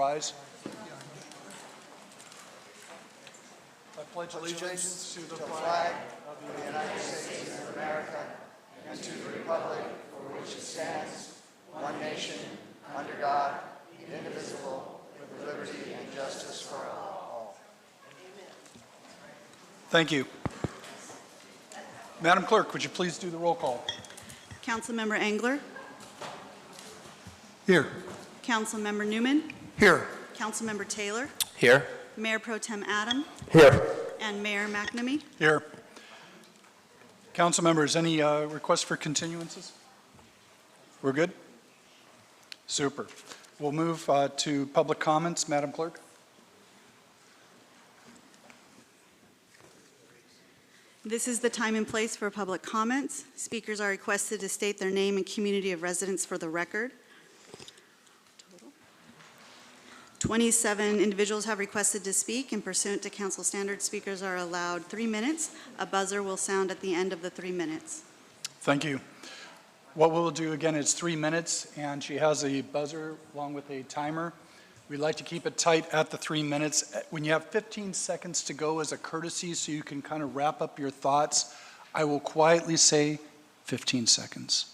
rise. I pledge allegiance to the flag of the United States of America and to the republic for which it stands, one nation, under God, indivisible, with liberty and justice for all. Thank you. Madam Clerk, would you please do the roll call? Councilmember Engler, Here. Councilmember Newman, Here. Councilmember Taylor, Here. Mayor Pro Tem Adam, Here. and Mayor McNamee. Here. Council members, any requests for continuances? We're good? Super. We'll move to public comments. Madam Clerk? This is the time and place for public comments. Speakers are requested to state their name and community of residence for the record. 27 individuals have requested to speak, and pursuant to council standards, speakers are allowed 3 minutes. A buzzer will sound at the end of the 3 minutes. Thank you. What we'll do again is 3 minutes, and she has a buzzer along with a timer. We'd like to keep it tight at the 3 minutes. When you have 15 seconds to go as a courtesy so you can kind of wrap up your thoughts, I will quietly say 15 seconds.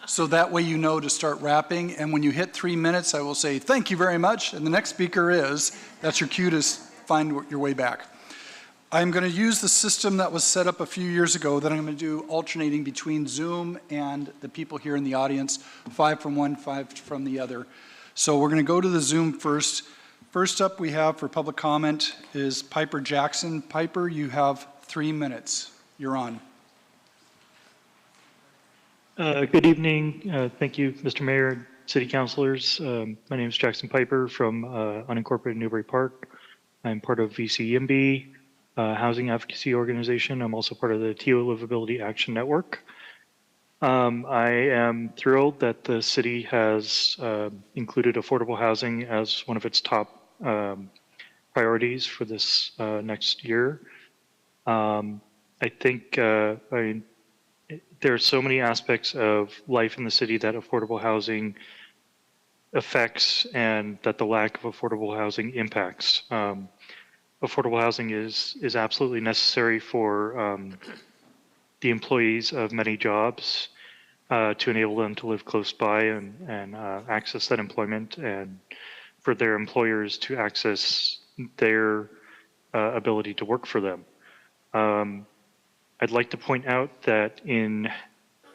So that way you know to start wrapping, and when you hit 3 minutes, I will say, thank you very much, and the next speaker is, that's your cue to find your way back. I'm going to use the system that was set up a few years ago that I'm going to do alternating between Zoom and the people here in the audience, 5 from one, 5 from the other. So we're going to go to the Zoom first. First up we have for public comment is Piper Jackson. Piper, you have 3 minutes. You're on. Good evening. Thank you, Mr. Mayor, City Councilors. My name is Jackson Piper from unincorporated Newbury Park. I'm part of VCMB, housing advocacy organization. I'm also part of the TO Livability Action Network. I am thrilled that the city has included affordable housing as one of its top priorities for this next year. I think there are so many aspects of life in the city that affordable housing affects and that the lack of affordable housing impacts. Affordable housing is absolutely necessary for the employees of many jobs to enable them to live close by and access that employment, and for their employers to access their ability to work for them. I'd like to point out that in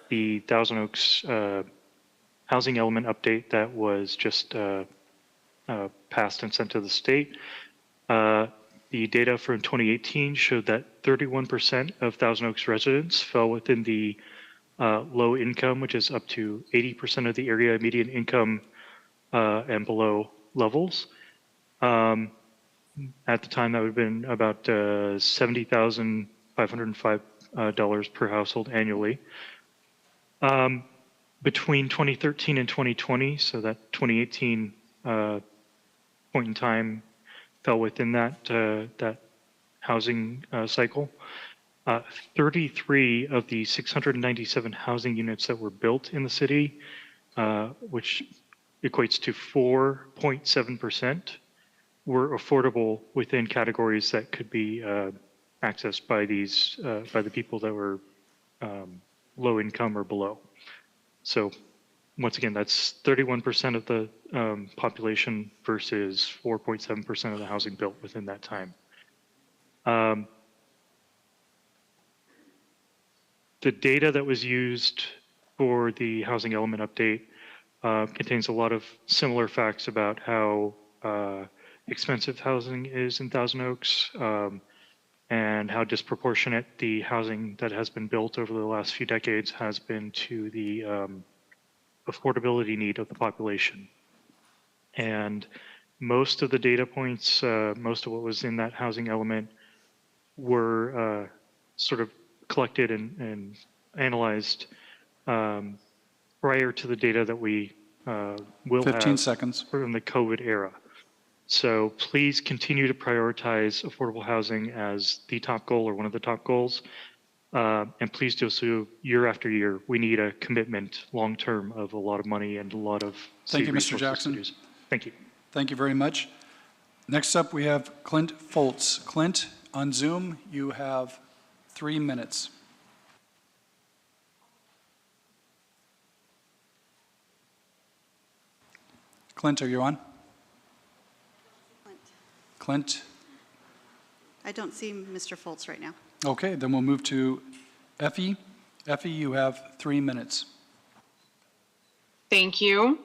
the Thousand Oaks housing element update that was just passed and sent to the state, the data from 2018 showed that 31% of Thousand Oaks residents fell within the low income, which is up to 80% of the area median income and below levels. At the time, that would have been about $70,505 per household annually. Between 2013 and 2020, so that 2018 point in time fell within that housing cycle. 33 of the 697 housing units that were built in the city, which equates to 4.7%, were affordable within categories that could be accessed by these by the people that were low income or below. So once again, that's 31% of the population versus 4.7% of the housing built within that time. The data that was used for the housing element update contains a lot of similar facts about how expensive housing is in Thousand Oaks, and how disproportionate the housing that has been built over the last few decades has been to the affordability need of the population. And most of the data points, most of what was in that housing element were sort of collected and analyzed prior to the data that we will 15 have seconds. from the COVID era. So please continue to prioritize affordable housing as the top goal or one of the top goals. And please do so year after year. We need a commitment long-term of a lot of money and a lot of Thank you, Mr. resources to Jackson. do so. Thank you. Thank you very much. Next up, we have Clint Foltz. Clint, on Zoom, you have 3 minutes. Clint, are you on? Clint? I don't see Mr. Foltz right now. Okay, then we'll move to Effie. Effie, you have 3 minutes. Thank you.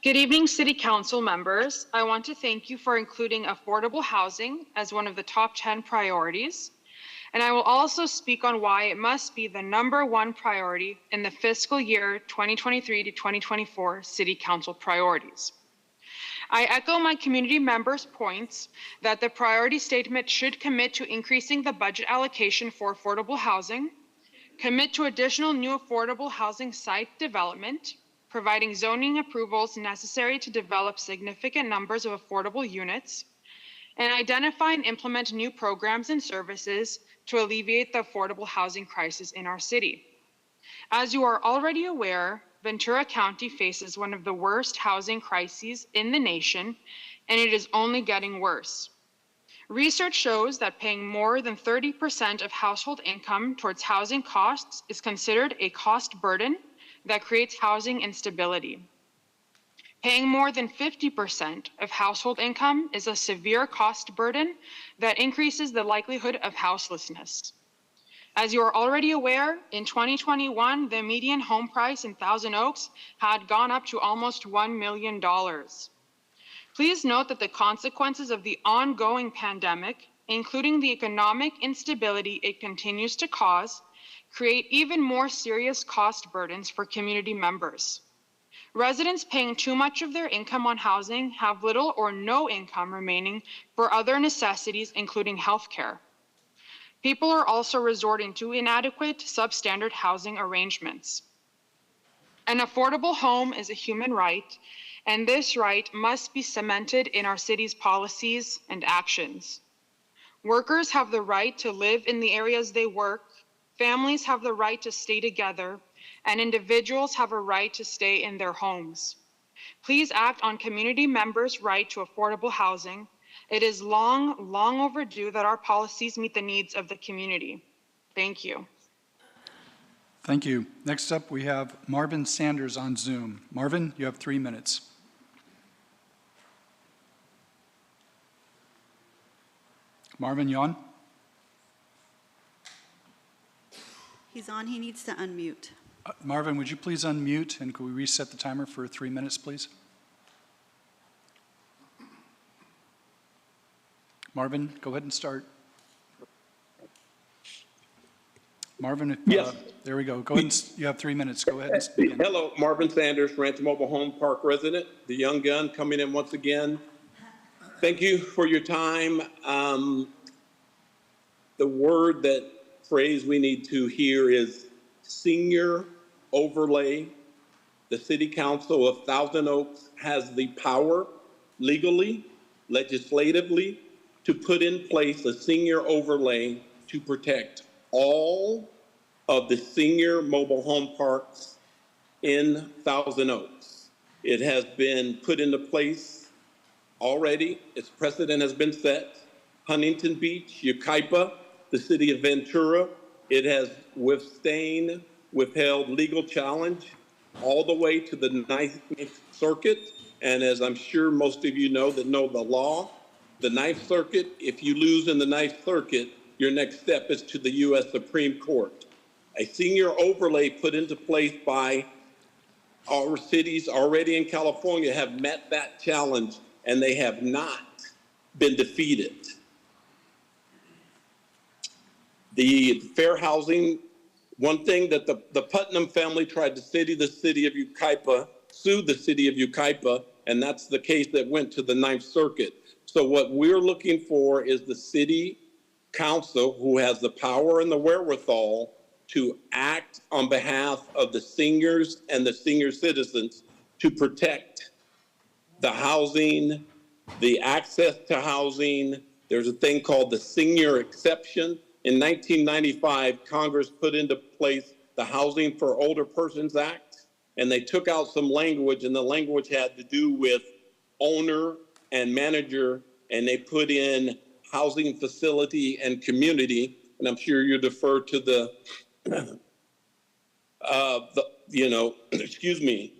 Good evening, City Council members. I want to thank you for including affordable housing as one of the top 10 priorities. And I will also speak on why it must be the #1 priority in the fiscal year 2023 to 2024 City Council priorities. I echo my community members' points that the priority statement should commit to increasing the budget allocation for affordable housing, commit to additional new affordable housing site development, providing zoning approvals necessary to develop significant numbers of affordable units, and identify and implement new programs and services to alleviate the affordable housing crisis in our city. As you are already aware, Ventura County faces one of the worst housing crises in the nation, and it is only getting worse. Research shows that paying more than 30% of household income towards housing costs is considered a cost burden that creates housing instability. Paying more than 50% of household income is a severe cost burden that increases the likelihood of houselessness. As you are already aware, in 2021, the median home price in Thousand Oaks had gone up to almost $1 million. Please note that the consequences of the ongoing pandemic, including the economic instability it continues to cause, create even more serious cost burdens for community members. Residents paying too much of their income on housing have little or no income remaining for other necessities, including healthcare. People are also resorting to inadequate, substandard housing arrangements. An affordable home is a human right, and this right must be cemented in our city's policies and actions. Workers have the right to live in the areas they work, families have the right to stay together, and individuals have a right to stay in their homes. Please act on community members' right to affordable housing. It is long, long overdue that our policies meet the needs of the community. Thank you. Thank you. Next up, we have Marvin Sanders on Zoom. Marvin, you have 3 minutes. Marvin, you on? He's on, he needs to unmute. Marvin, would you please unmute, and could we reset the timer for 3 minutes, please? Marvin, go ahead and start. Marvin, if, Yes. There we go. Go ahead and, you have 3 minutes. Go ahead and begin. Hello, Marvin Sanders, Rancho Mobile Home Park resident, the young gun coming in once again. Thank you for your time. The phrase we need to hear is senior overlay. The City Council of Thousand Oaks has the power legally, legislatively, to put in place a senior overlay to protect all of the senior mobile home parks in Thousand Oaks. It has been put into place already. Its precedent has been set. Huntington Beach, Yucaipa, the city of Ventura, it has withheld legal challenge all the way to the Ninth Circuit. And as I'm sure most of you know that know the law, the Ninth Circuit, if you lose in the Ninth Circuit, your next step is to the U.S. Supreme Court. A senior overlay put into place by our cities already in California have met that challenge, and they have not been defeated. The fair housing, one thing that the Putnam family tried to sued the city of Yucaipa, and that's the case that went to the Ninth Circuit. So what we're looking for is the city council, who has the power and the wherewithal to act on behalf of the seniors and the senior citizens to protect the housing, the access to housing. There's a thing called the senior exception. In 1995, Congress put into place the Housing for Older Persons Act, and they took out some language, and the language had to do with owner and manager, and they put in housing facility and community. And I'm sure you defer to the excuse me.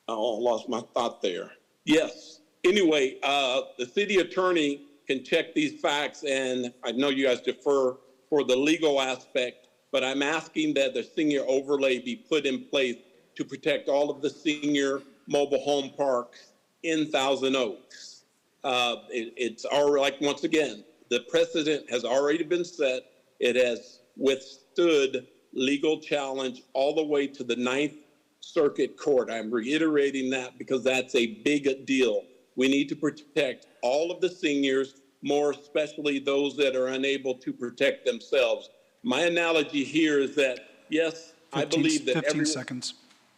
Oh, lost my thought there. Yes. Anyway, the city attorney can check these facts, and I know you guys defer for the legal aspect, but I'm asking that the senior overlay be put in place to protect all of the senior mobile home parks in Thousand Oaks. It's already, like, once again, the precedent has already been set. It has withstood legal challenge all the way to the Ninth Circuit Court. I'm reiterating that because that's a big deal. We need to protect all of the seniors, more especially those that are unable to protect themselves. My analogy here is that, yes, I believe that 15 seconds.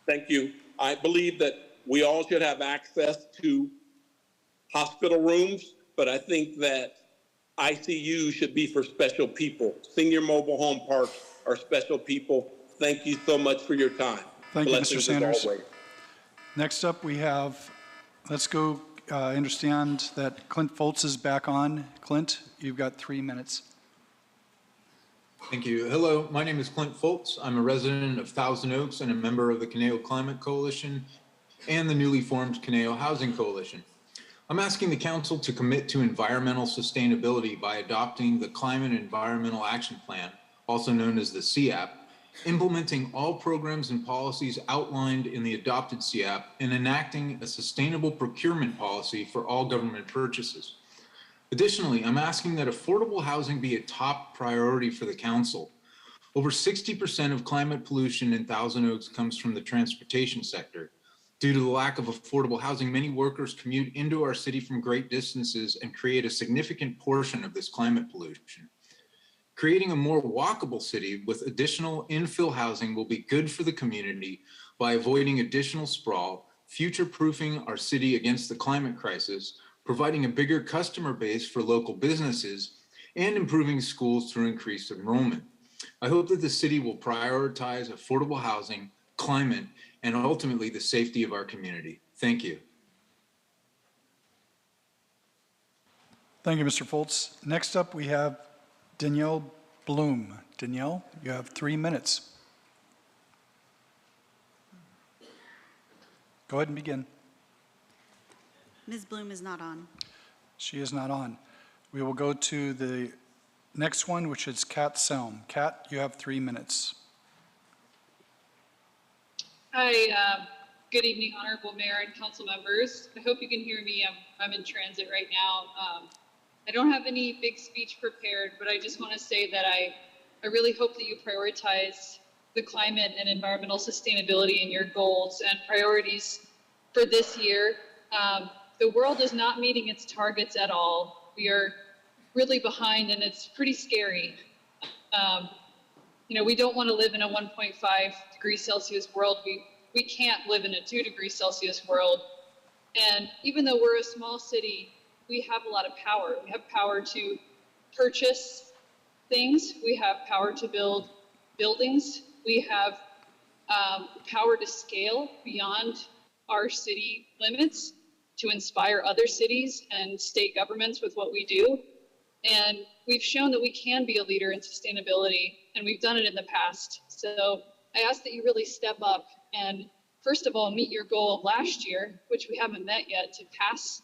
Thank you. I believe that we all should have access to hospital rooms, but I think that ICU should be for special people. Senior mobile home parks are special people. Thank you so much for your time. Thank you, Mr. Blessings as Sanders. always. Next up, we have, let's go, I understand that Clint Foltz is back on. Clint, you've got 3 minutes. Thank you. Hello, my name is Clint Foltz. I'm a resident of Thousand Oaks and a member of the Conejo Climate Coalition and the newly formed Conejo Housing Coalition. I'm asking the council to commit to environmental sustainability by adopting the Climate and Environmental Action Plan, also known as the CAP, implementing all programs and policies outlined in the adopted CAP, and enacting a sustainable procurement policy for all government purchases. Additionally, I'm asking that affordable housing be a top priority for the council. Over 60% of climate pollution in Thousand Oaks comes from the transportation sector. Due to the lack of affordable housing, many workers commute into our city from great distances and create a significant portion of this climate pollution. Creating a more walkable city with additional infill housing will be good for the community by avoiding additional sprawl, future-proofing our city against the climate crisis, providing a bigger customer base for local businesses, and improving schools through increased enrollment. I hope that the city will prioritize affordable housing, climate, and ultimately the safety of our community. Thank you. Thank you, Mr. Foltz. Next up, we have Danielle Bloom. Danielle, you have 3 minutes. Go ahead and begin. Ms. Bloom is not on. She is not on. We will go to the next one, which is Kat Selm. Kat, you have 3 minutes. Hi, good evening, Honorable Mayor and council members. I hope you can hear me. I'm in transit right now. I don't have any big speech prepared, but I just want to say that I really hope that you prioritize the climate and environmental sustainability in your goals and priorities for this year. The world is not meeting its targets at all. We are really behind, and it's pretty scary. We don't want to live in a 1.5 degrees Celsius world. We can't live in a 2 degrees Celsius world. And even though we're a small city, we have a lot of power. We have power to purchase things. We have power to build buildings. We have power to scale beyond our city limits to inspire other cities and state governments with what we do. And we've shown that we can be a leader in sustainability, and we've done it in the past. So I ask that you really step up and, first of all, meet your goal of last year, which we haven't met yet, to pass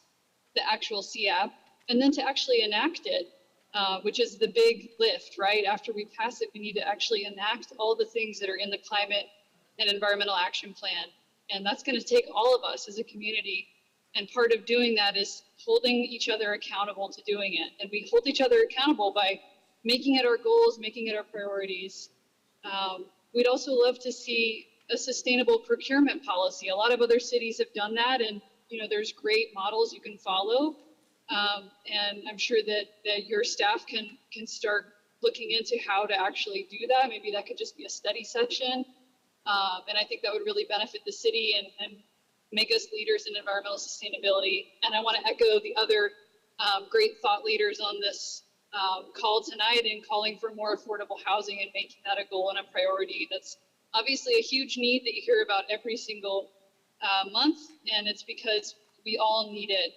the actual CAP, and then to actually enact it, which is the big lift, right? After we pass it, we need to actually enact all the things that are in the Climate and Environmental Action Plan. And that's going to take all of us as a community. And part of doing that is holding each other accountable to doing it. And we hold each other accountable by making it our goals, making it our priorities. We'd also love to see a sustainable procurement policy. A lot of other cities have done that, and there's great models you can follow. And I'm sure that your staff can start looking into how to actually do that. Maybe that could just be a study session. And I think that would really benefit the city and make us leaders in environmental sustainability. And I want to echo the other great thought leaders on this call tonight in calling for more affordable housing and making that a goal and a priority. That's obviously a huge need that you hear about every single month, and it's because we all need it.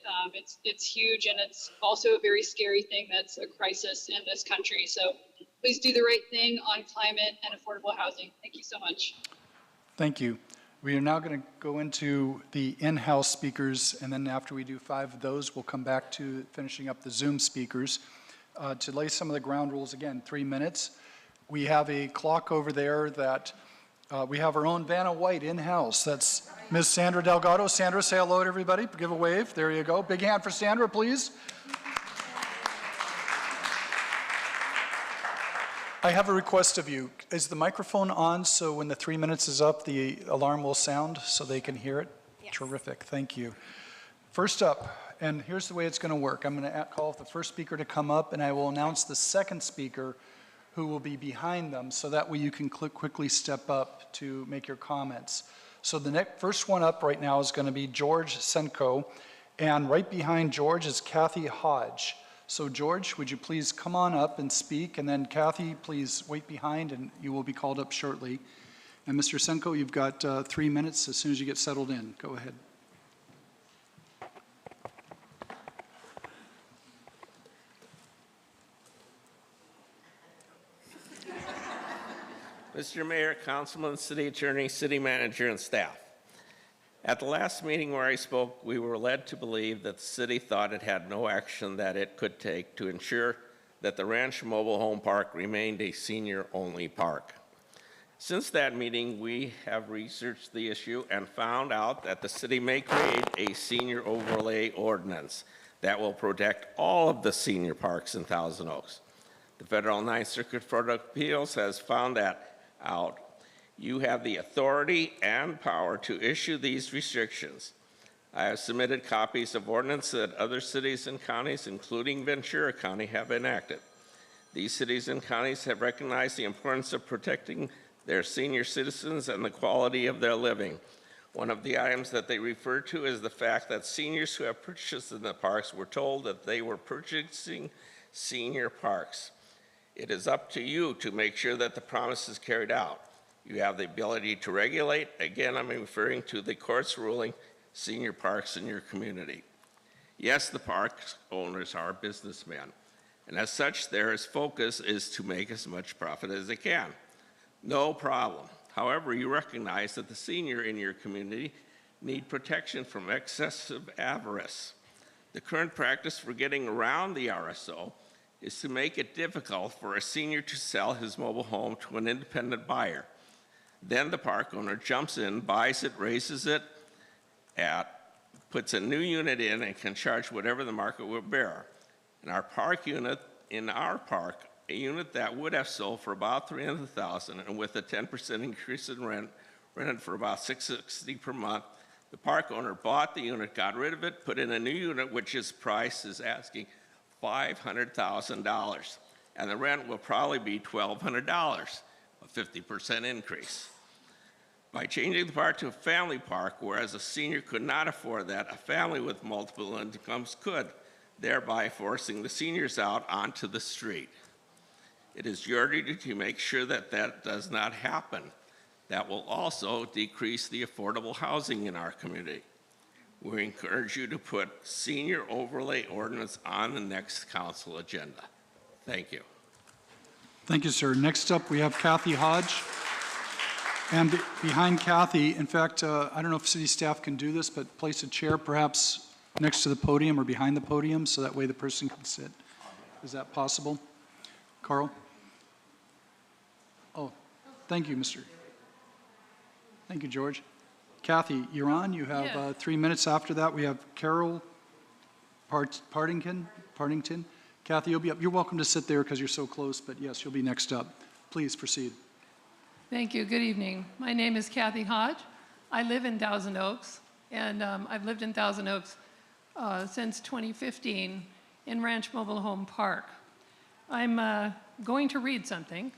It's huge, and it's also a very scary thing that's a crisis in this country. So please do the right thing on climate and affordable housing. Thank you so much. Thank you. We are now going to go into the in-house speakers, and then after we do 5 of those, we'll come back to finishing up the Zoom speakers. To lay some of the ground rules, again, 3 minutes. We have a clock over there that we have our own Vanna White in-house. That's Ms. Sandra Delgado. Sandra, say hello to everybody. Give a wave. There you go. Big hand for Sandra, please. I have a request of you. Is the microphone on so when the 3 minutes is up, the alarm will sound so they can hear it? Yes. Terrific. Thank you. First up, and here's the way it's going to work. I'm going to call the first speaker to come up, and I will announce the second speaker who will be behind them, so that way you can quickly step up to make your comments. So the first one up right now is going to be George Senko, and right behind George is Kathy Hodge. So George, would you please come on up and speak, and then Kathy, please wait behind, and you will be called up shortly. And Mr. Senko, you've got 3 minutes as soon as you get settled in. Go ahead. Mr. Mayor, Councilman, City Attorney, City Manager, and staff. At the last meeting where I spoke, we were led to believe that the city thought it had no action that it could take to ensure that the Ranch Mobile Home Park remained a senior-only park. Since that meeting, we have researched the issue and found out that the city may create a senior overlay ordinance that will protect all of the senior parks in Thousand Oaks. The Federal Ninth Circuit Court of Appeals has found that out. You have the authority and power to issue these restrictions. I have submitted copies of ordinances that other cities and counties, including Ventura County, have enacted. These cities and counties have recognized the importance of protecting their senior citizens and the quality of their living. One of the items that they refer to is the fact that seniors who have purchased in the parks were told that they were purchasing senior parks. It is up to you to make sure that the promise is carried out. You have the ability to regulate. Again, I'm referring to the court's ruling, senior parks in your community. Yes, the park owners are businessmen, and as such, their focus is to make as much profit as they can. No problem. However, you recognize that the senior in your community need protection from excessive avarice. The current practice for getting around the RSO is to make it difficult for a senior to sell his mobile home to an independent buyer. Then the park owner jumps in, buys it, raises it, puts a new unit in, and can charge whatever the market will bear. In our park, a unit that would have sold for about $300,000 and with a 10% increase in rent, rented for about $660 per month, the park owner bought the unit, got rid of it, put in a new unit, which his price is asking $500,000, and the rent will probably be $1,200, a 50% increase. By changing the park to a family park, whereas a senior could not afford that, a family with multiple incomes could, thereby forcing the seniors out onto the street. It is your duty to make sure that that does not happen. That will also decrease the affordable housing in our community. We encourage you to put senior overlay ordinance on the next council agenda. Thank you. Thank you, sir. Next up, we have Kathy Hodge. And behind Kathy, in fact, I don't know if city staff can do this, but place a chair perhaps next to the podium or behind the podium so that way the person can sit. Is that possible? Carl? Oh, thank you, Mr. Thank you, George. Kathy, you're on. You have 3 minutes. After that, we have Carol Partington. Kathy, you'll be up. You're welcome to sit there because you're so close, but yes, you'll be next up. Please proceed. Thank you. Good evening. My name is Kathy Hodge. I live in Thousand Oaks, and I've lived in Thousand Oaks since 2015 in Ranch Mobile Home Park. I'm going to read something,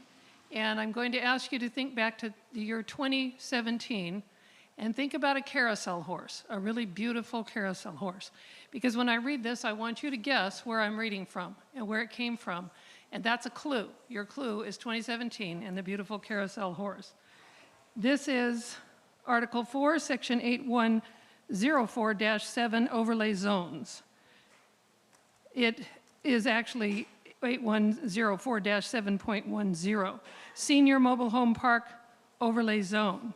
and I'm going to ask you to think back to the year 2017 and think about a carousel horse, a really beautiful carousel horse. Because when I read this, I want you to guess where I'm reading from and where it came from. And that's a clue. Your clue is 2017 and the beautiful carousel horse. This is Article 4, Section 8104-7, overlay zones. It is actually 8104-7.10, Senior Mobile Home Park Overlay Zone.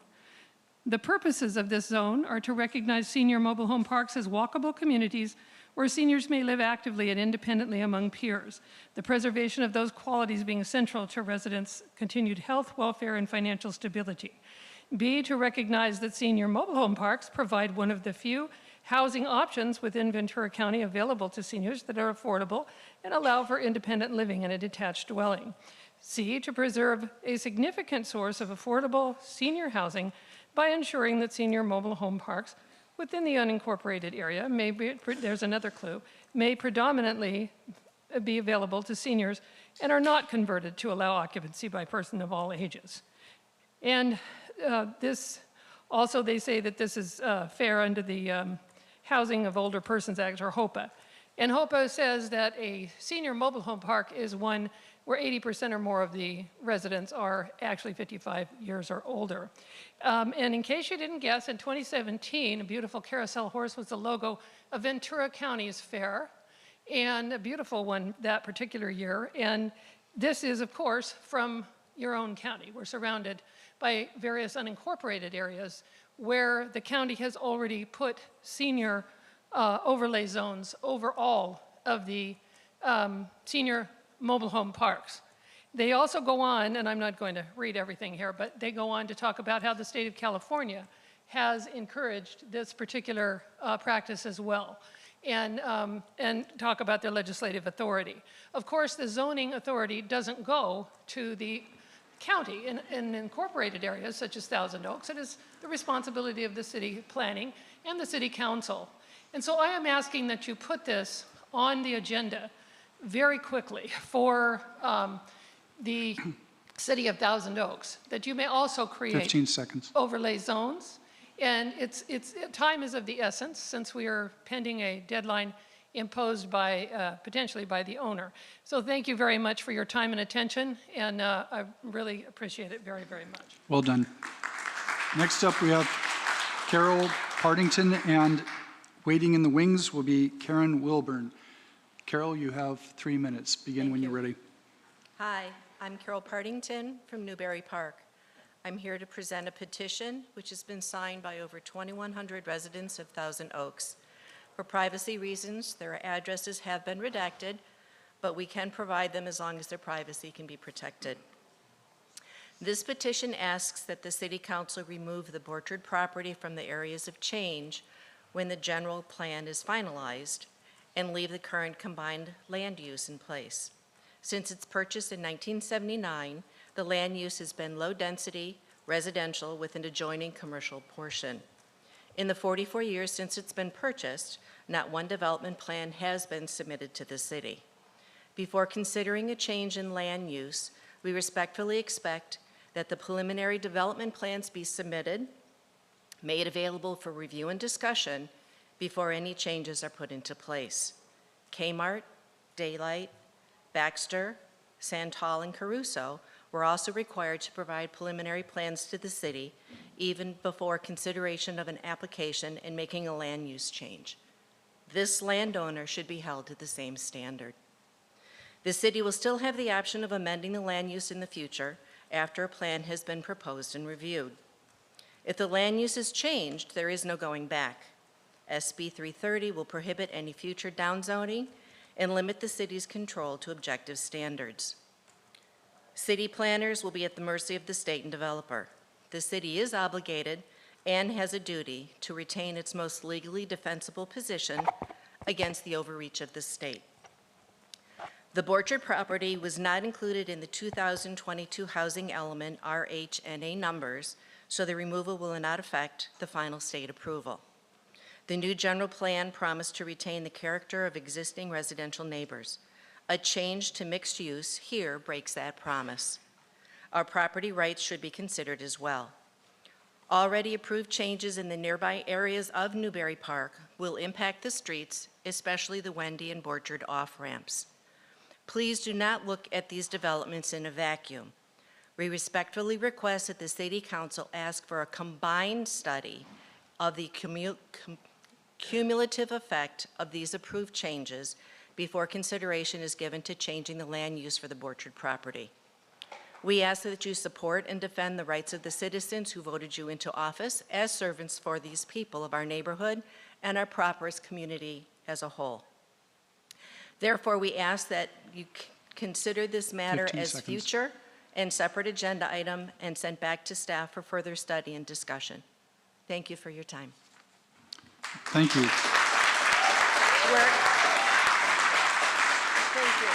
The purposes of this zone are to recognize senior mobile home parks as walkable communities where seniors may live actively and independently among peers, the preservation of those qualities being central to residents' continued health, welfare, and financial stability. B, to recognize that senior mobile home parks provide one of the few housing options within Ventura County available to seniors that are affordable and allow for independent living in a detached dwelling. C, to preserve a significant source of affordable senior housing by ensuring that senior mobile home parks within the unincorporated area may be, there's another clue, may predominantly be available to seniors and are not converted to allow occupancy by person of all ages. And this, also they say that this is fair under the Housing of Older Persons Act, or HOPA. And HOPA says that a senior mobile home park is one where 80% or more of the residents are actually 55 years or older. And in case you didn't guess, in 2017, a beautiful carousel horse was the logo of Ventura County's fair, and a beautiful one that particular year. And this is, of course, from your own county. We're surrounded by various unincorporated areas where the county has already put senior overlay zones over all of the senior mobile home parks. They also go on, and I'm not going to read everything here, but they go on to talk about how the state of California has encouraged this particular practice as well, and talk about their legislative authority. Of course, the zoning authority doesn't go to the county in incorporated areas such as Thousand Oaks. It is the responsibility of the city planning and the city council. And so I am asking that you put this on the agenda very quickly for the city of Thousand Oaks, that you may also create 15 seconds. overlay zones. And time is of the essence, since we are pending a deadline imposed by, potentially by the owner. So thank you very much for your time and attention, and I really appreciate it very, very much. Well done. Next up, we have Carol Partington, and waiting in the wings will be Karen Wilburn. Carol, you have 3 minutes. Begin when you're ready. Hi, I'm Carol Partington from Newberry Park. I'm here to present a petition which has been signed by over 2,100 residents of Thousand Oaks. For privacy reasons, their addresses have been redacted, but we can provide them as long as their privacy can be protected. This petition asks that the City Council remove the Borchard property from the areas of change when the general plan is finalized and leave the current combined land use in place. Since its purchase in 1979, the land use has been low-density, residential with an adjoining commercial portion. In the 44 years since it's been purchased, not one development plan has been submitted to the city. Before considering a change in land use, we respectfully expect that the preliminary development plans be submitted, made available for review and discussion before any changes are put into place. Kmart, Daylight, Baxter, Santal, and Caruso were also required to provide preliminary plans to the city even before consideration of an application and making a land use change. This landowner should be held to the same standard. The city will still have the option of amending the land use in the future after a plan has been proposed and reviewed. If the land use is changed, there is no going back. SB 330 will prohibit any future downzoning and limit the city's control to objective standards. City planners will be at the mercy of the state and developer. The city is obligated and has a duty to retain its most legally defensible position against the overreach of the state. The Borchard property was not included in the 2022 housing element RHNA numbers, so the removal will not affect the final state approval. The new general plan promised to retain the character of existing residential neighbors. A change to mixed use here breaks that promise. Our property rights should be considered as well. Already approved changes in the nearby areas of Newberry Park will impact the streets, especially the Wendy and Borchard off-ramps. Please do not look at these developments in a vacuum. We respectfully request that the City Council ask for a combined study of the cumulative effect of these approved changes before consideration is given to changing the land use for the Borchard property. We ask that you support and defend the rights of the citizens who voted you into office as servants for these people of our neighborhood and our prosperous community as a whole. Therefore, we ask that you consider this matter 15 as seconds. future and separate agenda item and sent back to staff for further study and discussion. Thank you for your time. Thank you. Thank you.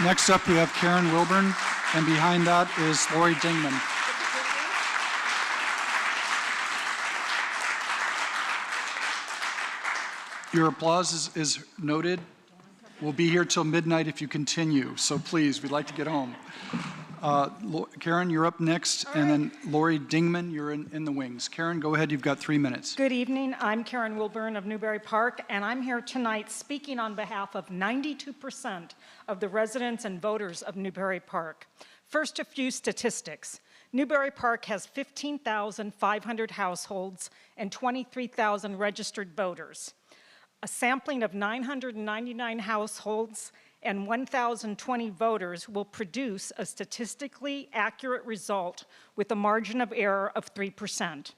Next up, we have Karen Wilburn, and behind that is Lori Dingman. Your applause is noted. We'll be here till midnight if you continue, so please, we'd like to get home. Karen, you're up next, and then Lori Dingman, you're in the wings. Karen, go ahead, you've got 3 minutes. Good evening, I'm Karen Wilburn of Newbury Park, and I'm here tonight speaking on behalf of 92% of the residents and voters of Newbury Park. First, a few statistics. Newbury Park has 15,500 households and 23,000 registered voters. A sampling of 999 households and 1,020 voters will produce a statistically accurate result with a margin of error of 3%.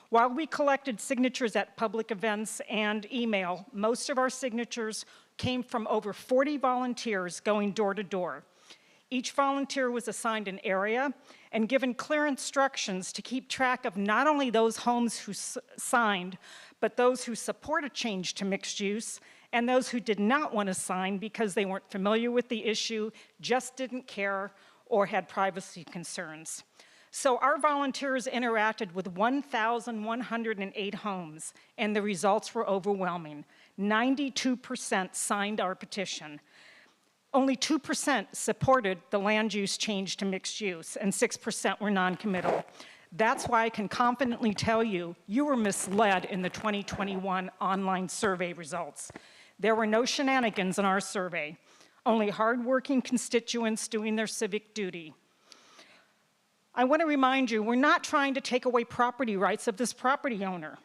While we collected signatures at public events and email, most of our signatures came from over 40 volunteers going door to door. Each volunteer was assigned an area and given clear instructions to keep track of not only those homes who signed, but those who support a change to mixed use and those who did not want to sign because they weren't familiar with the issue, just didn't care, or had privacy concerns. So our volunteers interacted with 1,108 homes, and the results were overwhelming. 92% signed our petition. Only 2% supported the land use change to mixed use, and 6% were non-committal. That's why I can confidently tell you, you were misled in the 2021 online survey results. There were no shenanigans in our survey, only hardworking constituents doing their civic duty. I want to remind you, we're not trying to take away property rights of this property owner.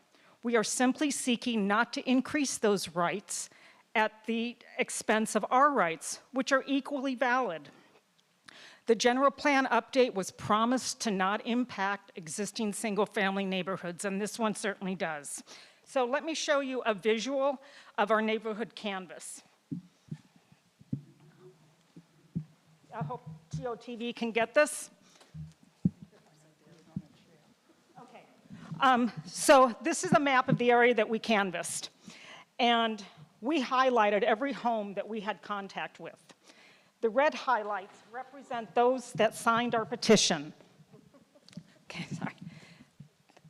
We are simply seeking not to increase those rights at the expense of our rights, which are equally valid. The general plan update was promised to not impact existing single-family neighborhoods, and this one certainly does. So let me show you a visual of our neighborhood canvas. I hope TOTV can get this. Okay. So this is a map of the area that we canvassed, and we highlighted every home that we had contact with. The red highlights represent those that signed our petition. Okay, sorry.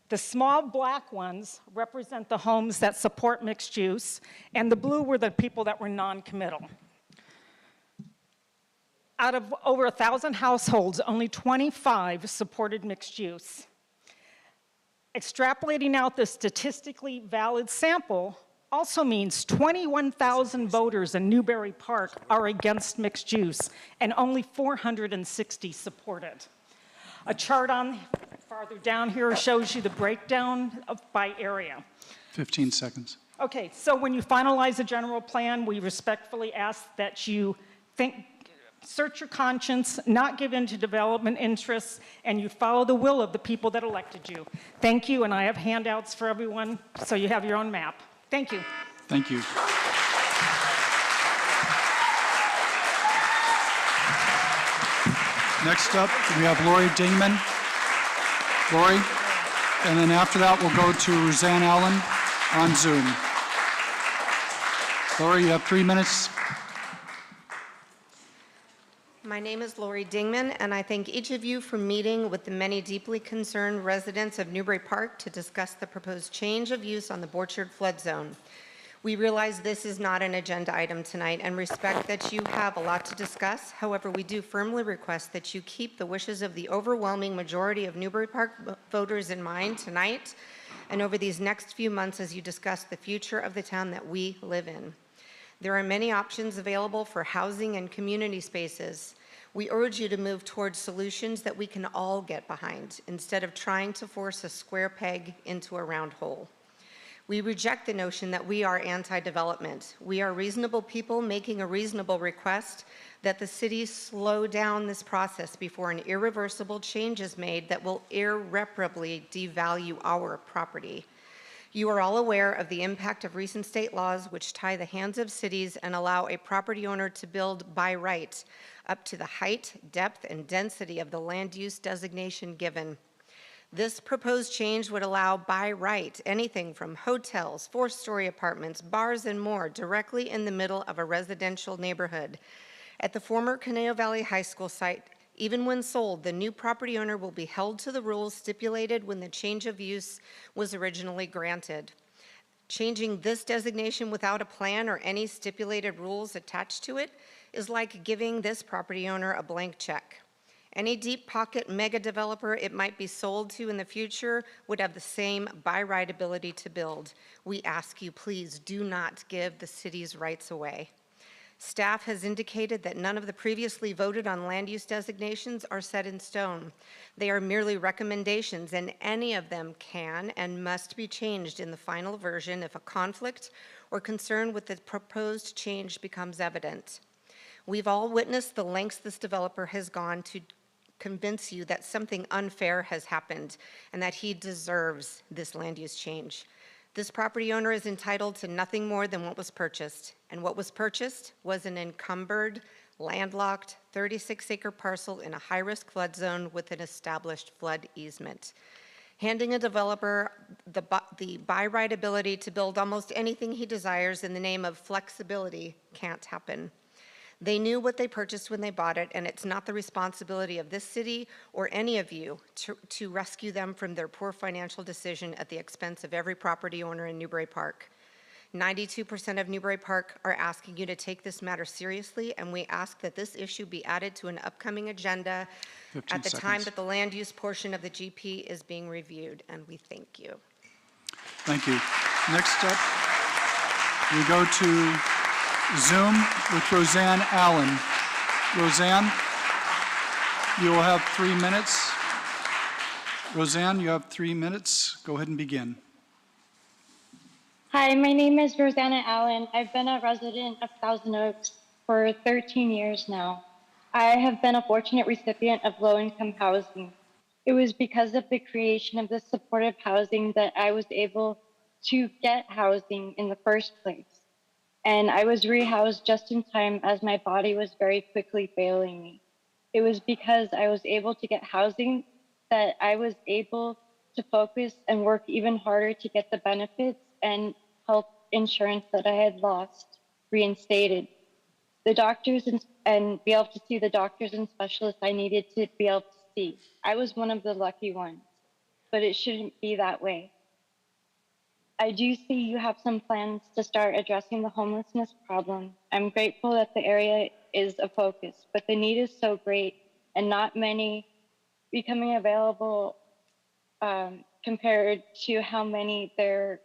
The small black ones represent the homes that support mixed use, and the blue were the people that were non-committal. Out of over 1,000 households, only 25 supported mixed use. Extrapolating out the statistically valid sample also means 21,000 voters in Newbury Park are against mixed use, and only 460 support it. A chart on farther down here shows you the breakdown by area. 15 seconds. Okay, so when you finalize the general plan, we respectfully ask that you search your conscience, not give in to development interests, and you follow the will of the people that elected you. Thank you, and I have handouts for everyone, so you have your own map. Thank you. Thank you. Next up, we have Lori Dingman. Lori, and then after that, we'll go to Roseanne Allen on Zoom. Lori, you have 3 minutes. My name is Lori Dingman, and I thank each of you for meeting with the many deeply concerned residents of Newbury Park to discuss the proposed change of use on the Borchard flood zone. We realize this is not an agenda item tonight and respect that you have a lot to discuss. However, we do firmly request that you keep the wishes of the overwhelming majority of Newbury Park voters in mind tonight and over these next few months as you discuss the future of the town that we live in. There are many options available for housing and community spaces. We urge you to move towards solutions that we can all get behind instead of trying to force a square peg into a round hole. We reject the notion that we are anti-development. We are reasonable people making a reasonable request that the city slow down this process before an irreversible change is made that will irreparably devalue our property. You are all aware of the impact of recent state laws which tie the hands of cities and allow a property owner to build by right up to the height, depth, and density of the land use designation given. This proposed change would allow by right anything from hotels, four-story apartments, bars, and more directly in the middle of a residential neighborhood. At the former Conejo Valley High School site, even when sold, the new property owner will be held to the rules stipulated when the change of use was originally granted. Changing this designation without a plan or any stipulated rules attached to it is like giving this property owner a blank check. Any deep pocket mega developer it might be sold to in the future would have the same by right ability to build. We ask you, please do not give the city's rights away. Staff has indicated that none of the previously voted on land use designations are set in stone. They are merely recommendations, and any of them can and must be changed in the final version if a conflict or concern with the proposed change becomes evident. We've all witnessed the lengths this developer has gone to convince you that something unfair has happened and that he deserves this land use change. This property owner is entitled to nothing more than what was purchased, and what was purchased was an encumbered, landlocked, 36-acre parcel in a high-risk flood zone with an established flood easement. Handing a developer the by right ability to build almost anything he desires in the name of flexibility can't happen. They knew what they purchased when they bought it, and it's not the responsibility of this city or any of you to rescue them from their poor financial decision at the expense of every property owner in Newbury Park. 92% of Newbury Park are asking you to take this matter seriously, and we ask that this issue be added to an upcoming agenda at the time that the land use portion of the GP is being reviewed, and we thank you. Thank you. Next up, we go to Zoom with Roseanne Allen. Roseanne, you will have 3 minutes. Roseanne, you have 3 minutes. Go ahead and begin. Hi, my name is Rosanna Allen. I've been a resident of Thousand Oaks for 13 years now. I have been a fortunate recipient of low-income housing. It was because of the creation of this supportive housing that I was able to get housing in the first place. And I was rehoused just in time as my body was very quickly failing me. It was because I was able to get housing that I was able to focus and work even harder to get the benefits and health insurance that I had lost reinstated. The doctors and be able to see the doctors and specialists I needed to be able to see. I was one of the lucky ones, but it shouldn't be that way. I do see you have some plans to start addressing the homelessness problem. I'm grateful that the area is a focus, but the need is so great and not many becoming available compared to how many there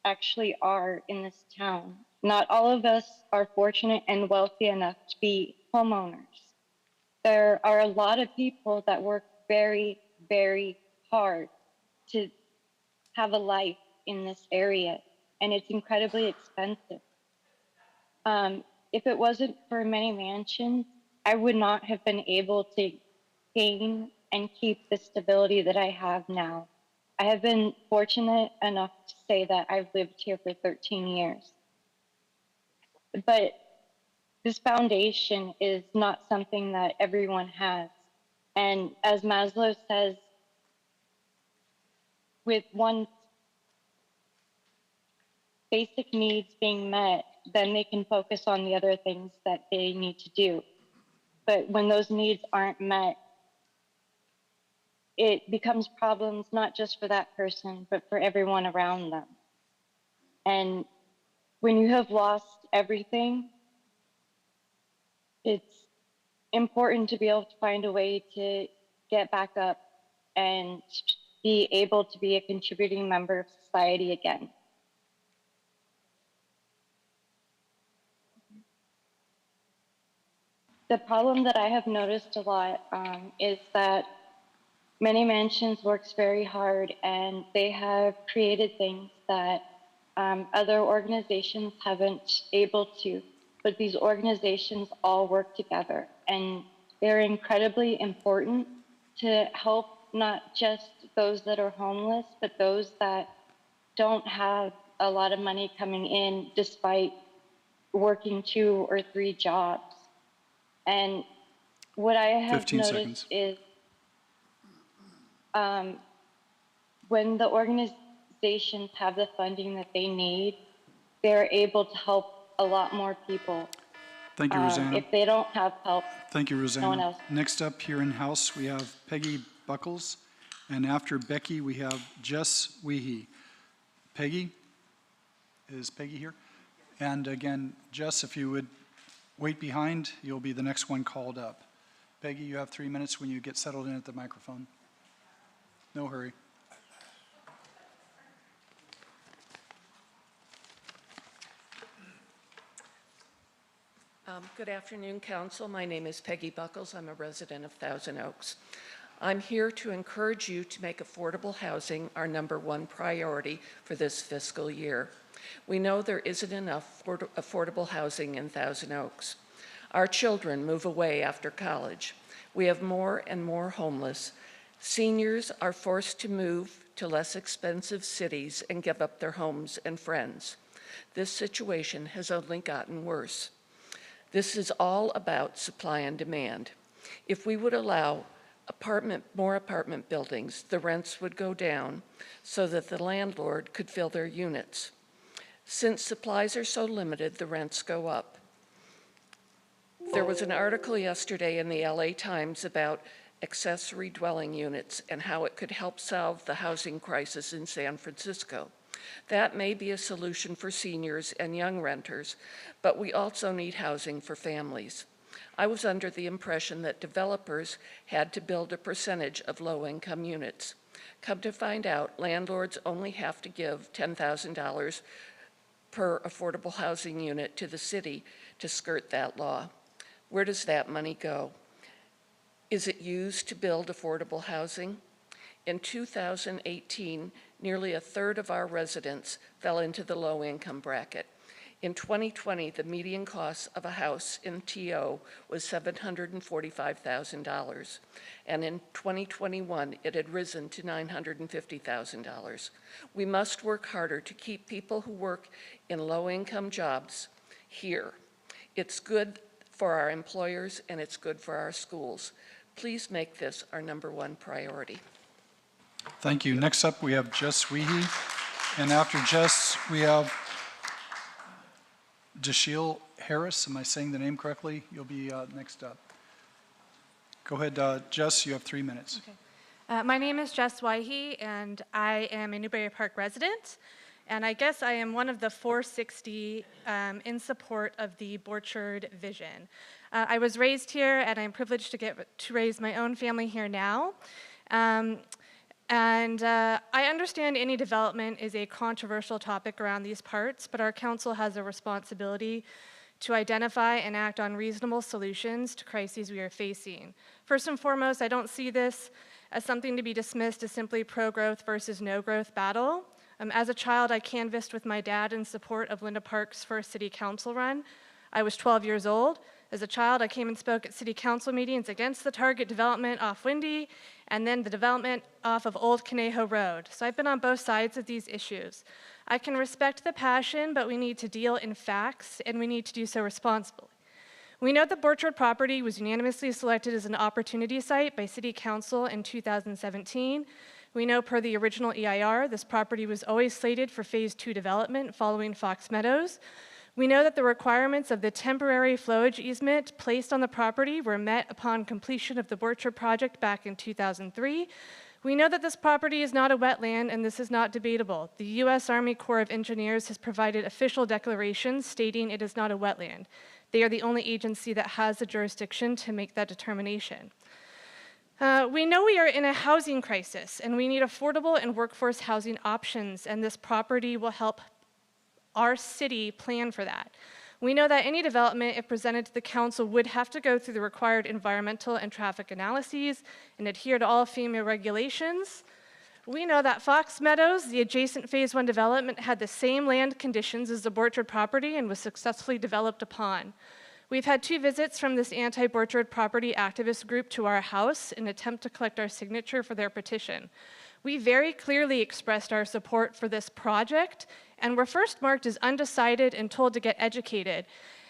actually are in this town. Not all of us are fortunate and wealthy enough to be homeowners. There are a lot of people that work very, very hard to have a life in this area, and it's incredibly expensive. If it wasn't for many mansions, I would not have been able to gain and keep the stability that I have now. I have been fortunate enough to say that I've lived here for 13 years. But this foundation is not something that everyone has. And as Maslow says, with one basic needs being met, then they can focus on the other things that they need to do. But when those needs aren't met, it becomes problems not just for that person, but for everyone around them. And when you have lost everything, it's important to be able to find a way to get back up and be able to be a contributing member of society again. the problem that I have noticed a lot is that Many Mansions works very hard, and they have created things that other organizations haven't able to. But these organizations all work together, and they're incredibly important to help not just those that are homeless, but those that don't have a lot of money coming in despite working 2 or 3 jobs. And what I have 15 noticed seconds. is when the organizations have the funding that they need, they're able to help a lot more people. Thank you, Rosanna. If they don't have help, Thank you, no one Rosanna. else. Next up here in House, we have Peggy Buckles, and after Becky, we have Jess Weehee. Peggy? Is Peggy here? And again, Jess, if you would wait behind, you'll be the next one called up. Peggy, you have 3 minutes when you get settled in at the microphone. No hurry. Good afternoon, Council. My name is Peggy Buckles. I'm a resident of Thousand Oaks. I'm here to encourage you to make affordable housing our #1 priority for this fiscal year. We know there isn't enough affordable housing in Thousand Oaks. Our children move away after college. We have more and more homeless. Seniors are forced to move to less expensive cities and give up their homes and friends. This situation has only gotten worse. This is all about supply and demand. If we would allow more apartment buildings, the rents would go down so that the landlord could fill their units. Since supplies are so limited, the rents go up. There was an article yesterday in the LA Times about accessory dwelling units and how it could help solve the housing crisis in San Francisco. That may be a solution for seniors and young renters, but we also need housing for families. I was under the impression that developers had to build a percentage of low-income units. Come to find out, landlords only have to give $10,000 per affordable housing unit to the city to skirt that law. Where does that money go? Is it used to build affordable housing? In 2018, nearly a third of our residents fell into the low-income bracket. In 2020, the median cost of a house in TO was $745,000, and in 2021, it had risen to $950,000. We must work harder to keep people who work in low-income jobs here. It's good for our employers, and it's good for our schools. Please make this our #1 priority. Thank you. Next up, we have Jess Weehee. And after Jess, we have Dashiell Harris. Am I saying the name correctly? You'll be next up. Go ahead, Jess, you have 3 minutes. Okay. My name is Jess Weehee, and I am a Newbury Park resident. And I guess I am one of the 460 in support of the Borchard vision. I was raised here, and I'm privileged to get to raise my own family here now. I understand any development is a controversial topic around these parts, but our council has a responsibility to identify and act on reasonable solutions to crises we are facing. First and foremost, I don't see this as something to be dismissed as simply pro-growth versus no-growth battle. As a child, I canvassed with my dad in support of Linda Park's first city council run. I was 12 years old. As a child, I came and spoke at city council meetings against the Target development off Windy and then the development off of Old Conejo Road. So I've been on both sides of these issues. I can respect the passion, but we need to deal in facts, and we need to do so responsibly. We know the Borchard property was unanimously selected as an opportunity site by City Council in 2017. We know per the original EIR, this property was always slated for Phase 2 development following Fox Meadows. We know that the requirements of the temporary flowage easement placed on the property were met upon completion of the Borchard project back in 2003. We know that this property is not a wetland, and this is not debatable. The U.S. Army Corps of Engineers has provided official declarations stating it is not a wetland. They are the only agency that has the jurisdiction to make that determination. We know we are in a housing crisis, and we need affordable and workforce housing options, and this property will help our city plan for that. We know that any development, if presented to the council, would have to go through the required environmental and traffic analyses and adhere to all FEMA regulations. We know that Fox Meadows, the adjacent Phase 1 development, had the same land conditions as the Borchard property and was successfully developed upon. We've had 2 visits from this anti-Borchard property activist group to our house in an attempt to collect our signature for their petition. We very clearly expressed our support for this project and were first marked as undecided and told to get educated.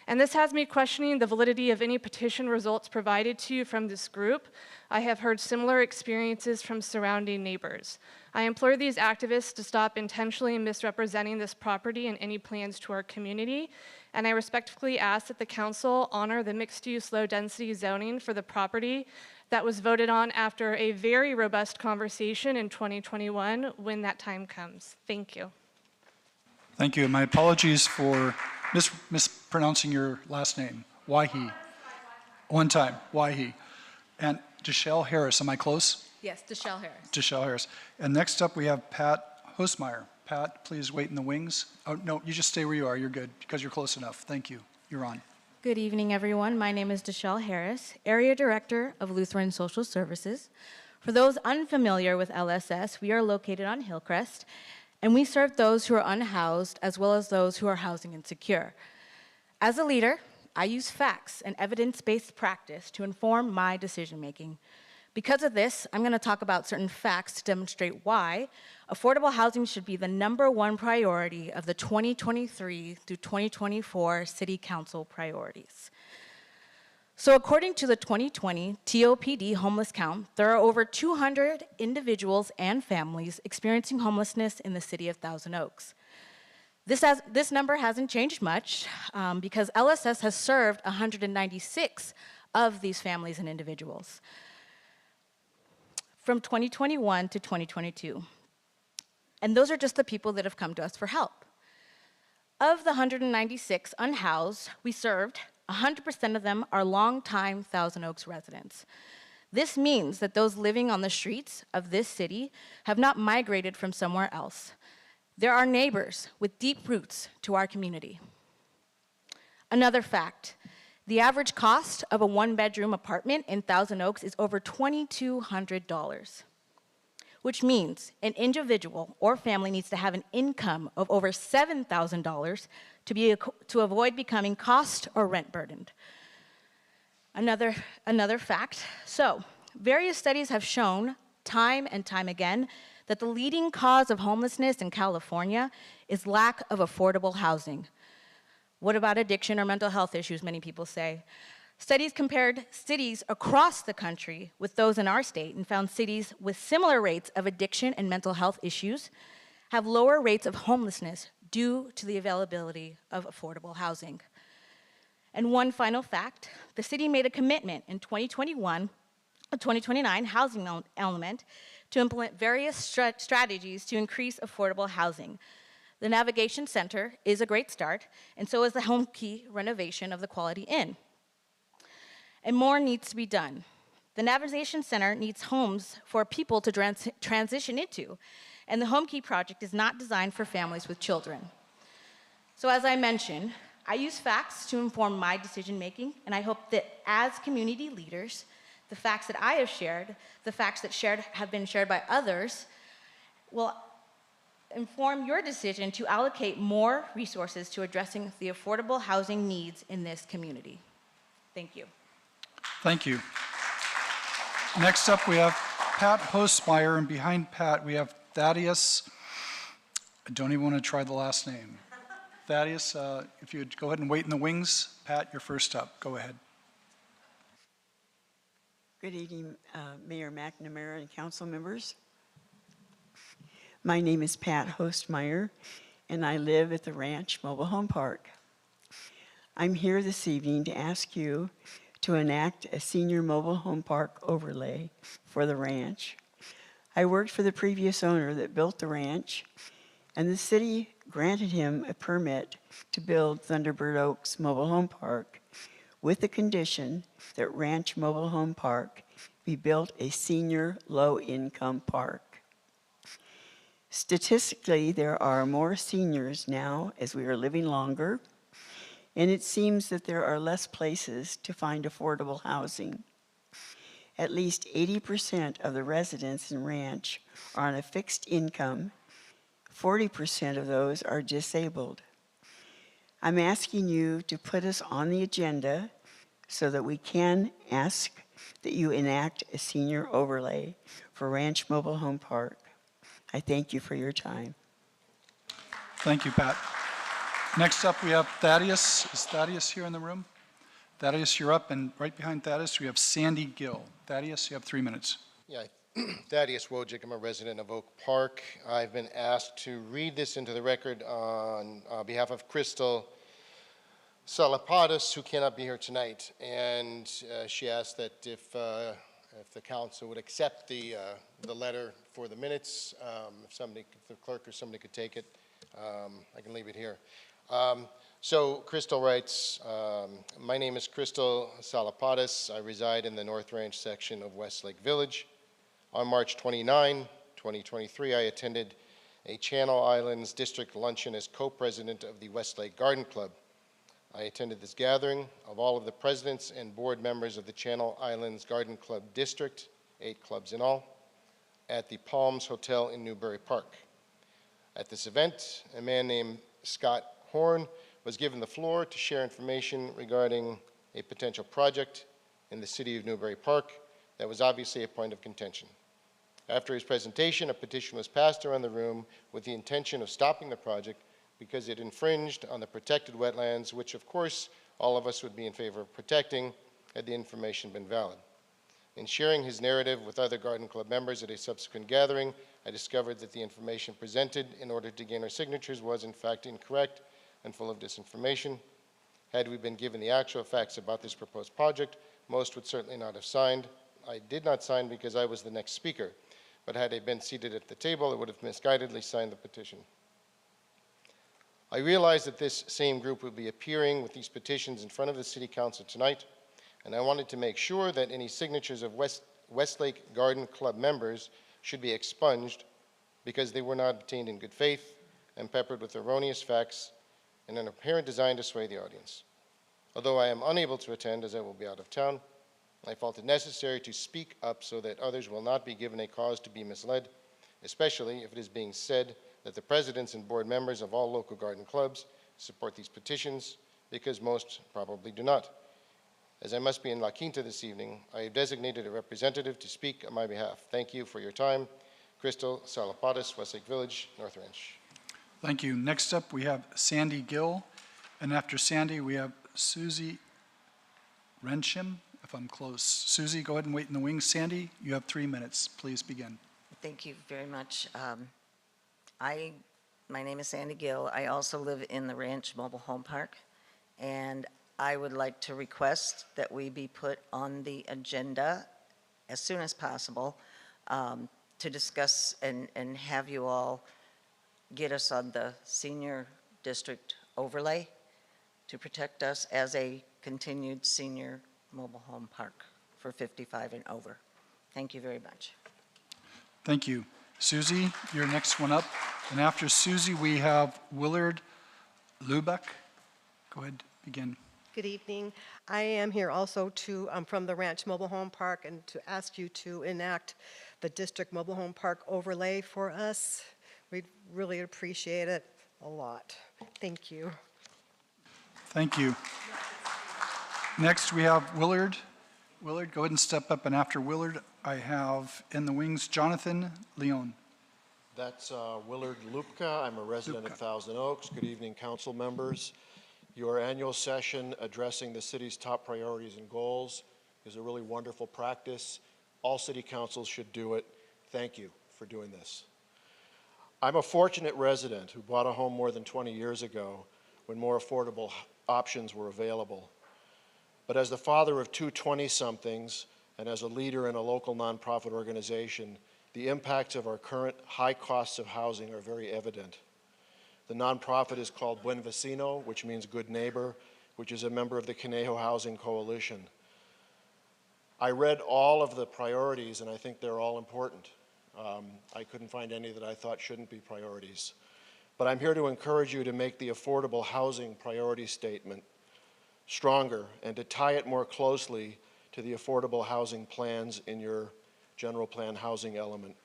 And this has me questioning the validity of any petition results provided to you from this group. I have heard similar experiences from surrounding neighbors. I implore these activists to stop intentionally misrepresenting this property and any plans to our community. And I respectfully ask that the council honor the mixed-use low-density zoning for the property that was voted on after a very robust conversation in 2021 when that time comes. Thank you. Thank you. My apologies for mispronouncing your last name. Waihe. One time, Waihe. And Deshelle Harris, am I close? Yes, Deshelle Harris. Deshelle Harris. And next up, we have Pat Hostmeyer. Pat, please wait in the wings. Oh, no, you just stay where you are. You're good, because you're close enough. Thank you. You're on. Good evening, everyone. My name is Deshelle Harris, Area Director of Lutheran Social Services. For those unfamiliar with LSS, we are located on Hillcrest, and we serve those who are unhoused as well as those who are housing insecure. As a leader, I use facts and evidence-based practice to inform my decision-making. Because of this, I'm going to talk about certain facts to demonstrate why affordable housing should be the #1 priority of the 2023 through 2024 City Council priorities. So according to the 2020 TOPD homeless count, there are over 200 individuals and families experiencing homelessness in the city of Thousand Oaks. This number hasn't changed much because LSS has served 196 of these families and individuals from 2021 to 2022. And those are just the people that have come to us for help. Of the 196 unhoused we served, 100% of them are longtime Thousand Oaks residents. This means that those living on the streets of this city have not migrated from somewhere else. There are neighbors with deep roots to our community. Another fact, the average cost of a 1-bedroom apartment in Thousand Oaks is over $2,200, which means an individual or family needs to have an income of over $7,000 to avoid becoming cost or rent burdened. Another fact, so various studies have shown time and time again that the leading cause of homelessness in California is lack of affordable housing. What about addiction or mental health issues, many people say? Studies compared cities across the country with those in our state and found cities with similar rates of addiction and mental health issues have lower rates of homelessness due to the availability of affordable housing. And one final fact, the city made a commitment in 2029 housing element to implement various strategies to increase affordable housing. The Navigation Center is a great start, and so is the Home Key renovation of the Quality Inn. And more needs to be done. The Navigation Center needs homes for people to transition into, and the Home Key project is not designed for families with children. So as I mentioned, I use facts to inform my decision-making, and I hope that as community leaders, the facts that I have shared, the facts that have been shared by others, will inform your decision to allocate more resources to addressing the affordable housing needs in this community. Thank you. Thank you. Next up, we have Pat Hostmeyer, and behind Pat, we have Thaddeus. I don't even want to try the last name. Thaddeus, if you'd go ahead and wait in the wings. Pat, you're first up. Go ahead. Good evening, Mayor McNamara and council members. My name is Pat Hostmeyer, and I live at the Ranch Mobile Home Park. I'm here this evening to ask you to enact a senior mobile home park overlay for the ranch. I worked for the previous owner that built the ranch, and the city granted him a permit to build Thunderbird Oaks Mobile Home Park with the condition that Ranch Mobile Home Park be built a senior low-income park. Statistically, there are more seniors now as we are living longer, and it seems that there are less places to find affordable housing. At least 80% of the residents in Ranch are on a fixed income. 40% of those are disabled. I'm asking you to put us on the agenda so that we can ask that you enact a senior overlay for Ranch Mobile Home Park. I thank you for your time. Thank you, Pat. Next up, we have Thaddeus. Is Thaddeus here in the room? Thaddeus, you're up, and right behind Thaddeus, we have Sandy Gill. Thaddeus, you have 3 minutes. Yeah, Thaddeus Wojcik, I'm a resident of Oak Park. I've been asked to read this into the record on behalf of Crystal Salapadas, who cannot be here tonight. And she asked that if the council would accept the letter for the minutes, if the clerk or somebody could take it, I can leave it here. So Crystal writes, my name is Crystal Salapadas. I reside in the North Ranch section of Westlake Village. On March 29, 2023, I attended a Channel Islands District luncheon as co-president of the Westlake Garden Club. I attended this gathering of all of the presidents and board members of the Channel Islands Garden Club District, 8 clubs in all, at the Palms Hotel in Newbury Park. At this event, a man named Scott Horn was given the floor to share information regarding a potential project in the city of Newbury Park that was obviously a point of contention. After his presentation, a petition was passed around the room with the intention of stopping the project because it infringed on the protected wetlands, which of course all of us would be in favor of protecting had the information been valid. In sharing his narrative with other Garden Club members at a subsequent gathering, I discovered that the information presented in order to gain our signatures was in fact incorrect and full of disinformation. Had we been given the actual facts about this proposed project, most would certainly not have signed. I did not sign because I was the next speaker, but had I been seated at the table, I would have misguidedly signed the petition. I realized that this same group would be appearing with these petitions in front of the City Council tonight, and I wanted to make sure that any signatures of Westlake Garden Club members should be expunged because they were not obtained in good faith and peppered with erroneous facts in an apparent design to sway the audience. Although I am unable to attend as I will be out of town, I felt it necessary to speak up so that others will not be given a cause to be misled, especially if it is being said that the presidents and board members of all local garden clubs support these petitions, because most probably do not. As I must be in La Quinta this evening, I have designated a representative to speak on my behalf. Thank you for your time. Crystal Salapadas, Westlake Village, North Ranch. Thank you. Next up, we have Sandy Gill, and after Sandy, we have Susie Rensham, if I'm close. Susie, go ahead and wait in the wings. Sandy, you have 3 minutes. Please begin. Thank you very much. My name is Sandy Gill. I also live in the Ranch Mobile Home Park, and I would like to request that we be put on the agenda as soon as possible to discuss and have you all get us on the senior district overlay to protect us as a continued senior mobile home park for 55 and over. Thank you very much. Thank you. Susie, you're next one up. And after Susie, we have Willard Lubeck. Go ahead, begin. Good evening. I am here also from the Ranch Mobile Home Park and to ask you to enact the District Mobile Home Park overlay for us. We'd really appreciate it a lot. Thank you. Thank you. Next, we have Willard. Willard, go ahead and step up. And after Willard, I have in the wings Jonathan Leon. That's Willard Lupka. I'm a resident of Thousand Oaks. Good evening, council members. Your annual session addressing the city's top priorities and goals is a really wonderful practice. All city councils should do it. Thank you for doing this. I'm a fortunate resident who bought a home more than 20 years ago when more affordable options were available. But as the father of two 20-somethings and as a leader in a local nonprofit organization, the impacts of our current high costs of housing are very evident. The nonprofit is called Buen Vecino, which means good neighbor, which is a member of the Conejo Housing Coalition. I read all of the priorities, and I think they're all important. I couldn't find any that I thought shouldn't be priorities. But I'm here to encourage you to make the affordable housing priority statement stronger and to tie it more closely to the affordable housing plans in your general plan housing element.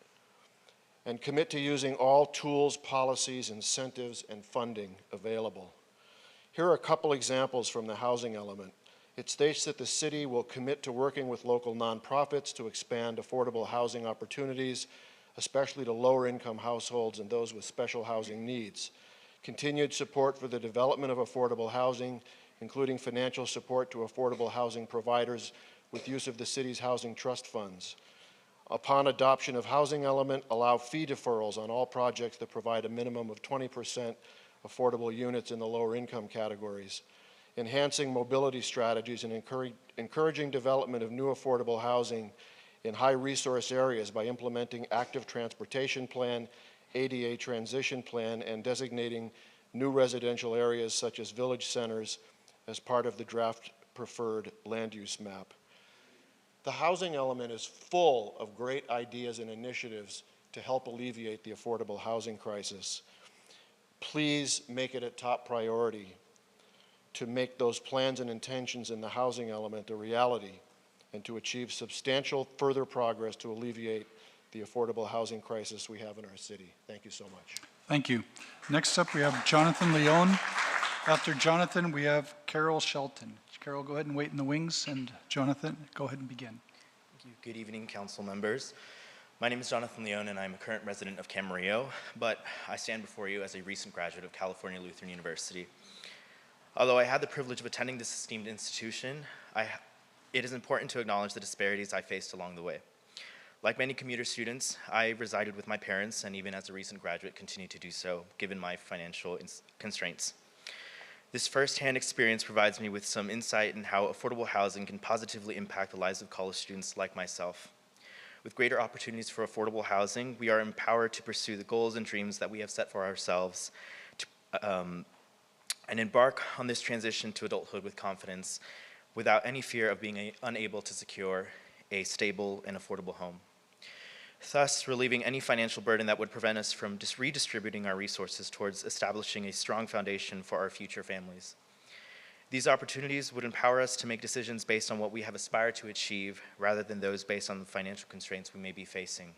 And commit to using all tools, policies, incentives, and funding available. Here are a couple examples from the housing element. It states that the city will commit to working with local nonprofits to expand affordable housing opportunities, especially to lower income households and those with special housing needs. Continued support for the development of affordable housing, including financial support to affordable housing providers with use of the city's housing trust funds. Upon adoption of housing element, allow fee deferrals on all projects that provide a minimum of 20% affordable units in the lower income categories. Enhancing mobility strategies and encouraging development of new affordable housing in high resource areas by implementing active transportation plan, ADA transition plan, and designating new residential areas such as village centers as part of the draft preferred land use map. The housing element is full of great ideas and initiatives to help alleviate the affordable housing crisis. Please make it a top priority to make those plans and intentions in the housing element a reality and to achieve substantial further progress to alleviate the affordable housing crisis we have in our city. Thank you so much. Thank you. Next up, we have Jonathan Leone. After Jonathan, we have Carol Shelton. Carol, go ahead and wait in the wings, and Jonathan, go ahead and begin. Thank you. Good evening, council members. My name is Jonathan Leone, and I'm a current resident of Camarillo, but I stand before you as a recent graduate of California Lutheran University. Although I had the privilege of attending this esteemed institution, it is important to acknowledge the disparities I faced along the way. Like many commuter students, I resided with my parents, and even as a recent graduate, continue to do so, given my financial constraints. This firsthand experience provides me with some insight in how affordable housing can positively impact the lives of college students like myself. With greater opportunities for affordable housing, we are empowered to pursue the goals and dreams that we have set for ourselves and embark on this transition to adulthood with confidence without any fear of being unable to secure a stable and affordable home. Thus, relieving any financial burden that would prevent us from redistributing our resources towards establishing a strong foundation for our future families. These opportunities would empower us to make decisions based on what we have aspired to achieve rather than those based on the financial constraints we may be facing.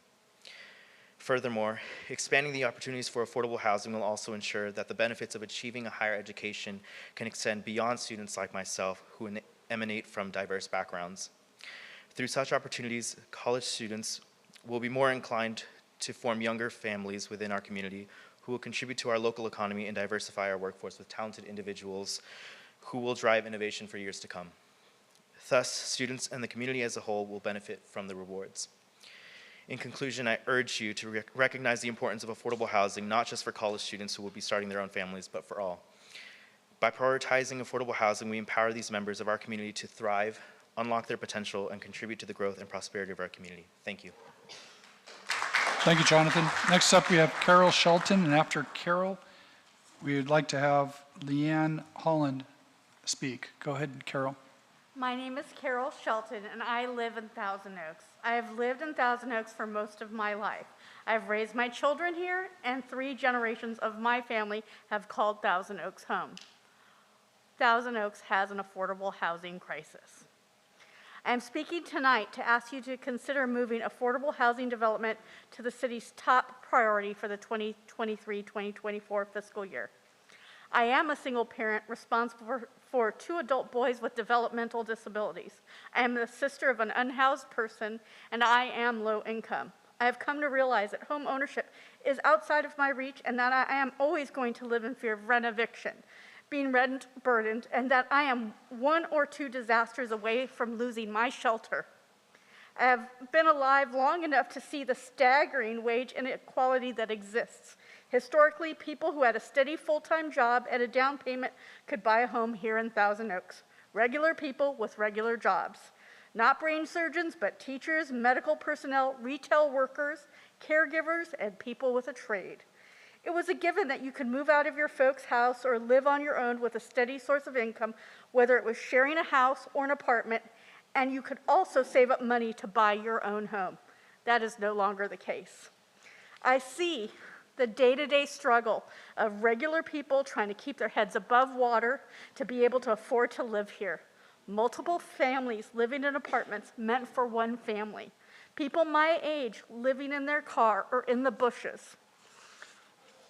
Furthermore, expanding the opportunities for affordable housing will also ensure that the benefits of achieving a higher education can extend beyond students like myself who emanate from diverse backgrounds. Through such opportunities, college students will be more inclined to form younger families within our community who will contribute to our local economy and diversify our workforce with talented individuals who will drive innovation for years to come. Thus, students and the community as a whole will benefit from the rewards. In conclusion, I urge you to recognize the importance of affordable housing, not just for college students who will be starting their own families, but for all. By prioritizing affordable housing, we empower these members of our community to thrive, unlock their potential, and contribute to the growth and prosperity of our community. Thank you. Thank you, Jonathan. Next up, we have Carol Shelton, and after Carol, we would like to have Leanne Holland speak. Go ahead, Carol. My name is Carol Shelton, and I live in Thousand Oaks. I have lived in Thousand Oaks for most of my life. I've raised my children here, and 3 generations of my family have called Thousand Oaks home. Thousand Oaks has an affordable housing crisis. I am speaking tonight to ask you to consider moving affordable housing development to the city's top priority for the 2023-2024 fiscal year. I am a single parent responsible for 2 adult boys with developmental disabilities. I am the sister of an unhoused person, and I am low income. I have come to realize that home ownership is outside of my reach and that I am always going to live in fear of rent eviction, being rent burdened, and that I am 1 or 2 disasters away from losing my shelter. I have been alive long enough to see the staggering wage inequality that exists. Historically, people who had a steady full-time job and a down payment could buy a home here in Thousand Oaks. Regular people with regular jobs. Not brain surgeons, but teachers, medical personnel, retail workers, caregivers, and people with a trade. It was a given that you could move out of your folks' house or live on your own with a steady source of income, whether it was sharing a house or an apartment, and you could also save up money to buy your own home. That is no longer the case. I see the day-to-day struggle of regular people trying to keep their heads above water to be able to afford to live here. Multiple families living in apartments meant for one family. People my age living in their car or in the bushes.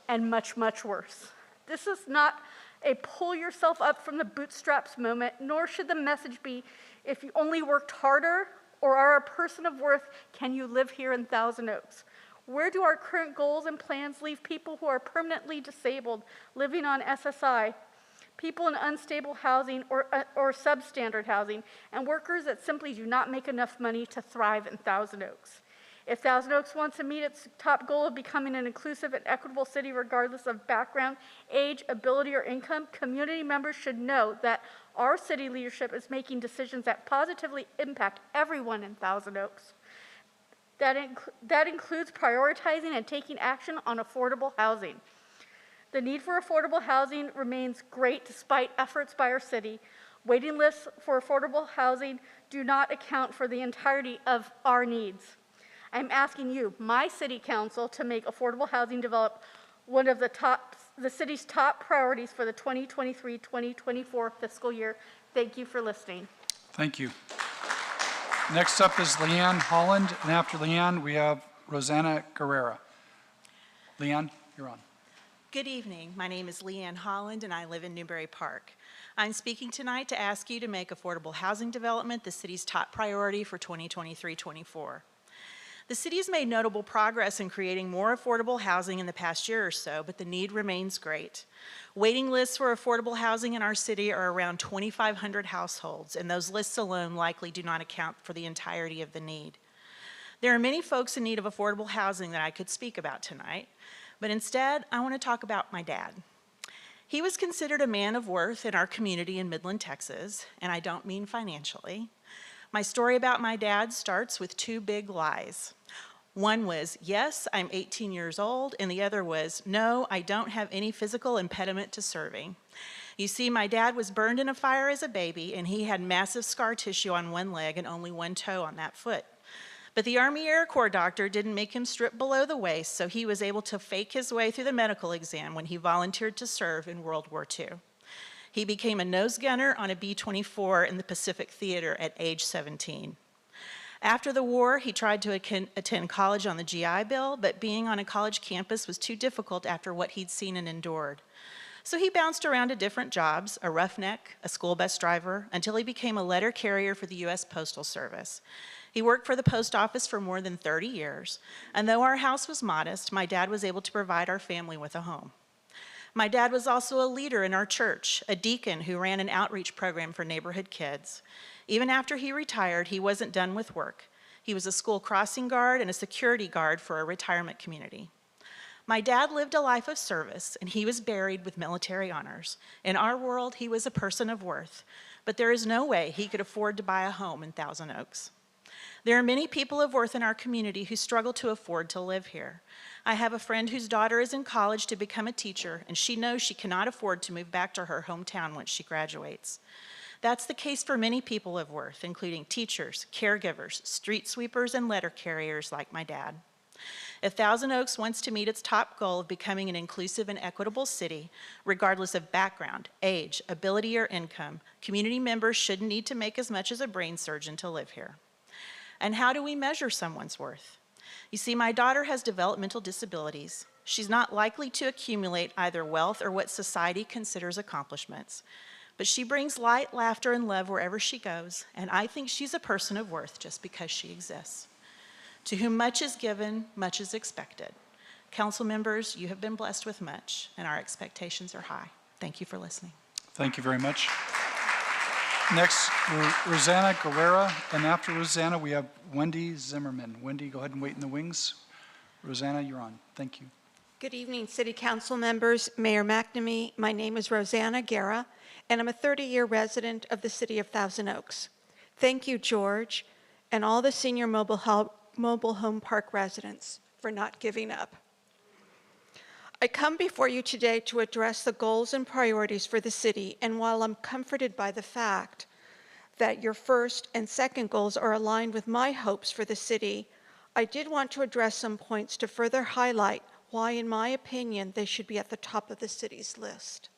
And much, much worse. This is not a pull yourself up from the bootstraps moment, nor should the message be, if you only worked harder or are a person of worth, can you live here in Thousand Oaks? Where do our current goals and plans leave people who are permanently disabled, living on SSI, people in unstable housing or substandard housing, and workers that simply do not make enough money to thrive in Thousand Oaks? If Thousand Oaks wants to meet its top goal of becoming an inclusive and equitable city regardless of background, age, ability, or income, community members should know that our city leadership is making decisions that positively impact everyone in Thousand Oaks. That includes prioritizing and taking action on affordable housing. The need for affordable housing remains great despite efforts by our city. Waiting lists for affordable housing do not account for the entirety of our needs. I'm asking you, my city council, to make affordable housing develop one of the city's top priorities for the 2023-2024 fiscal year. Thank you for listening. Thank you. Next up is Leanne Holland, and after Leanne, we have Rosanna Guerrera. Leanne, you're on. Good evening. My name is Leanne Holland, and I live in Newbury Park. I'm speaking tonight to ask you to make affordable housing development the city's top priority for 2023-24. The city has made notable progress in creating more affordable housing in the past year or so, but the need remains great. Waiting lists for affordable housing in our city are around 2,500 households, and those lists alone likely do not account for the entirety of the need. There are many folks in need of affordable housing that I could speak about tonight, but instead, I want to talk about my dad. He was considered a man of worth in our community in Midland, Texas, and I don't mean financially. My story about my dad starts with two big lies. One was, yes, I'm 18 years old, and the other was, no, I don't have any physical impediment to serving. You see, my dad was burned in a fire as a baby, and he had massive scar tissue on one leg and only one toe on that foot. But the Army Air Corps doctor didn't make him strip below the waist, so he was able to fake his way through the medical exam when he volunteered to serve in World War II. He became a nose gunner on a B-24 in the Pacific Theater at age 17. After the war, he tried to attend college on the GI Bill, but being on a college campus was too difficult after what he'd seen and endured. So he bounced around to different jobs, a roughneck, a school bus driver, until he became a letter carrier for the U.S. Postal Service. He worked for the post office for more than 30 years, and though our house was modest, my dad was able to provide our family with a home. My dad was also a leader in our church, a deacon who ran an outreach program for neighborhood kids. Even after he retired, he wasn't done with work. He was a school crossing guard and a security guard for a retirement community. My dad lived a life of service, and he was buried with military honors. In our world, he was a person of worth, but there is no way he could afford to buy a home in Thousand Oaks. There are many people of worth in our community who struggle to afford to live here. I have a friend whose daughter is in college to become a teacher, and she knows she cannot afford to move back to her hometown once she graduates. That's the case for many people of worth, including teachers, caregivers, street sweepers, and letter carriers like my dad. If Thousand Oaks wants to meet its top goal of becoming an inclusive and equitable city, regardless of background, age, ability, or income, community members shouldn't need to make as much as a brain surgeon to live here. And how do we measure someone's worth? You see, my daughter has developmental disabilities. She's not likely to accumulate either wealth or what society considers accomplishments. But she brings light, laughter, and love wherever she goes, and I think she's a person of worth just because she exists. To whom much is given, much is expected. Council members, you have been blessed with much, and our expectations are high. Thank you for listening. Thank you very much. Next, Rosanna Guerrera, and after Rosanna, we have Wendy Zimmerman. Wendy, go ahead and wait in the wings. Rosanna, you're on. Thank you. Good evening, City Council members, Mayor McNamee. My name is Rosanna Guerra, and I'm a 30-year resident of the city of Thousand Oaks. Thank you, George, and all the senior mobile home park residents for not giving up. I come before you today to address the goals and priorities for the city, and while I'm comforted by the fact that your first and second goals are aligned with my hopes for the city, I did want to address some points to further highlight why, in my opinion, they should be at the top of the city's list.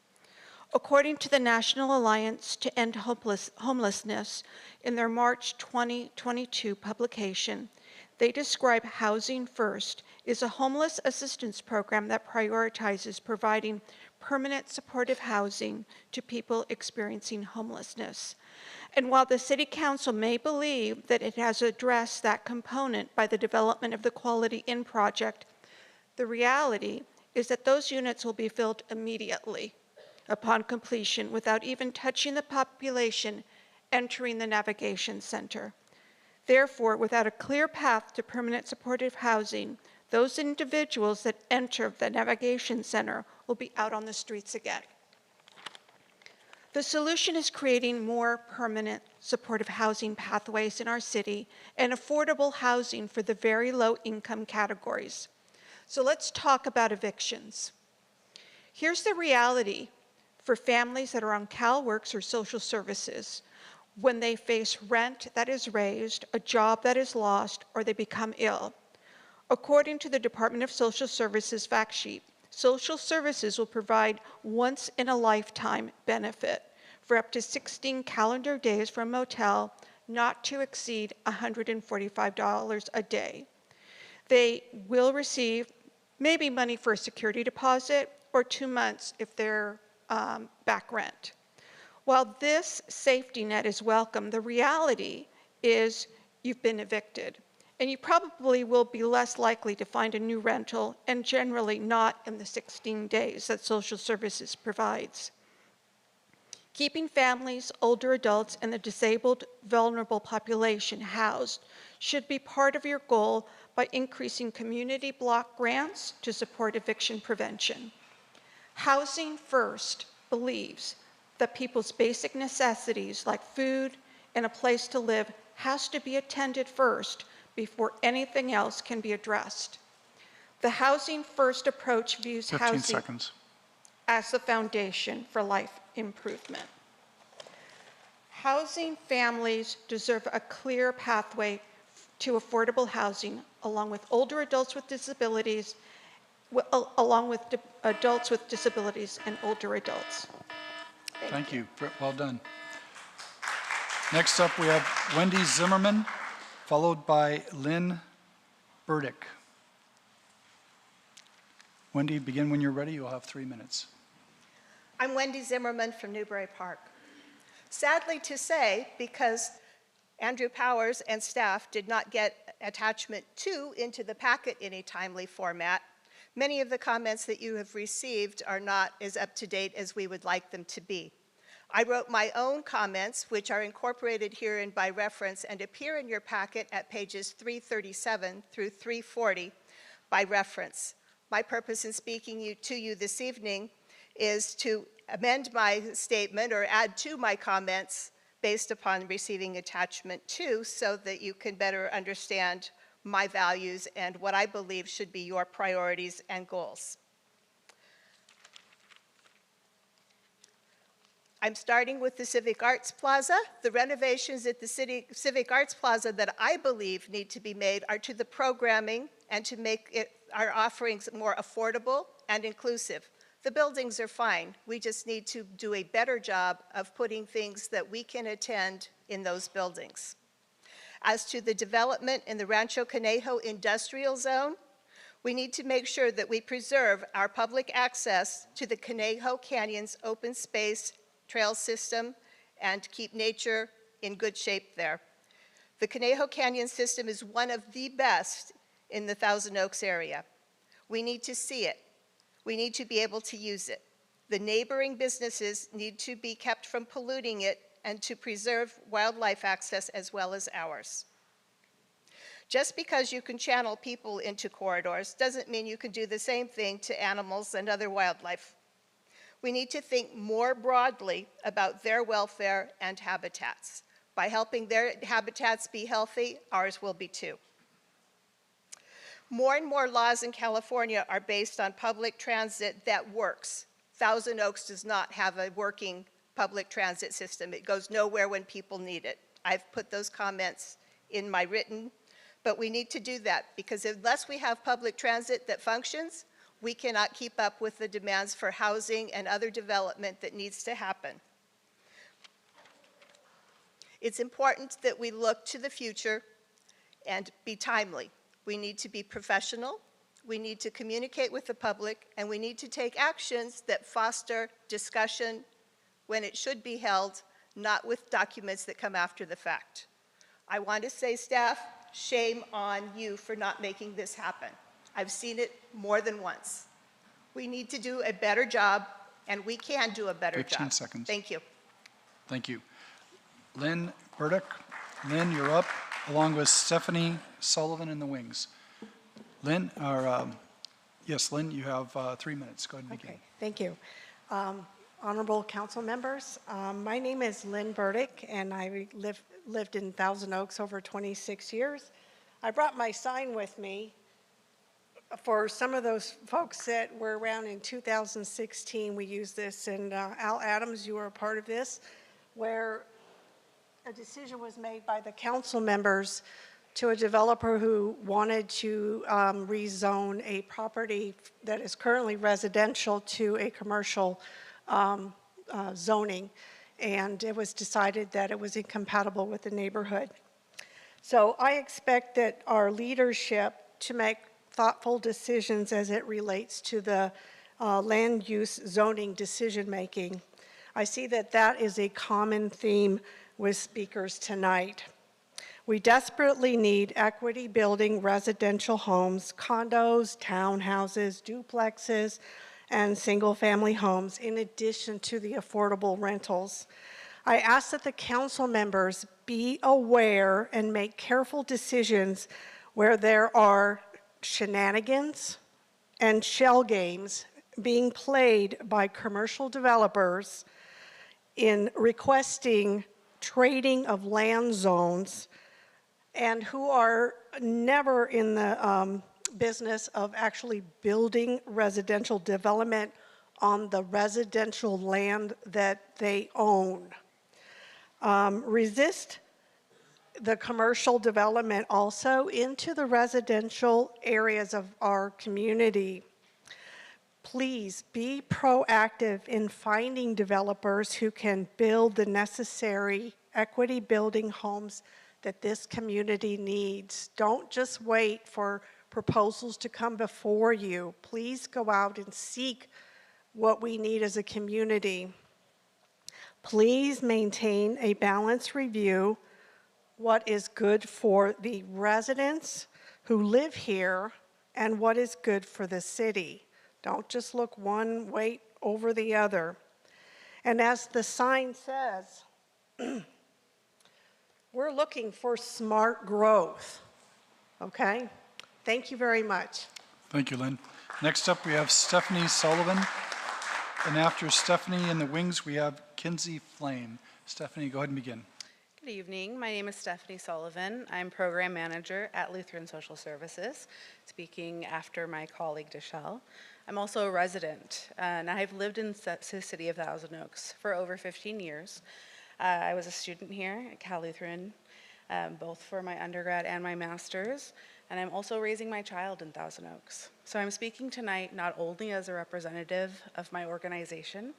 According to the National Alliance to End Homelessness, in their March 2022 publication, they describe Housing First as a homeless assistance program that prioritizes providing permanent supportive housing to people experiencing homelessness. And while the City Council may believe that it has addressed that component by the development of the Quality Inn project, the reality is that those units will be filled immediately upon completion without even touching the population entering the Navigation Center. Therefore, without a clear path to permanent supportive housing, those individuals that enter the Navigation Center will be out on the streets again. The solution is creating more permanent supportive housing pathways in our city and affordable housing for the very low income categories. So let's talk about evictions. Here's the reality for families that are on CalWORKs or social services when they face rent that is raised, a job that is lost, or they become ill. According to the Department of Social Services fact sheet, social services will provide once-in-a-lifetime benefit for up to 16 calendar days for a motel, not to exceed $145 a day. They will receive maybe money for a security deposit or 2 months if they're back rent. While this safety net is welcome, the reality is you've been evicted, and you probably will be less likely to find a new rental, and generally not in the 16 days that social services provides. Keeping families, older adults, and the disabled, vulnerable population housed should be part of your goal by increasing community block grants to support eviction prevention. Housing First believes that people's basic necessities like food and a place to live has to be attended first before anything else can be addressed. The Housing First approach views 15 housing seconds. as the foundation for life improvement. Housing families deserve a clear pathway to affordable housing along with older adults with disabilities, adults with disabilities and older adults. Thank you. Well done. Next up, we have Wendy Zimmerman, followed by Lynn Burdick. Wendy, begin when you're ready. You'll have 3 minutes. I'm Wendy Zimmerman from Newbury Park. Sadly to say, because Andrew Powers and staff did not get attachment 2 into the packet in a timely format, many of the comments that you have received are not as up to date as we would like them to be. I wrote my own comments, which are incorporated herein by reference and appear in your packet at pages 337 through 340 by reference. My purpose in speaking to you this evening is to amend my statement or add to my comments based upon receiving attachment 2 so that you can better understand my values and what I believe should be your priorities and goals. I'm starting with the Civic Arts Plaza. The renovations at the Civic Arts Plaza that I believe need to be made are to the programming and to make our offerings more affordable and inclusive. The buildings are fine. We just need to do a better job of putting things that we can attend in those buildings. As to the development in the Rancho Conejo Industrial Zone, we need to make sure that we preserve our public access to the Conejo Canyons open space trail system and keep nature in good shape there. The Conejo Canyon system is one of the best in the Thousand Oaks area. We need to see it. We need to be able to use it. The neighboring businesses need to be kept from polluting it and to preserve wildlife access as well as ours. Just because you can channel people into corridors doesn't mean you can do the same thing to animals and other wildlife. We need to think more broadly about their welfare and habitats. By helping their habitats be healthy, ours will be too. More and more laws in California are based on public transit that works. Thousand Oaks does not have a working public transit system. It goes nowhere when people need it. I've put those comments in my written, but we need to do that because unless we have public transit that functions, We cannot keep up with the demands for housing and other development that needs to happen. It's important that we look to the future and be timely. We need to be professional, we need to communicate with the public, and we need to take actions that foster discussion when it should be held, not with documents that come after the fact. I want to say, staff, shame on you for not making this happen. I've seen it more than once. We need to do a better job, and we can do a better job. 15 seconds. Thank you. Thank you. Lynn Burdick. Lynn, you're up, along with Stephanie Sullivan in the wings. Lynn, yes, Lynn, you have 3 minutes. Go ahead and begin. Okay, thank you. Honorable council members, my name is Lynn Burdick, and I lived in Thousand Oaks over 26 years. I brought my sign with me for some of those folks that were around in 2016. We used this, and Al Adams, you were a part of this, where a decision was made by the council members to a developer who wanted to rezone a property that is currently residential to a commercial zoning, and it was decided that it was incompatible with the neighborhood. So I expect that our leadership to make thoughtful decisions as it relates to the land use zoning decision making. I see that that is a common theme with speakers tonight. We desperately need equity building residential homes, condos, townhouses, duplexes, and single-family homes, in addition to the affordable rentals. I ask that the council members be aware and make careful decisions where there are shenanigans and shell games being played by commercial developers in requesting trading of land zones, and who are never in the business of actually building residential development on the residential land that they own. Resist the commercial development also into the residential areas of our community. Please be proactive in finding developers who can build the necessary equity building homes that this community needs. Don't just wait for proposals to come before you. Please go out and seek what we need as a community. Please maintain a balanced review what is good for the residents who live here and what is good for the city. Don't just look one way over the other. And as the sign says, we're looking for smart growth, okay? Thank you very much. Thank you, Lynn. Next up, we have Stephanie Sullivan. And after Stephanie in the wings, we have Kinsey Flame. Stephanie, go ahead and begin. Good evening. My name is Stephanie Sullivan. I'm Program Manager at Lutheran Social Services, speaking after my colleague, Deshelle. I'm also a resident, and I've lived in the city of Thousand Oaks for over 15 years. I was a student here at Cal Lutheran, both for my undergrad and my master's, and I'm also raising my child in Thousand Oaks. So I'm speaking tonight not only as a representative of my organization,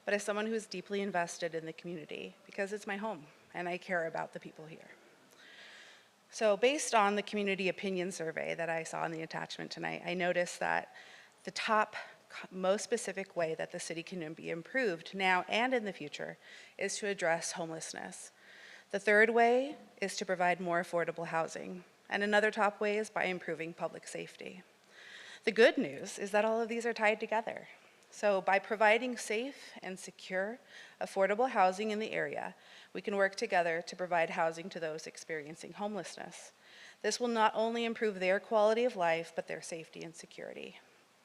but as someone who's deeply invested in the community, because it's my home, and I care about the people here. So based on the community opinion survey that I saw in the attachment tonight, I noticed that the top most specific way that the city can be improved now and in the future is to address homelessness. The third way is to provide more affordable housing. And another top way is by improving public safety. The good news is that all of these are tied together. So by providing safe and secure, affordable housing in the area, we can work together to provide housing to those experiencing homelessness. This will not only improve their quality of life, but their safety and security.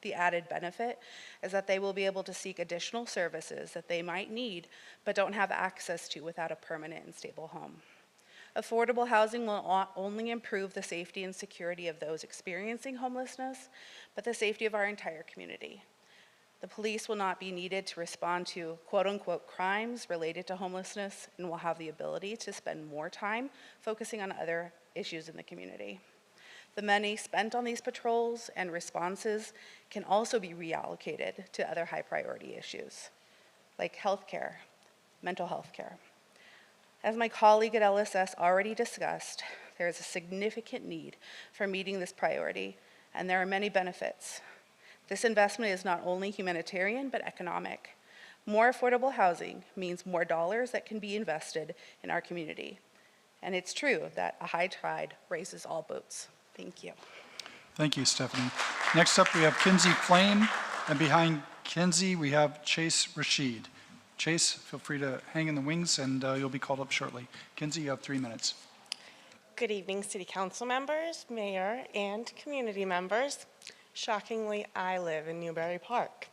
The added benefit is that they will be able to seek additional services that they might need, but don't have access to without a permanent and stable home. Affordable housing will not only improve the safety and security of those experiencing homelessness, but the safety of our entire community. The police will not be needed to respond to quote-unquote crimes related to homelessness, and will have the ability to spend more time focusing on other issues in the community. The money spent on these patrols and responses can also be reallocated to other high priority issues, like healthcare, mental health care. As my colleague at LSS already discussed, there is a significant need for meeting this priority, and there are many benefits. This investment is not only humanitarian, but economic. More affordable housing means more dollars that can be invested in our community. And it's true that a high tide raises all boats. Thank you. Thank you, Stephanie. Next up, we have Kinsey Flame, and behind Kinsey, we have Chase Rashid. Chase, feel free to hang in the wings, and you'll be called up shortly. Kinsey, you have 3 minutes. Good evening, City Council members, Mayor, and community members. Shockingly, I live in Newbury Park.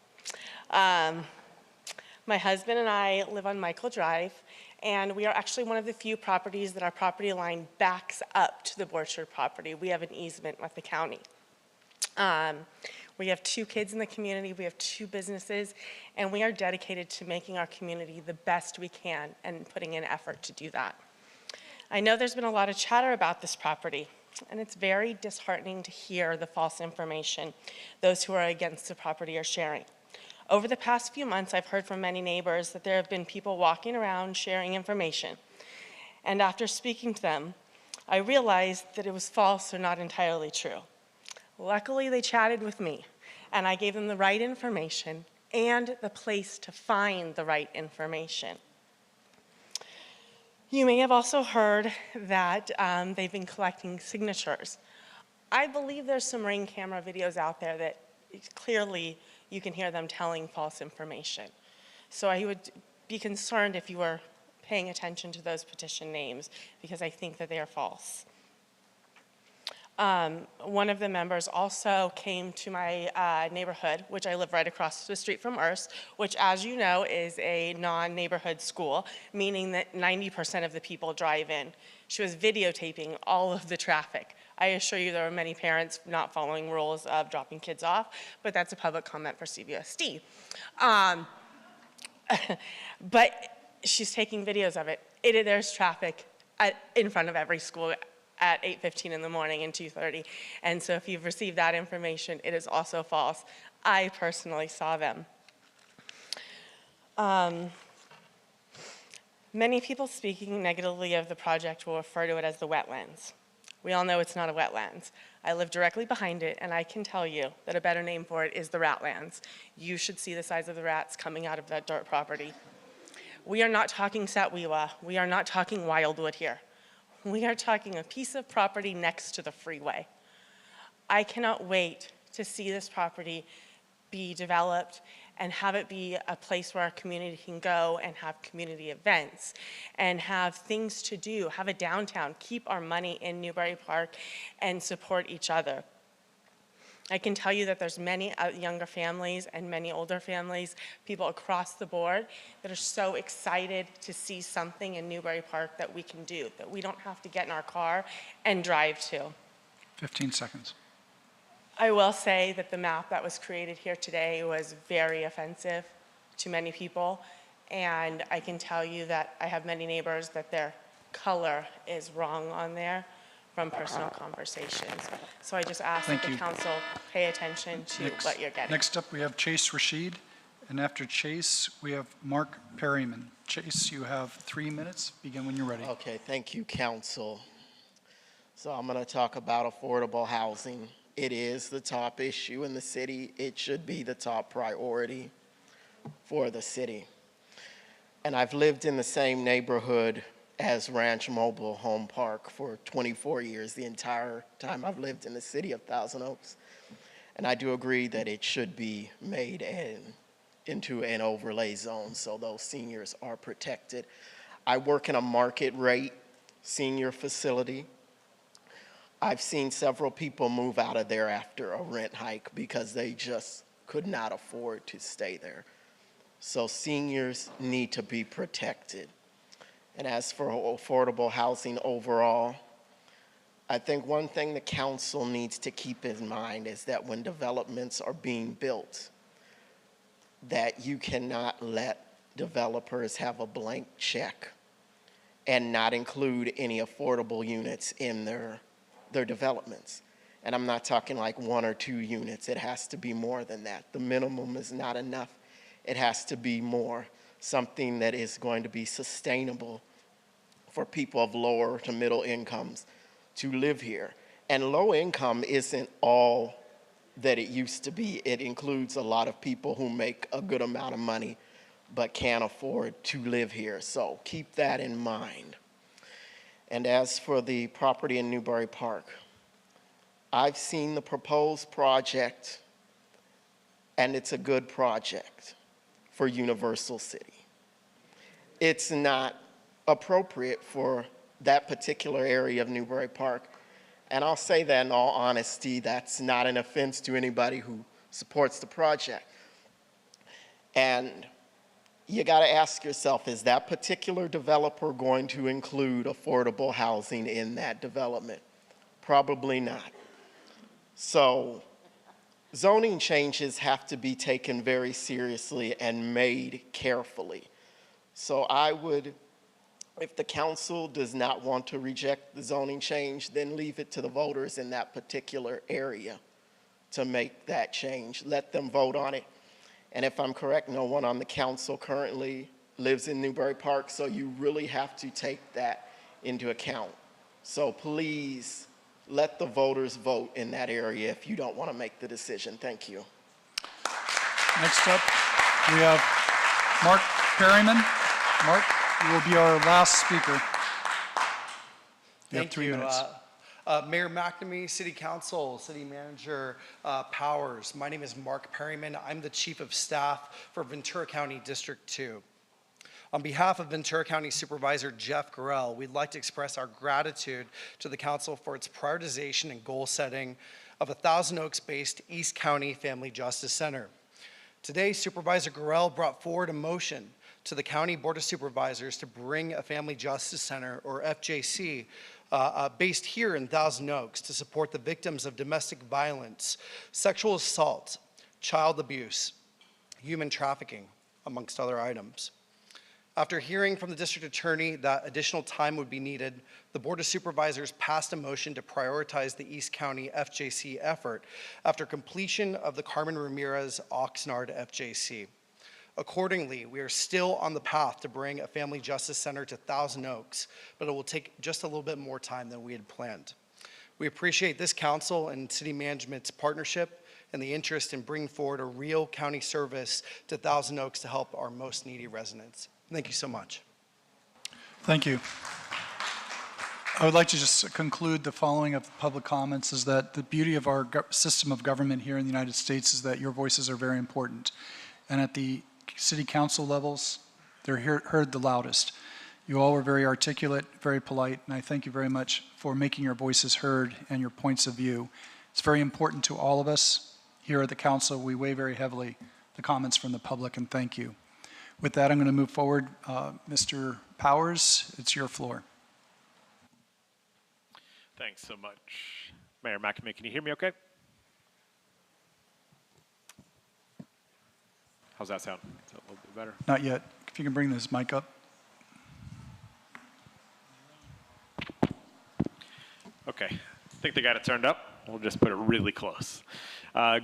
My husband and I live on Michael Drive, and we are actually one of the few properties that our property line backs up to the Borchard property. We have an easement with the county. We have 2 kids in the community, we have 2 businesses, and we are dedicated to making our community the best we can and putting in effort to do that. I know there's been a lot of chatter about this property, and it's very disheartening to hear the false information those who are against the property are sharing. Over the past few months, I've heard from many neighbors that there have been people walking around sharing information. And after speaking to them, I realized that it was false or not entirely true. Luckily, they chatted with me, and I gave them the right information and the place to find the right information. You may have also heard that they've been collecting signatures. I believe there's some Ring camera videos out there that clearly you can hear them telling false information. So I would be concerned if you were paying attention to those petition names, because I think that they are false. One of the members also came to my neighborhood, which I live right across the street from Urs, which, as you know, is a non-neighborhood school, meaning that 90% of the people drive in. She was videotaping all of the traffic. I assure you there were many parents not following rules of dropping kids off, but that's a public comment for CVSD. But she's taking videos of it. There's traffic in front of every school at 8:15 in the morning and 2:30. And so if you've received that information, it is also false. I personally saw them. Many people speaking negatively of the project will refer to it as the wetlands. We all know it's not a wetlands. I live directly behind it, and I can tell you that a better name for it is the ratlands. You should see the size of the rats coming out of that dirt property. We are not talking Satwewa. We are not talking Wildwood here. We are talking a piece of property next to the freeway. I cannot wait to see this property be developed and have it be a place where our community can go and have community events and have things to do, have a downtown, keep our money in Newbury Park and support each other. I can tell you that there's many younger families and many older families, people across the board, that are so excited to see something in Newbury Park that we can do, that we don't have to get in our car and drive to. 15 seconds. I will say that the map that was created here today was very offensive to many people, and I can tell you that I have many neighbors that their color is wrong on there from personal conversations. So I just ask that the council pay attention to what you're getting. Next up, we have Chase Rashid, and after Chase, we have Mark Perryman. Chase, you have 3 minutes. Begin when you're ready. Okay, thank you, council. So I'm going to talk about affordable housing. It is the top issue in the city. It should be the top priority for the city. And I've lived in the same neighborhood as Ranch Mobile Home Park for 24 years, the entire time I've lived in the city of Thousand Oaks. And I do agree that it should be made into an overlay zone so those seniors are protected. I work in a market rate senior facility. I've seen several people move out of there after a rent hike because they just could not afford to stay there. So seniors need to be protected. And as for affordable housing overall, I think one thing the council needs to keep in mind is that when developments are being built, that you cannot let developers have a blank check and not include any affordable units in their developments. And I'm not talking like 1 or 2 units. It has to be more than that. The minimum is not enough. It has to be more, something that is going to be sustainable for people of lower to middle incomes to live here. And low income isn't all that it used to be. It includes a lot of people who make a good amount of money but can't afford to live here. So keep that in mind. And as for the property in Newbury Park, I've seen the proposed project, and it's a good project for Universal City. It's not appropriate for that particular area of Newbury Park. And I'll say that in all honesty, that's not an offense to anybody who supports the project. And you got to ask yourself, is that particular developer going to include affordable housing in that development? Probably not. So zoning changes have to be taken very seriously and made carefully. So I would, if the council does not want to reject the zoning change, then leave it to the voters in that particular area to make that change. Let them vote on it. And if I'm correct, no one on the council currently lives in Newbury Park, so you really have to take that into account. So please let the voters vote in that area if you don't want to make the decision. Thank you. Next up, we have Mark Perryman. Mark, you will be our last speaker. You have 3 minutes. Mayor McNamee, City Council, City Manager Powers. My name is Mark Perryman. I'm the Chief of Staff for Ventura County District 2. On behalf of Ventura County Supervisor Jeff Gorell, we'd like to express our gratitude to the Council for its prioritization and goal setting of a Thousand Oaks-based East County Family Justice Center. Today, Supervisor Gorell brought forward a motion to the County Board of Supervisors to bring a Family Justice Center, or FJC, based here in Thousand Oaks to support the victims of domestic violence, sexual assault, child abuse, human trafficking, amongst other items. After hearing from the district attorney that additional time would be needed, the Board of Supervisors passed a motion to prioritize the East County FJC effort after completion of the Carmen Ramirez Oxnard FJC. Accordingly, we are still on the path to bring a Family Justice Center to Thousand Oaks, but it will take just a little bit more time than we had planned. We appreciate this council and city management's partnership and the interest in bringing forward a real county service to Thousand Oaks to help our most needy residents. Thank you so much. Thank you. I would like to just conclude the following of public comments is that the beauty of our system of government here in the United States is that your voices are very important. And at the city council levels, they're heard the loudest. You all were very articulate, very polite, and I thank you very much for making your voices heard and your points of view. It's very important to all of us here at the council. We weigh very heavily the comments from the public, and thank you. With that, I'm going to move forward. Mr. Powers, it's your floor. Thanks so much. Mayor McNamee, can you hear me okay? How's that sound? Is that a little bit better? Not yet. If you can bring this mic up. Okay, I think they got it turned up. We'll just put it really close.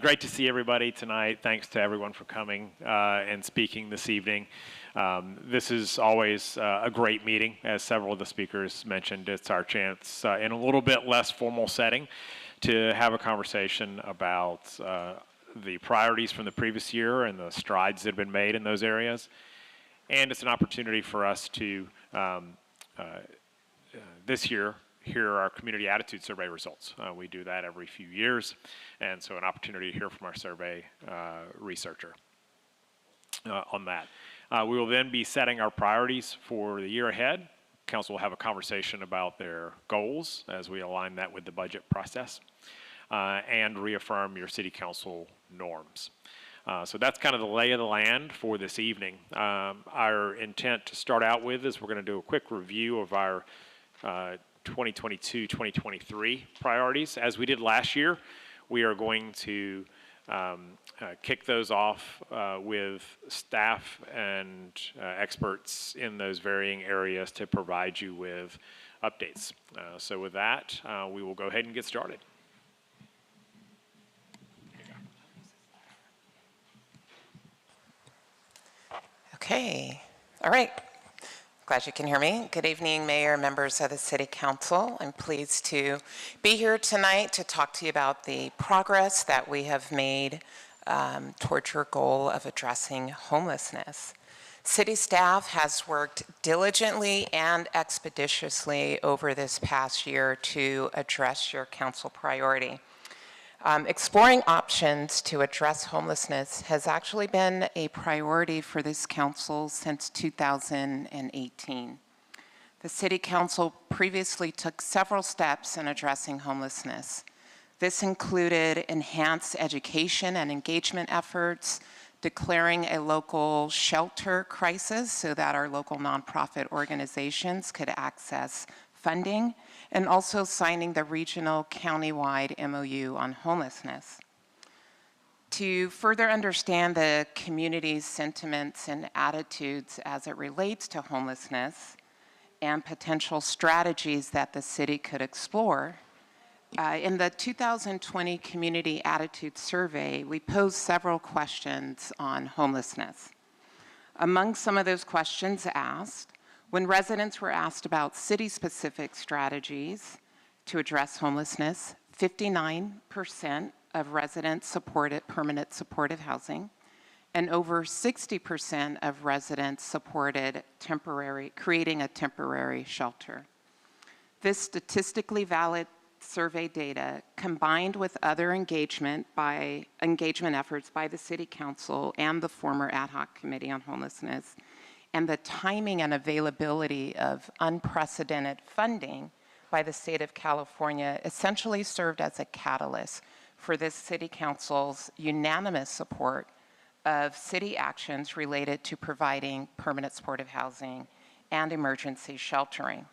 Great to see everybody tonight. Thanks to everyone for coming and speaking this evening. This is always a great meeting. As several of the speakers mentioned, it's our chance in a little bit less formal setting to have a conversation about the priorities from the previous year and the strides that have been made in those areas. And it's an opportunity for us to, this year, hear our community attitude survey results. We do that every few years, and so an opportunity to hear from our survey researcher on that. We will then be setting our priorities for the year ahead. Council will have a conversation about their goals as we align that with the budget process, and reaffirm your city council norms. So that's kind of the lay of the land for this evening. Our intent to start out with is we're going to do a quick review of our 2022-2023 priorities. As we did last year, we are going to kick those off with staff and experts in those varying areas to provide you with updates. So with that, we will go ahead and get started. Okay, all right. Glad you can hear me. Good evening, Mayor, members of the City Council. I'm pleased to be here tonight to talk to you about the progress that we have made towards your goal of addressing homelessness. City staff has worked diligently and expeditiously over this past year to address your council priority. Exploring options to address homelessness has actually been a priority for this council since 2018. The City Council previously took several steps in addressing homelessness. This included enhanced education and engagement efforts, declaring a local shelter crisis so that our local nonprofit organizations could access funding, and also signing the regional countywide MOU on homelessness. To further understand the community's sentiments and attitudes as it relates to homelessness and potential strategies that the city could explore, in the 2020 Community Attitude Survey, we posed several questions on homelessness. Among some of those questions asked, when residents were asked about city-specific strategies to address homelessness, 59% of residents supported permanent supportive housing, and over 60% of residents supported creating a temporary shelter. This statistically valid survey data, combined with other engagement efforts by the City Council and the former Ad Hoc Committee on Homelessness, and the timing and availability of unprecedented funding by the state of California essentially served as a catalyst for this City Council's unanimous support of city actions related to providing permanent supportive housing and emergency sheltering.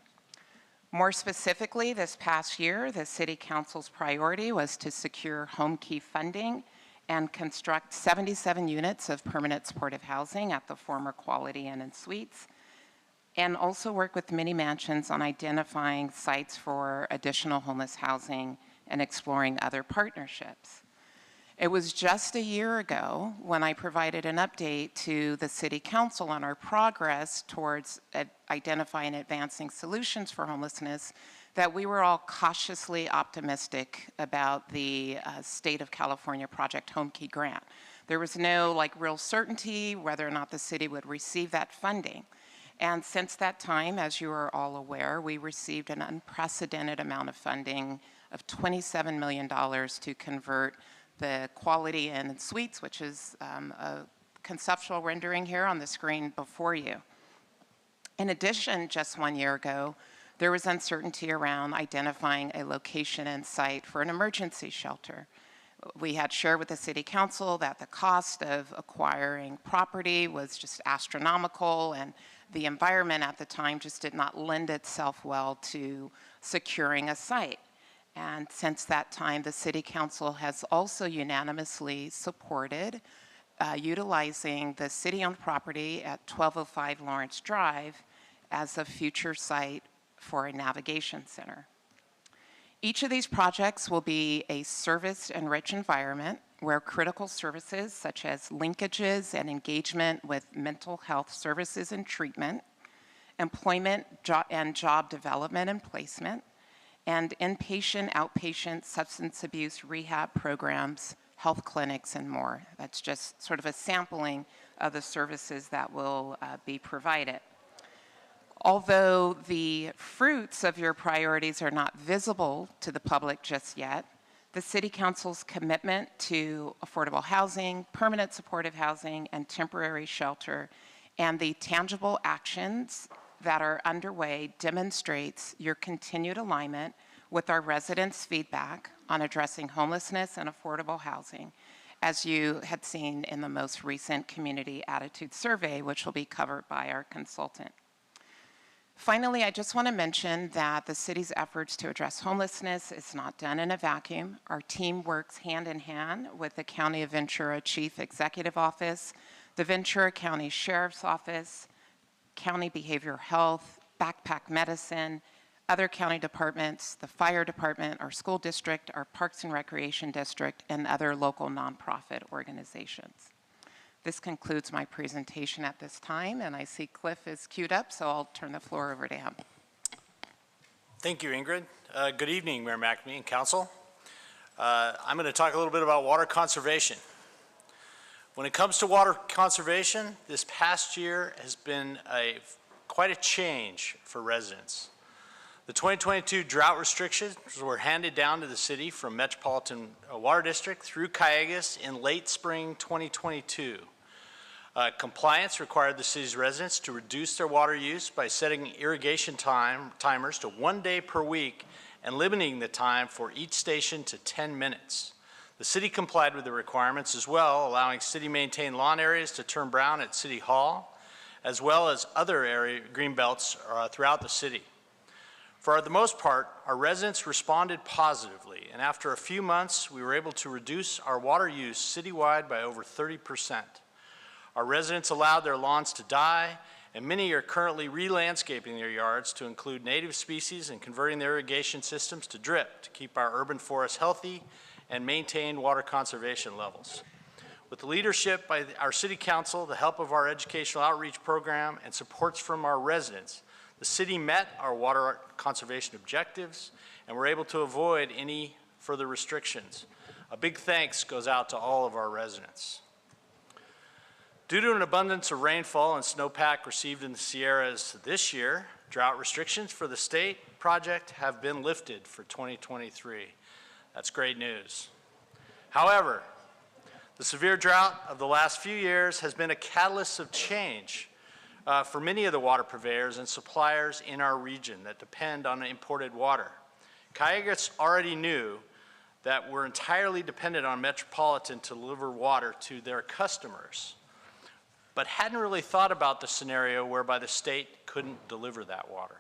More specifically, this past year, the City Council's priority was to secure home key funding and construct 77 units of permanent supportive housing at the former Quality Inn and Suites, and also work with Mini Mansions on identifying sites for additional homeless housing and exploring other partnerships. It was just a year ago when I provided an update to the City Council on our progress towards identifying and advancing solutions for homelessness that we were all cautiously optimistic about the State of California Project Home Key Grant. There was no real certainty whether or not the city would receive that funding. And since that time, as you are all aware, we received an unprecedented amount of funding of $27 million to convert the Quality Inn and Suites, which is a conceptual rendering here on the screen before you. In addition, just 1 year ago, there was uncertainty around identifying a location and site for an emergency shelter. We had shared with the City Council that the cost of acquiring property was just astronomical, and the environment at the time just did not lend itself well to securing a site. And since that time, the City Council has also unanimously supported utilizing the city-owned property at 1205 Lawrence Drive as a future site for a navigation center. Each of these projects will be a service-enriched environment where critical services such as linkages and engagement with mental health services and treatment, employment and job development and placement, and inpatient, outpatient substance abuse rehab programs, health clinics, and more. That's just sort of a sampling of the services that will be provided. Although the fruits of your priorities are not visible to the public just yet, the City Council's commitment to affordable housing, permanent supportive housing, and temporary shelter, and the tangible actions that are underway demonstrates your continued alignment with our residents' feedback on addressing homelessness and affordable housing, as you had seen in the most recent Community Attitude Survey, which will be covered by our consultant. Finally, I just want to mention that the city's efforts to address homelessness is not done in a vacuum. Our team works hand in hand with the County of Ventura Chief Executive Office, the Ventura County Sheriff's Office, County Behavioral Health, Backpack Medicine, other county departments, the fire department, our school district, our Parks and Recreation district, and other local nonprofit organizations. This concludes my presentation at this time, and I see Cliff is queued up, so I'll turn the floor over to him. Thank you, Ingrid. Good evening, Mayor McNamee and Council. I'm going to talk a little bit about water conservation. When it comes to water conservation, this past year has been quite a change for residents. The 2022 drought restrictions were handed down to the city from Metropolitan Water District through Cayugas in late spring 2022. Compliance required the city's residents to reduce their water use by setting irrigation timers to 1 day per week and limiting the time for each station to 10 minutes. The city complied with the requirements as well, allowing city-maintained lawn areas to turn brown at City Hall, as well as other green belts throughout the city. For the most part, our residents responded positively, and after a few months, we were able to reduce our water use citywide by over 30%. Our residents allowed their lawns to die, and many are currently re-landscaping their yards to include native species and converting their irrigation systems to drip to keep our urban forests healthy and maintain water conservation levels. With the leadership by our City Council, the help of our educational outreach program, and supports from our residents, the city met our water conservation objectives and were able to avoid any further restrictions. A big thanks goes out to all of our residents. Due to an abundance of rainfall and snowpack received in the Sierras this year, drought restrictions for the state project have been lifted for 2023. That's great news. However, the severe drought of the last few years has been a catalyst of change for many of the water purveyors and suppliers in our region that depend on imported water. Cayugas already knew that we're entirely dependent on Metropolitan to deliver water to their customers, but hadn't really thought about the scenario whereby the state couldn't deliver that water.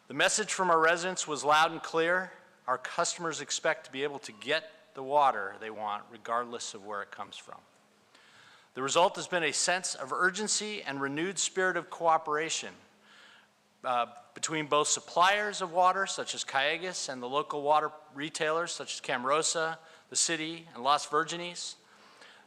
The message from our residents was loud and clear. Our customers expect to be able to get the water they want regardless of where it comes from. The result has been a sense of urgency and renewed spirit of cooperation between both suppliers of water, such as Cayugas, and the local water retailers, such as Camarosa, the city, and Las Virgenes.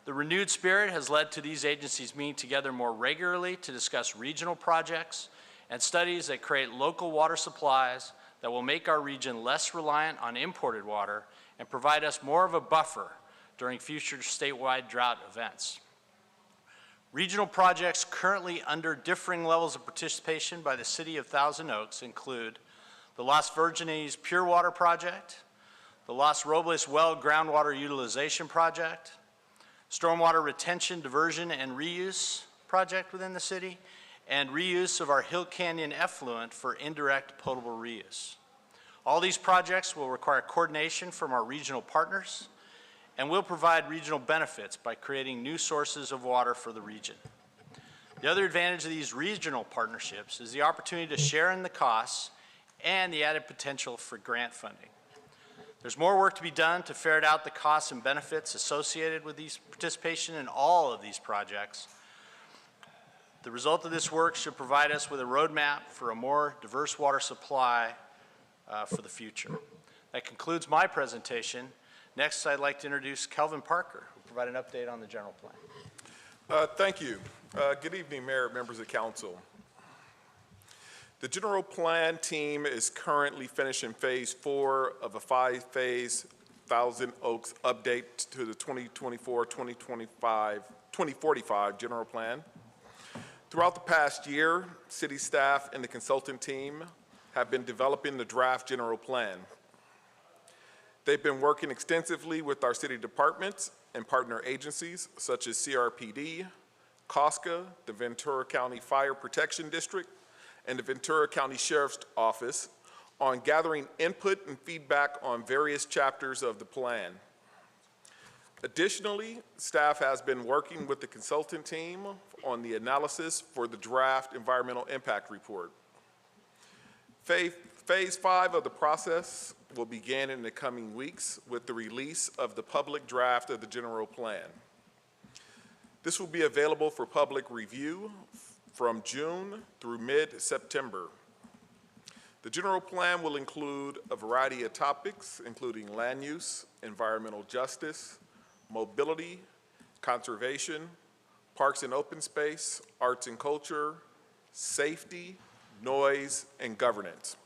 The renewed spirit has led to these agencies meeting together more regularly to discuss regional projects and studies that create local water supplies that will make our region less reliant on imported water and provide us more of a buffer during future statewide drought events. Regional projects currently under differing levels of participation by the City of Thousand Oaks include the Las Virgenes Pure Water Project, the Los Robles Well Groundwater Utilization Project, Stormwater Retention, Diversion, and Reuse Project within the city, and reuse of our Hill Canyon effluent for indirect potable reuse. All these projects will require coordination from our regional partners and will provide regional benefits by creating new sources of water for the region. The other advantage of these regional partnerships is the opportunity to share in the costs and the added potential for grant funding. There's more work to be done to ferret out the costs and benefits associated with these participation in all of these projects. The result of this work should provide us with a roadmap for a more diverse water supply for the future. That concludes my presentation. Next, I'd like to introduce Kelvin Parker, who will provide an update on the general plan. Thank you. Good evening, Mayor, members of council. The general plan team is currently finishing phase 4 of a 5-phase Thousand Oaks update to the 2045 general plan. Throughout the past year, city staff and the consultant team have been developing the draft general plan. They've been working extensively with our city departments and partner agencies such as CRPD, COSCA, the Ventura County Fire Protection District, and the Ventura County Sheriff's Office on gathering input and feedback on various chapters of the plan. Additionally, staff has been working with the consultant team on the analysis for the draft environmental impact report. Phase 5 of the process will begin in the coming weeks with the release of the public draft of the general plan. This will be available for public review from June through mid-September. The general plan will include a variety of topics, including land use, environmental justice, mobility, conservation, parks and open space, arts and culture, safety, noise, and governance.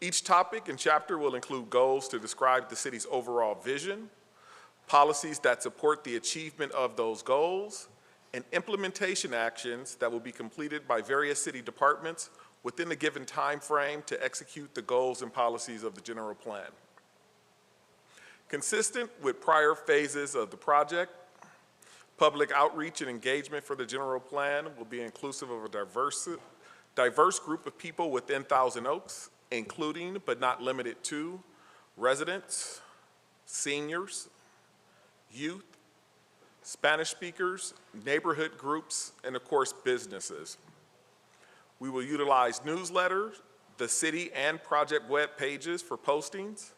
Each topic and chapter will include goals to describe the city's overall vision, policies that support the achievement of those goals, and implementation actions that will be completed by various city departments within a given time frame to execute the goals and policies of the general plan. Consistent with prior phases of the project, public outreach and engagement for the general plan will be inclusive of a diverse group of people within Thousand Oaks, including but not limited to residents, seniors, youth, Spanish speakers, neighborhood groups, and of course, businesses. We will utilize newsletters, the city and project web pages for postings,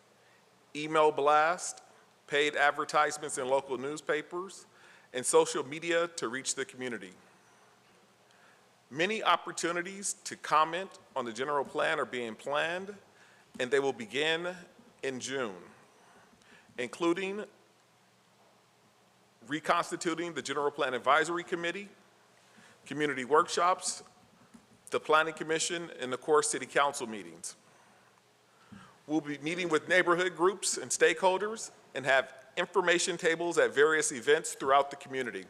email blast, paid advertisements in local newspapers, and social media to reach the community. Many opportunities to comment on the general plan are being planned, and they will begin in June, including reconstituting the General Plan Advisory Committee, community workshops, the Planning Commission, and of course, City Council meetings. We'll be meeting with neighborhood groups and stakeholders and have information tables at various events throughout the community.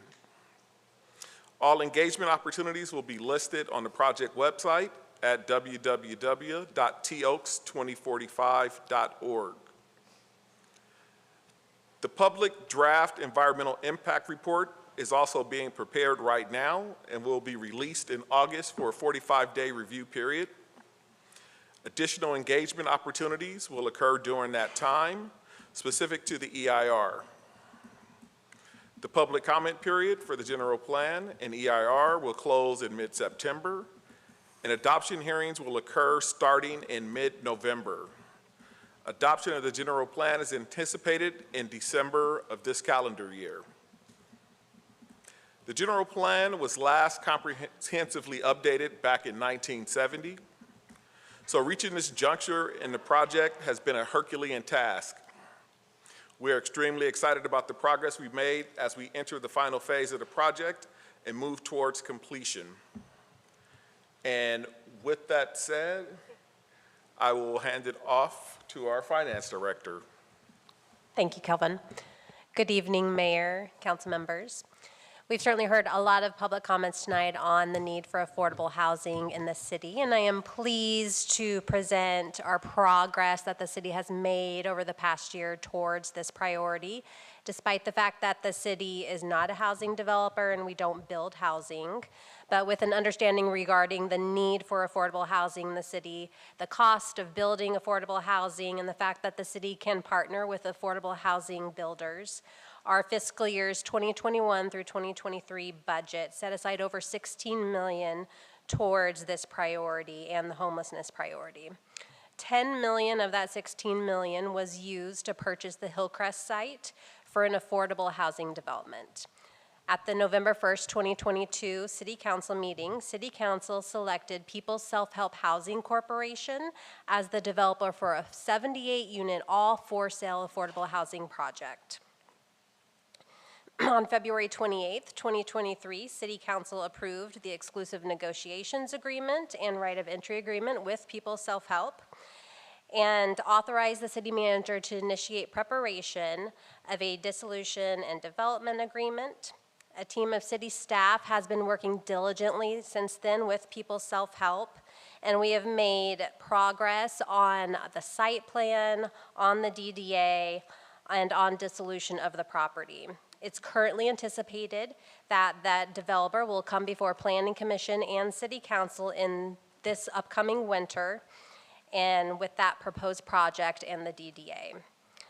All engagement opportunities will be listed on the project website at www.toaks2045.org. The public draft environmental impact report is also being prepared right now and will be released in August for a 45-day review period. Additional engagement opportunities will occur during that time, specific to the EIR. The public comment period for the general plan and EIR will close in mid-September, and adoption hearings will occur starting in mid-November. Adoption of the general plan is anticipated in December of this calendar year. The general plan was last comprehensively updated back in 1970. So reaching this juncture in the project has been a Herculean task. We are extremely excited about the progress we've made as we enter the final phase of the project and move towards completion. And with that said, I will hand it off to our finance director. Thank you, Kelvin. Good evening, Mayor, council members. We've certainly heard a lot of public comments tonight on the need for affordable housing in the city, and I am pleased to present our progress that the city has made over the past year towards this priority, despite the fact that the city is not a housing developer and we don't build housing. But with an understanding regarding the need for affordable housing in the city, the cost of building affordable housing, and the fact that the city can partner with affordable housing builders, our fiscal years 2021 through 2023 budget set aside over $16 million towards this priority and the homelessness priority. $10 million of that $16 million was used to purchase the Hillcrest site for an affordable housing development. At the November 1st, 2022 City Council meeting, City Council selected People's Self-Help Housing Corporation as the developer for a 78-unit, all-for-sale affordable housing project. On February 28th, 2023, City Council approved the exclusive negotiations agreement and right of entry agreement with People's Self-Help and authorized the city manager to initiate preparation of a dissolution and development agreement. A team of city staff has been working diligently since then with People's Self-Help, and we have made progress on the site plan, on the DDA, and on dissolution of the property. It's currently anticipated that that developer will come before Planning Commission and City Council in this upcoming winter, and with that proposed project and the DDA.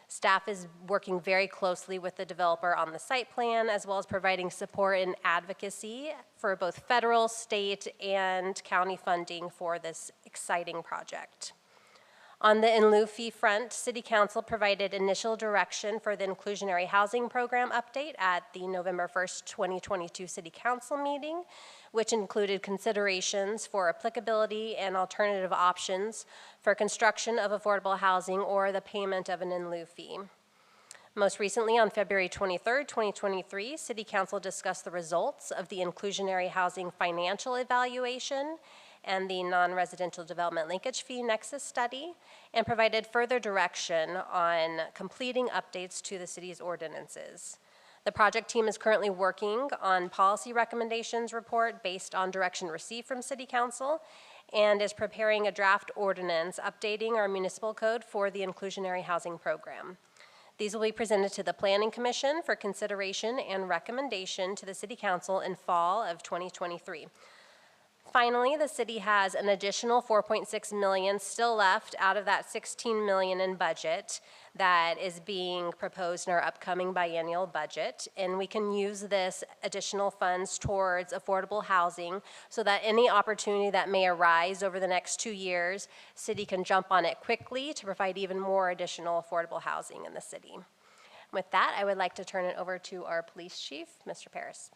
Staff is working very closely with the developer on the site plan, as well as providing support and advocacy for both federal, state, and county funding for this exciting project. On the in lieu fee front, City Council provided initial direction for the inclusionary housing program update at the November 1st, 2022 City Council meeting, which included considerations for applicability and alternative options for construction of affordable housing or the payment of an in lieu fee. Most recently, on February 23rd, 2023, City Council discussed the results of the inclusionary housing financial evaluation and the non-residential development linkage fee nexus study, and provided further direction on completing updates to the city's ordinances. The project team is currently working on policy recommendations report based on direction received from City Council and is preparing a draft ordinance updating our municipal code for the inclusionary housing program. These will be presented to the Planning Commission for consideration and recommendation to the City Council in fall of 2023. Finally, the city has an additional $4.6 million still left out of that $16 million in budget that is being proposed in our upcoming biennial budget. And we can use this additional funds towards affordable housing so that any opportunity that may arise over the next 2 years, city can jump on it quickly to provide even more additional affordable housing in the city. With that, I would like to turn it over to our police chief, Mr. Paris.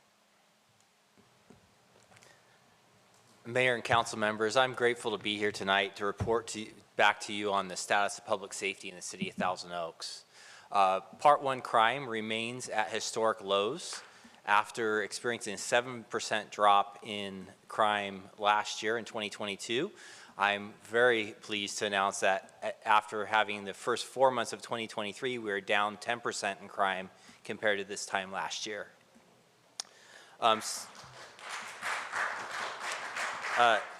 Mayor and council members, I'm grateful to be here tonight to report back to you on the status of public safety in the city of Thousand Oaks. Part 1 crime remains at historic lows after experiencing a 7% drop in crime last year in 2022. I'm very pleased to announce that after having the first 4 months of 2023, we are down 10% in crime compared to this time last year.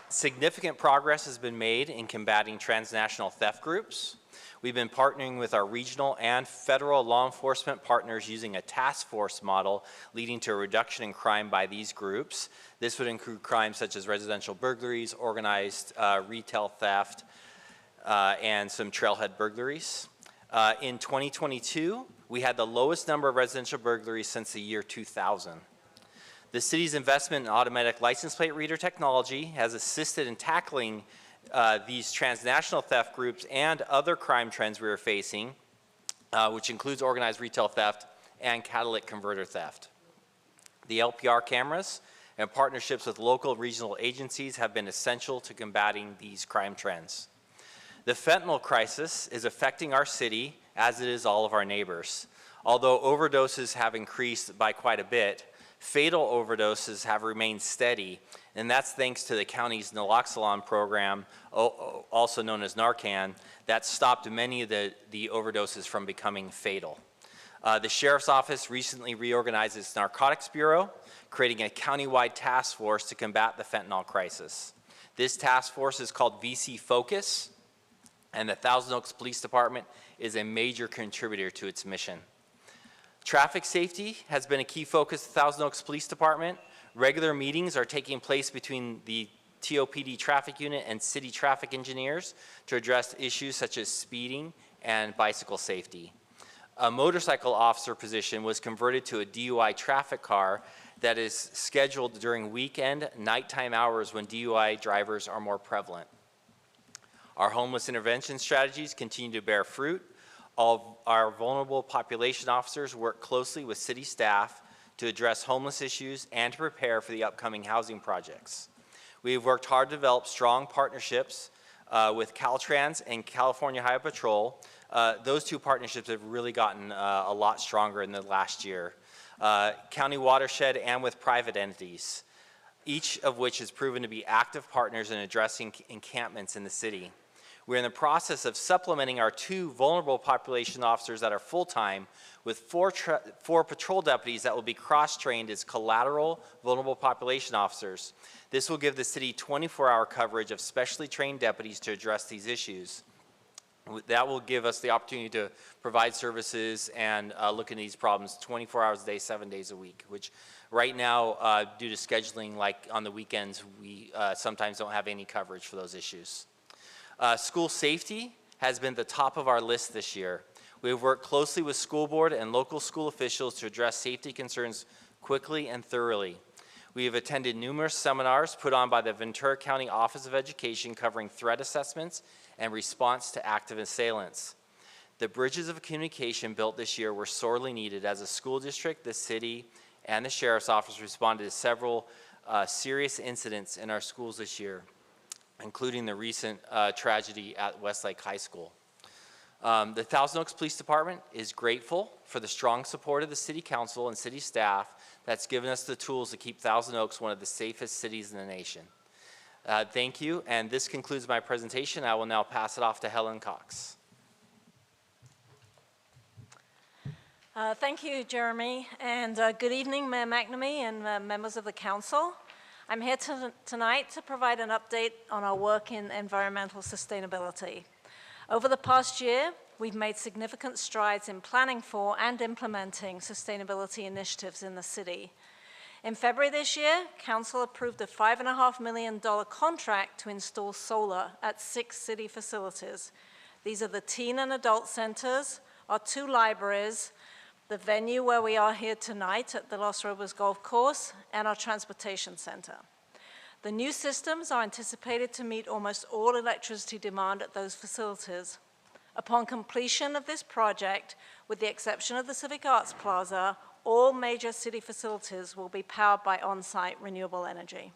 Significant progress has been made in combating transnational theft groups. We've been partnering with our regional and federal law enforcement partners using a task force model leading to a reduction in crime by these groups. This would include crimes such as residential burglaries, organized retail theft, and some trailhead burglaries. In 2022, we had the lowest number of residential burglaries since the year 2000. The city's investment in automatic license plate reader technology has assisted in tackling these transnational theft groups and other crime trends we are facing, which includes organized retail theft and catalytic converter theft. The LPR cameras and partnerships with local regional agencies have been essential to combating these crime trends. The fentanyl crisis is affecting our city as it is all of our neighbors. Although overdoses have increased by quite a bit, fatal overdoses have remained steady, and that's thanks to the county's naloxone program, also known as Narcan, that stopped many of the overdoses from becoming fatal. The Sheriff's Office recently reorganized its Narcotics Bureau, creating a countywide task force to combat the fentanyl crisis. This task force is called VC Focus, and the Thousand Oaks Police Department is a major contributor to its mission. Traffic safety has been a key focus of the Thousand Oaks Police Department. Regular meetings are taking place between the TOPD traffic unit and city traffic engineers to address issues such as speeding and bicycle safety. A motorcycle officer position was converted to a DUI traffic car that is scheduled during weekend, nighttime hours when DUI drivers are more prevalent. Our homeless intervention strategies continue to bear fruit. All of our vulnerable population officers work closely with city staff to address homeless issues and to prepare for the upcoming housing projects. We have worked hard to develop strong partnerships with Caltrans and California Highway Patrol. Those two partnerships have really gotten a lot stronger in the last year. County Watershed and with private entities, each of which has proven to be active partners in addressing encampments in the city. We're in the process of supplementing our 2 vulnerable population officers that are full-time with 4 patrol deputies that will be cross-trained as collateral vulnerable population officers. This will give the city 24-hour coverage of specially trained deputies to address these issues. That will give us the opportunity to provide services and look into these problems 24 hours a day, 7 days a week, which right now, due to scheduling, like on the weekends, we sometimes don't have any coverage for those issues. School safety has been at the top of our list this year. We have worked closely with school board and local school officials to address safety concerns quickly and thoroughly. We have attended numerous seminars put on by the Ventura County Office of Education covering threat assessments and response to active assailants. The bridges of communication built this year were sorely needed as a school district, the city, and the Sheriff's Office responded to several serious incidents in our schools this year, including the recent tragedy at Westlake High School. The Thousand Oaks Police Department is grateful for the strong support of the City Council and City staff that's given us the tools to keep Thousand Oaks one of the safest cities in the nation. Thank you, and this concludes my presentation. I will now pass it off to Helen Cox. Thank you, Jeremy, and good evening, Mayor McNamee and members of the council. I'm here tonight to provide an update on our work in environmental sustainability. Over the past year, we've made significant strides in planning for and implementing sustainability initiatives in the city. In February this year, Council approved a $5.5 million contract to install solar at 6 city facilities. These are the teen and adult centers, our 2 libraries, the venue where we are here tonight at the Los Robos Golf Course, and our transportation center. The new systems are anticipated to meet almost all electricity demand at those facilities. Upon completion of this project, with the exception of the Civic Arts Plaza, all major city facilities will be powered by on-site renewable energy.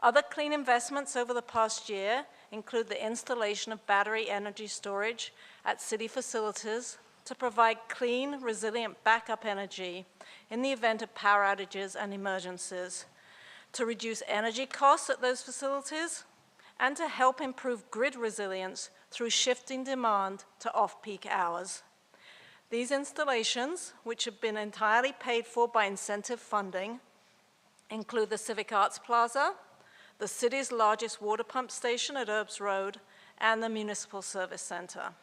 Other clean investments over the past year include the installation of battery energy storage at city facilities to provide clean, resilient backup energy in the event of power outages and emergencies, to reduce energy costs at those facilities, and to help improve grid resilience through shifting demand to off-peak hours. These installations, which have been entirely paid for by incentive funding, include the Civic Arts Plaza, the city's largest water pump station at Erbs Road, and the Municipal Service Center.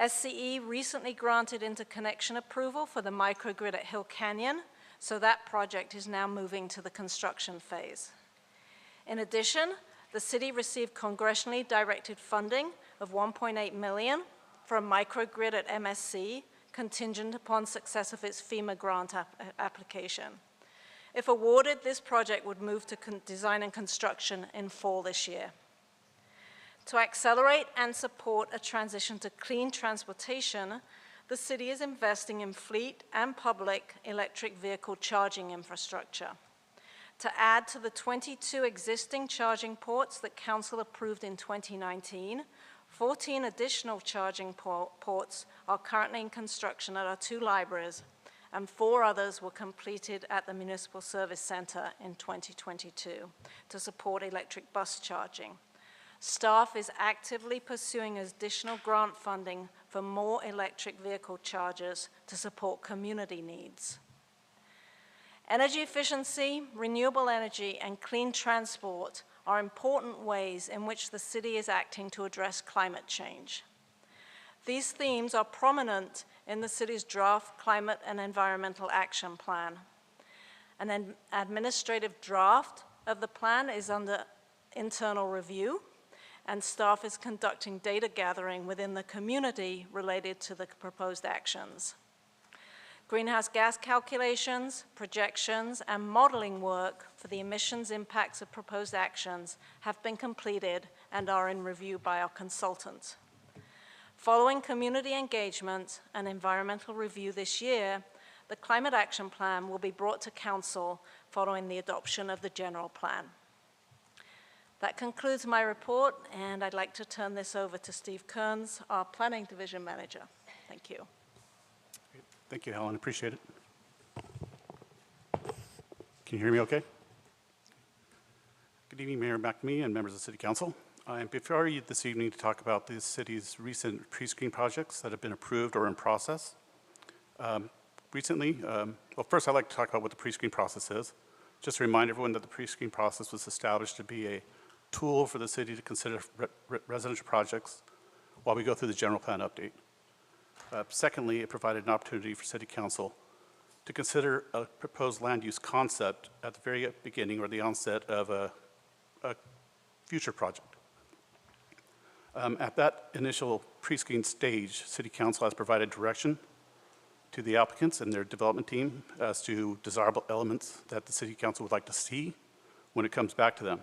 SCE recently granted interconnection approval for the microgrid at Hill Canyon, so that project is now moving to the construction phase. In addition, the city received congressionally directed funding of $1.8 million for a microgrid at MSC, contingent upon success of its FEMA grant application. If awarded, this project would move to design and construction in fall this year. To accelerate and support a transition to clean transportation, the city is investing in fleet and public electric vehicle charging infrastructure. To add to the 22 existing charging ports that Council approved in 2019, 14 additional charging ports are currently in construction at our 2 libraries, and 4 others were completed at the Municipal Service Center in 2022 to support electric bus charging. Staff is actively pursuing additional grant funding for more electric vehicle chargers to support community needs. Energy efficiency, renewable energy, and clean transport are important ways in which the city is acting to address climate change. These themes are prominent in the city's draft Climate and Environmental Action Plan. An administrative draft of the plan is under internal review, and staff is conducting data gathering within the community related to the proposed actions. Greenhouse gas calculations, projections, and modeling work for the emissions impacts of proposed actions have been completed and are in review by our consultant. Following community engagement and environmental review this year, the Climate Action Plan will be brought to Council following the adoption of the general plan. That concludes my report, and I'd like to turn this over to Steve Kearns, our Planning Division Manager. Thank you. Thank you, Helen. Appreciate it. Can you hear me okay? Good evening, Mayor McNamee and members of the City Council. I am before you this evening to talk about the city's recent pre-screen projects that have been approved or in process. Well, first I'd like to talk about what the pre-screen process is. Just to remind everyone that the pre-screen process was established to be a tool for the city to consider residential projects while we go through the general plan update. Secondly, it provided an opportunity for City Council to consider a proposed land use concept at the very beginning or the onset of a future project. At that initial pre-screen stage, City Council has provided direction to the applicants and their development team as to desirable elements that the City Council would like to see when it comes back to them.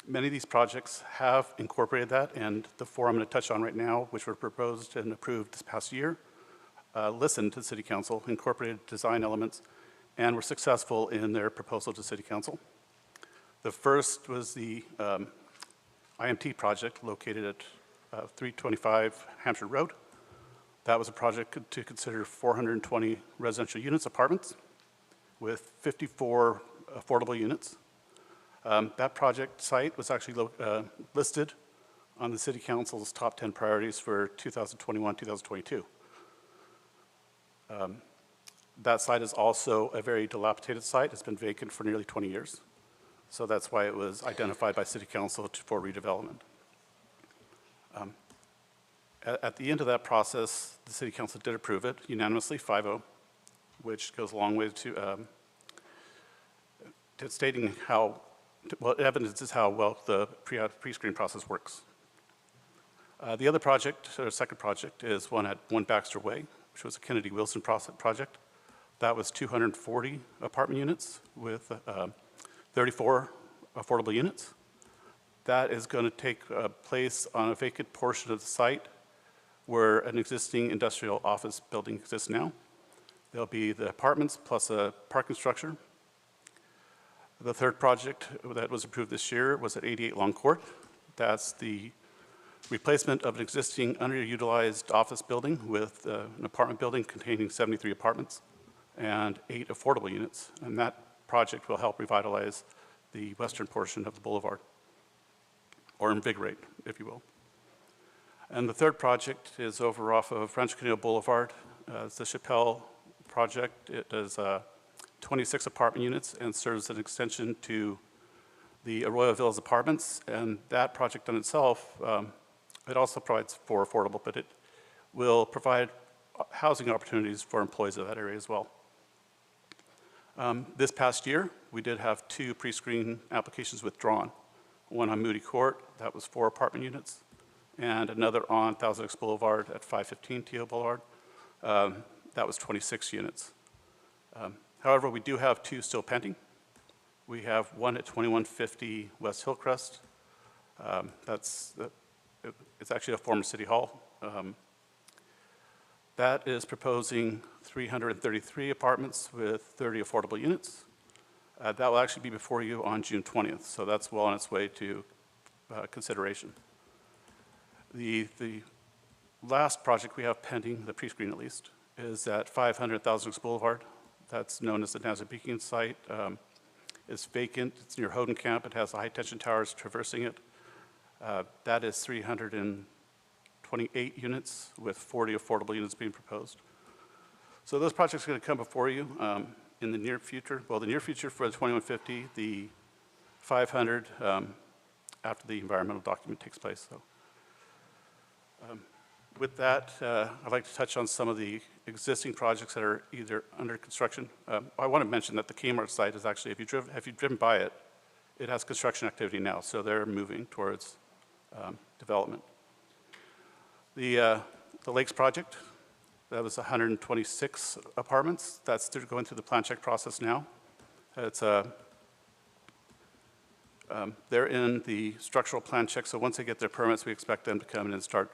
Many of these projects have incorporated that, and the 4 I'm going to touch on right now, which were proposed and approved this past year, listened to the City Council, incorporated design elements, and were successful in their proposal to City Council. The first was the IMT project located at 325 Hampshire Road. That was a project to consider 420 residential units, apartments, with 54 affordable units. That project site was actually listed on the City Council's top 10 priorities for 2021-2022. That site is also a very dilapidated site. It's been vacant for nearly 20 years. So that's why it was identified by City Council for redevelopment. At the end of that process, the City Council did approve it unanimously, 5-0, which goes a long way to stating how, well, it evidences how well the pre-screen process works. The other project, or second project, is one at 1 Baxter Way, which was a Kennedy Wilson project. That was 240 apartment units with 34 affordable units. That is going to take place on a vacant portion of the site where an existing industrial office building exists now. There'll be the apartments plus a parking structure. The third project that was approved this year was at 88 Long Court. That's the replacement of an existing underutilized office building with an apartment building containing 73 apartments and 8 affordable units. And that project will help revitalize the western portion of the boulevard, or invigorate, if you will. And the third project is over off of Rancho Canino Boulevard. It's the Chappelle project. It is 26 apartment units and serves an extension to the Arroyo Villas apartments. And that project in itself, it also provides for affordable, but it will provide housing opportunities for employees of that area as well. This past year, we did have 2 pre-screen applications withdrawn. One on Moody Court, that was 4 apartment units, and another on Thousand Oaks Boulevard at 515 Teal Boulevard. That was 26 units. However, we do have 2 still pending. We have one at 2150 West Hillcrest. It's actually a former city hall. That is proposing 333 apartments with 30 affordable units. That will actually be before you on June 20th, so that's well on its way to consideration. The last project we have pending, the pre-screen at least, is at 500 Thousand Oaks Boulevard. That's known as the Nazareth Beacon site. It's vacant. It's near Houghton Camp. It has high-tension towers traversing it. That is 328 units with 40 affordable units being proposed. So those projects are going to come before you in the near future. Well, the near future for the 2150, the 500 after the environmental document takes place. So, with that, I'd like to touch on some of the existing projects that are either under construction. I want to mention that the Kmart site is actually, if you've driven by it, it has construction activity now, so they're moving towards development. The Lakes project, that was 126 apartments. That's going through the plan check process now. It's they're in the structural plan check, so once they get their permits, we expect them to come in and start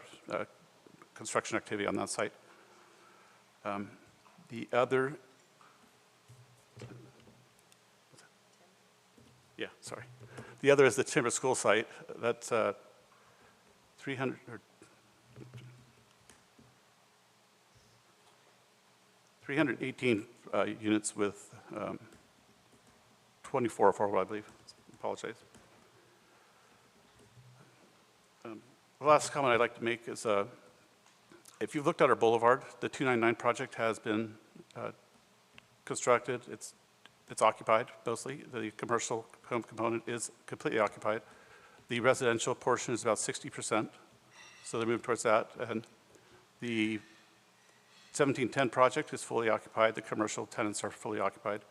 construction activity on that site. The other, yeah, sorry. The other is the Timber School site. That's 318 units with 24 affordable, I believe. Apologize. The last comment I'd like to make is if you've looked at our boulevard, the 299 project has been constructed. It's occupied mostly. The commercial home component is completely occupied. The residential portion is about 60%, so they're moving towards that. And the 1710 project is fully occupied. The commercial tenants are fully occupied.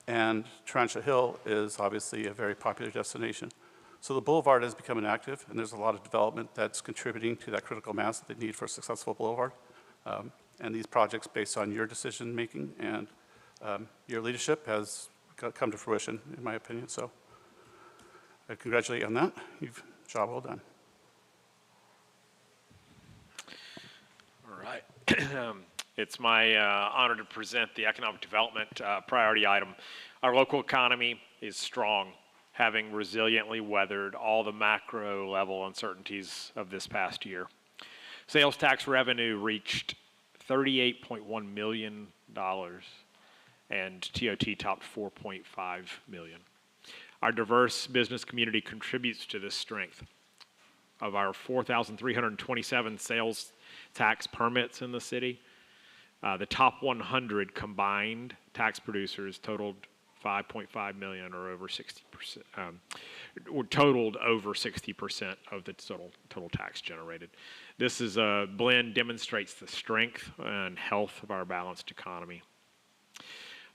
And Tarantula Hill is obviously a very popular destination. So the boulevard has become inactive, and there's a lot of development that's contributing to that critical mass that they need for a successful boulevard. And these projects, based on your decision-making and your leadership, has come to fruition, in my opinion. So I congratulate you on that. Job well done. All right. It's my honor to present the economic development priority item. Our local economy is strong. having resiliently weathered all the macro level uncertainties of this past year. Sales tax revenue reached $38.1 million, and TOT topped $4.5 million. Our diverse business community contributes to this strength. Of our 4,327 sales tax permits in the city, the top 100 combined tax producers totaled 5.5 million, or over 60%, or totaled over 60% of the total tax generated. This is a blend demonstrates the strength and health of our balanced economy.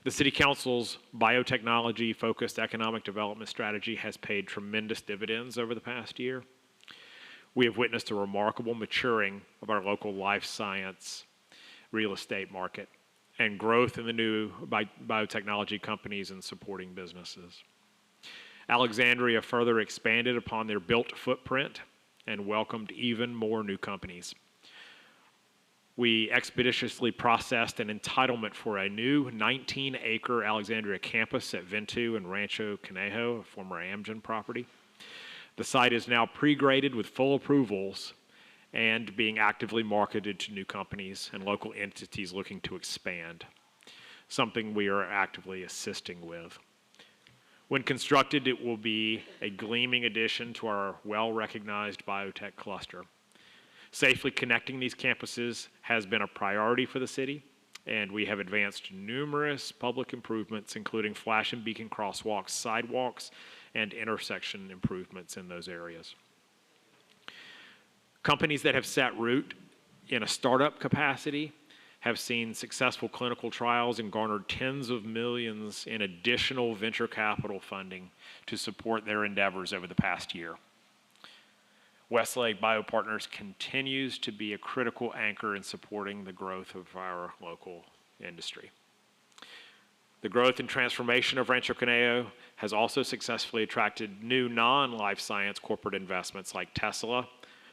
The City Council's biotechnology-focused economic development strategy has paid tremendous dividends over the past year. We have witnessed a remarkable maturing of our local life science real estate market and growth in the new biotechnology companies and supporting businesses. Alexandria further expanded upon their built footprint and welcomed even more new companies. We expeditiously processed an entitlement for a new 19-acre Alexandria campus at Ventu and Rancho Conejo, a former Amgen property. The site is now pre-graded with full approvals and being actively marketed to new companies and local entities looking to expand, something we are actively assisting with. When constructed, it will be a gleaming addition to our well-recognized biotech cluster. Safely connecting these campuses has been a priority for the city, and we have advanced numerous public improvements, including flash and beacon crosswalks, sidewalks, and intersection improvements in those areas. Companies that have set root in a startup capacity have seen successful clinical trials and garnered tens of millions in additional venture capital funding to support their endeavors over the past year. Westlake BioPartners continues to be a critical anchor in supporting the growth of our local industry. The growth and transformation of Rancho Conejo has also successfully attracted new non-life science corporate investments like Tesla,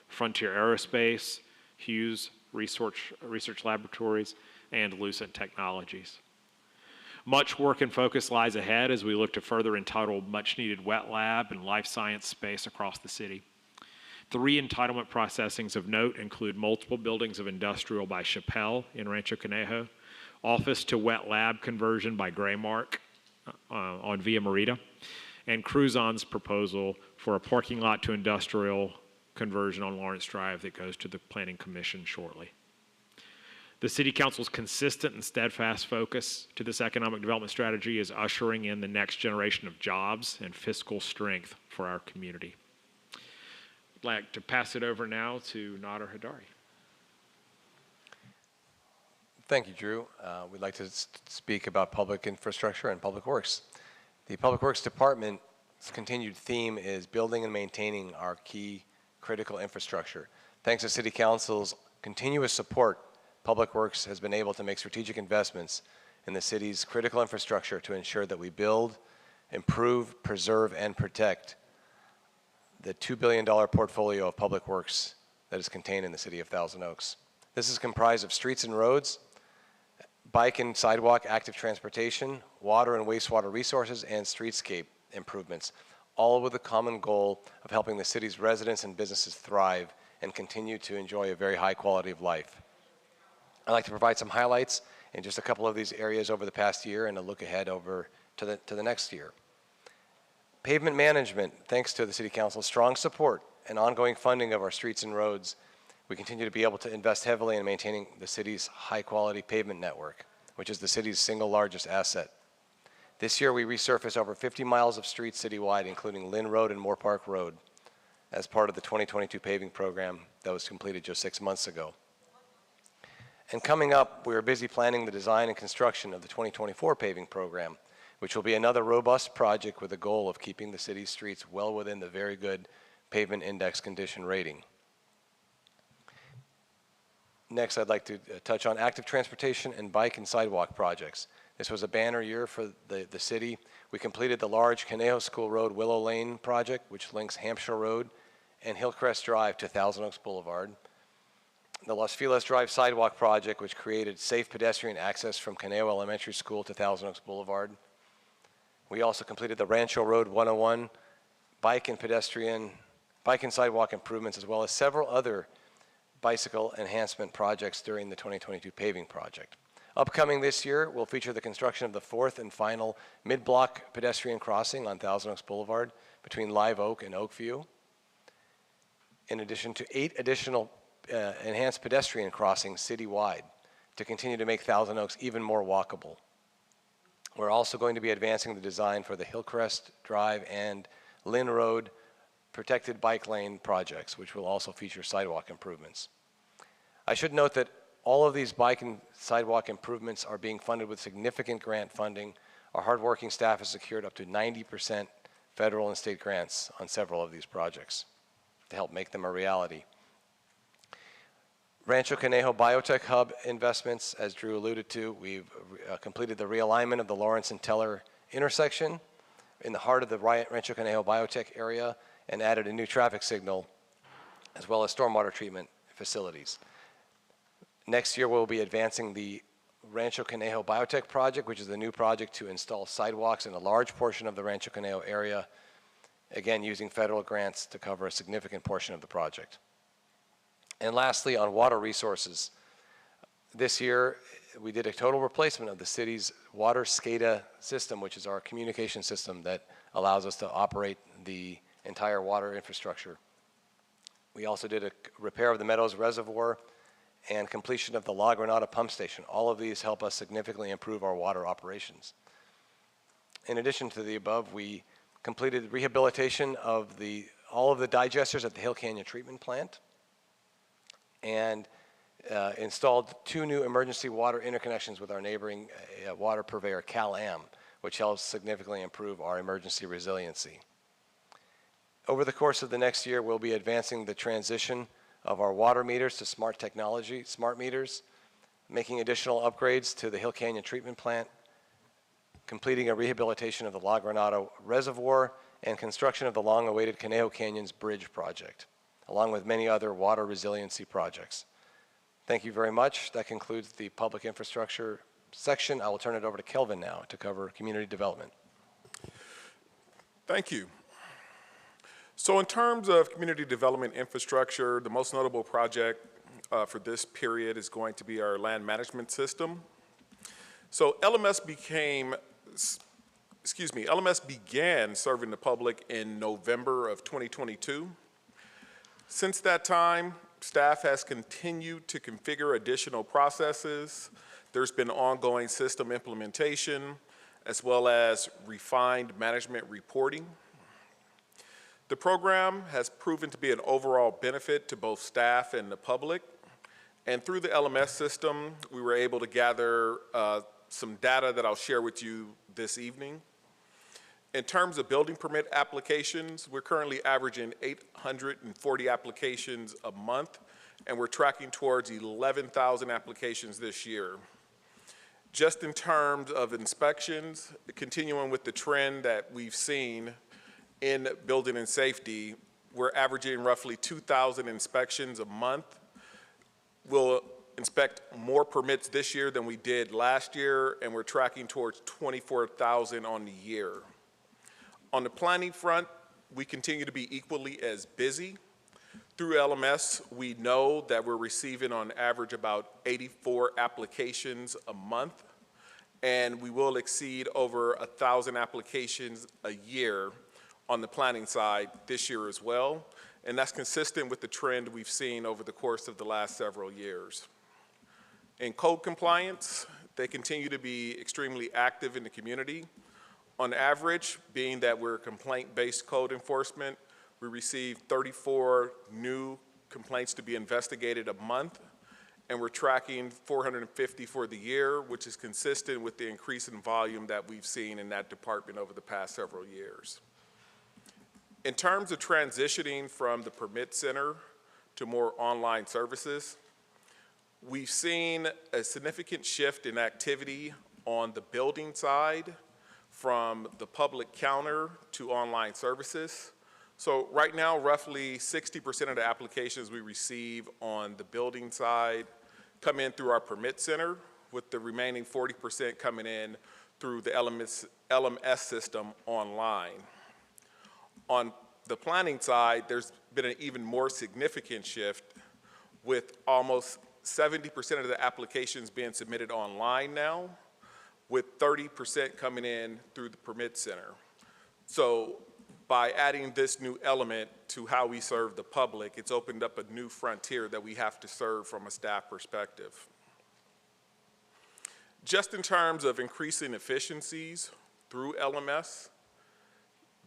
Frontier Aerospace, Hughes Research Laboratories, and Lucent Technologies. Much work and focus lies ahead as we look to further entitle much-needed wet lab and life science space across the city. 3 entitlement processings of note include multiple buildings of industrial by Chappelle in Rancho Conejo, office to wet lab conversion by Graymark on Via Merida, and Cruzon's proposal for a parking lot to industrial conversion on Lawrence Drive that goes to the Planning Commission shortly. The City Council's consistent and steadfast focus to this economic development strategy is ushering in the next generation of jobs and fiscal strength for our community. I'd like to pass it over now to Nader Hadari. Thank you, Drew. We'd like to speak about public infrastructure and public works. The Public Works Department's continued theme is building and maintaining our key critical infrastructure. Thanks to City Council's continuous support, Public Works has been able to make strategic investments in the city's critical infrastructure to ensure that we build, improve, preserve, and protect the $2 billion portfolio of public works that is contained in the city of Thousand Oaks. This is comprised of streets and roads, bike and sidewalk active transportation, water and wastewater resources, and streetscape improvements, all with the common goal of helping the city's residents and businesses thrive and continue to enjoy a very high quality of life. I'd like to provide some highlights in just a couple of these areas over the past year and a look ahead over to the next year. Pavement management, thanks to the City Council's strong support and ongoing funding of our streets and roads, we continue to be able to invest heavily in maintaining the city's high-quality pavement network, which is the city's single largest asset. This year, we resurfaced over 50 miles of streets citywide, including Lynn Road and Moore Park Road, as part of the 2022 paving program that was completed just 6 months ago. And coming up, we are busy planning the design and construction of the 2024 paving program, which will be another robust project with the goal of keeping the city's streets well within the very good pavement index condition rating. Next, I'd like to touch on active transportation and bike and sidewalk projects. This was a banner year for the city. We completed the large Conejo School Road Willow Lane project, which links Hampshire Road and Hillcrest Drive to Thousand Oaks Boulevard. The Los Feliz Drive sidewalk project, which created safe pedestrian access from Conejo Elementary School to Thousand Oaks Boulevard. We also completed the Rancho Road 101 bike and sidewalk improvements, as well as several other bicycle enhancement projects during the 2022 paving project. Upcoming this year will feature the construction of the fourth and final mid-block pedestrian crossing on Thousand Oaks Boulevard between Live Oak and Oakview, in addition to 8 additional enhanced pedestrian crossings citywide to continue to make Thousand Oaks even more walkable. We're also going to be advancing the design for the Hillcrest Drive and Lynn Road protected bike lane projects, which will also feature sidewalk improvements. I should note that all of these bike and sidewalk improvements are being funded with significant grant funding. Our hardworking staff has secured up to 90% federal and state grants on several of these projects to help make them a reality. Rancho Conejo Biotech Hub investments, as Drew alluded to, we've completed the realignment of the Lawrence and Teller intersection in the heart of the Rancho Conejo Biotech area and added a new traffic signal, as well as stormwater treatment facilities. Next year, we'll be advancing the Rancho Conejo Biotech project, which is the new project to install sidewalks in a large portion of the Rancho Conejo area, again, using federal grants to cover a significant portion of the project. And lastly, on water resources, this year, we did a total replacement of the city's water SCADA system, which is our communication system that allows us to operate the entire water infrastructure. We also did a repair of the Meadows Reservoir and completion of the La Granada pump station. All of these help us significantly improve our water operations. In addition to the above, we completed rehabilitation of all of the digesters at the Hill Canyon Treatment Plant and installed 2 new emergency water interconnections with our neighboring water purveyor, Cal-Am, which helps significantly improve our emergency resiliency. Over the course of the next year, we'll be advancing the transition of our water meters to smart technology, smart meters, making additional upgrades to the Hill Canyon Treatment Plant, completing a rehabilitation of the La Granada Reservoir, and construction of the long-awaited Conejo Canyons Bridge project, along with many other water resiliency projects. Thank you very much. That concludes the public infrastructure section. I will turn it over to Kelvin now to cover community development. Thank you. So in terms of community development infrastructure, the most notable project for this period is going to be our land management system. So LMS began serving the public in November of 2022. Since that time, staff has continued to configure additional processes. There's been ongoing system implementation, as well as refined management reporting. The program has proven to be an overall benefit to both staff and the public. And through the LMS system, we were able to gather some data that I'll share with you this evening. In terms of building permit applications, we're currently averaging 840 applications a month, and we're tracking towards 11,000 applications this year. Just in terms of inspections, continuing with the trend that we've seen in building and safety, we're averaging roughly 2,000 inspections a month. We'll inspect more permits this year than we did last year, and we're tracking towards 24,000 on the year. On the planning front, we continue to be equally as busy. Through LMS, we know that we're receiving on average about 84 applications a month, and we will exceed over 1,000 applications a year on the planning side this year as well, and that's consistent with the trend we've seen over the course of the last several years. In code compliance, they continue to be extremely active in the community. On average, being that we're complaint-based code enforcement, we receive 34 new complaints to be investigated a month, and we're tracking 450 for the year, which is consistent with the increase in volume that we've seen in that department over the past several years. In terms of transitioning from the permit center to more online services, we've seen a significant shift in activity on the building side from the public counter to online services. So right now, roughly 60% of the applications we receive on the building side come in through our permit center, with the remaining 40% coming in through the LMS system online. On the planning side, there's been an even more significant shift, with almost 70% of the applications being submitted online now, with 30% coming in through the permit center. So by adding this new element to how we serve the public, it's opened up a new frontier that we have to serve from a staff perspective. Just in terms of increasing efficiencies through LMS,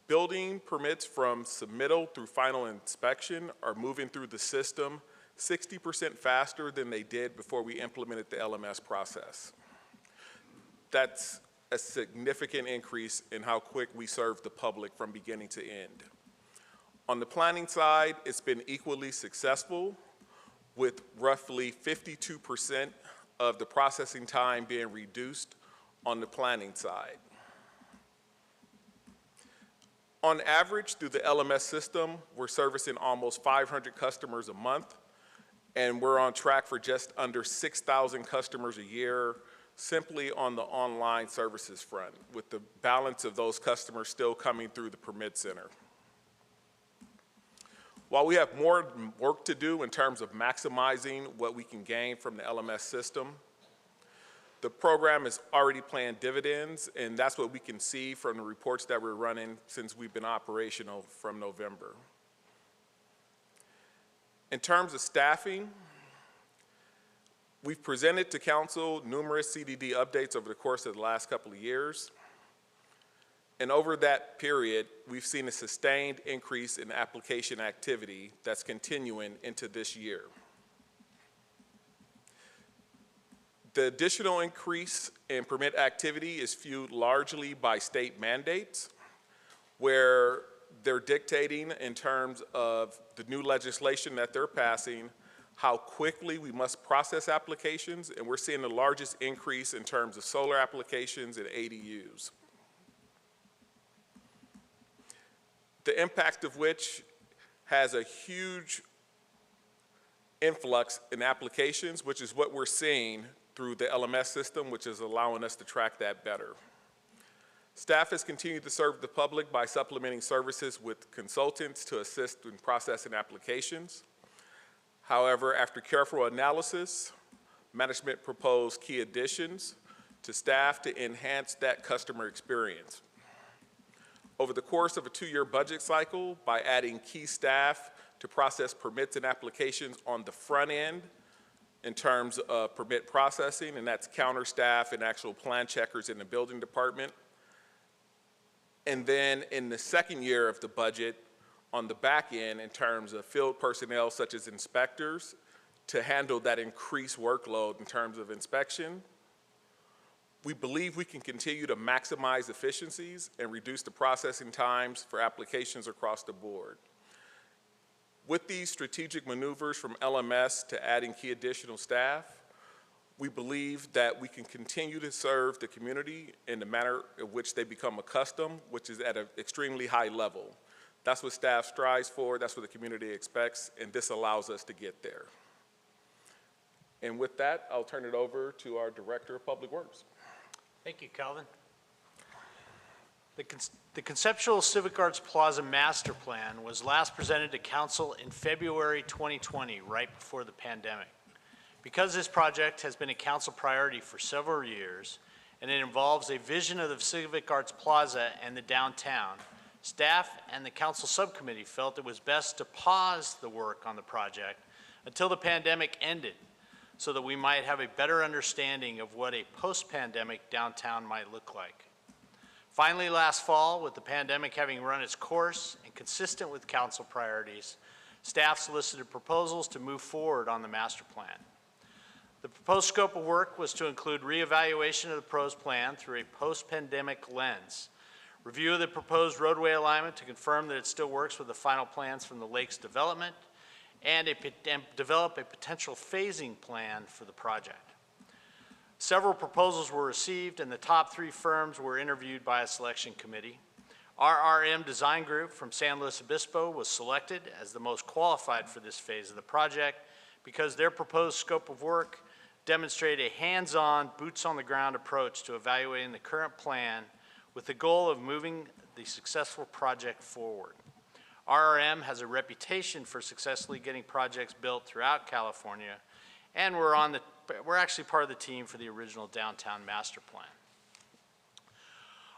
building permits from submittal through final inspection are moving through the system 60% faster than they did before we implemented the LMS process. That's a significant increase in how quick we serve the public from beginning to end. On the planning side, it's been equally successful, with roughly 52% of the processing time being reduced on the planning side. On average, through the LMS system, we're servicing almost 500 customers a month, and we're on track for just under 6,000 customers a year simply on the online services front, with the balance of those customers still coming through the permit center. While we have more work to do in terms of maximizing what we can gain from the LMS system, the program is already paying dividends, and that's what we can see from the reports that we're running since we've been operational from November. In terms of staffing, we've presented to council numerous CDD updates over the course of the last couple of years. And over that period, we've seen a sustained increase in application activity that's continuing into this year. The additional increase in permit activity is fueled largely by state mandates, where they're dictating in terms of the new legislation that they're passing how quickly we must process applications, and we're seeing the largest increase in terms of solar applications and ADUs. The impact of which has a huge influx in applications, which is what we're seeing through the LMS system, which is allowing us to track that better. Staff has continued to serve the public by supplementing services with consultants to assist in processing applications. However, after careful analysis, management proposed key additions to staff to enhance that customer experience. Over the course of a 2-year budget cycle, by adding key staff to process permits and applications on the front end in terms of permit processing, and that's counter staff and actual plan checkers in the building department. And then in the second year of the budget, on the back end in terms of field personnel such as inspectors to handle that increased workload in terms of inspection, we believe we can continue to maximize efficiencies and reduce the processing times for applications across the board. With these strategic maneuvers from LMS to adding key additional staff, we believe that we can continue to serve the community in the manner in which they become accustomed, which is at an extremely high level. That's what staff strives for, that's what the community expects, and this allows us to get there. And with that, I'll turn it over to our Director of Public Works. Thank you, Calvin. The Conceptual Civic Arts Plaza Master Plan was last presented to Council in February 2020, right before the pandemic. Because this project has been a Council priority for several years, and it involves a vision of the Civic Arts Plaza and the downtown, staff and the Council subcommittee felt it was best to pause the work on the project until the pandemic ended, so that we might have a better understanding of what a post-pandemic downtown might look like. Finally, last fall, with the pandemic having run its course and consistent with Council priorities, staff solicited proposals to move forward on the master plan. The proposed scope of work was to include reevaluation of the proposed plan through a post-pandemic lens, review of the proposed roadway alignment to confirm that it still works with the final plans from the Lakes development, and develop a potential phasing plan for the project. Several proposals were received, and the top 3 firms were interviewed by a selection committee. RRM Design Group from San Luis Obispo was selected as the most qualified for this phase of the project because their proposed scope of work demonstrate a hands-on, boots-on-the-ground approach to evaluating the current plan with the goal of moving the successful project forward. RRM has a reputation for successfully getting projects built throughout California, and we're actually part of the team for the original downtown master plan.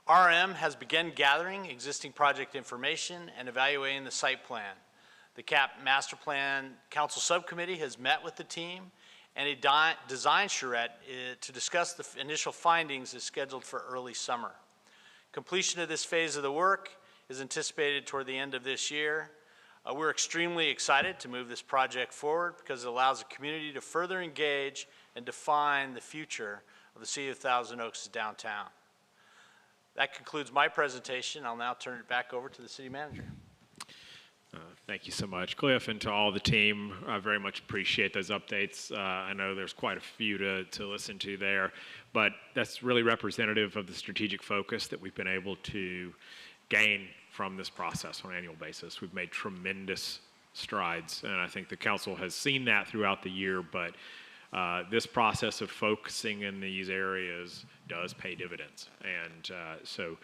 RRM has begun gathering existing project information and evaluating the site plan. The CAP Master Plan Council Subcommittee has met with the team, and a design charrette to discuss the initial findings is scheduled for early summer. Completion of this phase of the work is anticipated toward the end of this year. We're extremely excited to move this project forward because it allows the community to further engage and define the future of the City of Thousand Oaks' downtown. That concludes my presentation. I'll now turn it back over to the city manager. Thank you so much, Cliff, and to all the team. I very much appreciate those updates. I know there's quite a few to listen to there, but that's really representative of the strategic focus that we've been able to gain from this process on an annual basis. We've made tremendous strides, and I think the council has seen that throughout the year, but this process of focusing in these areas does pay dividends, and so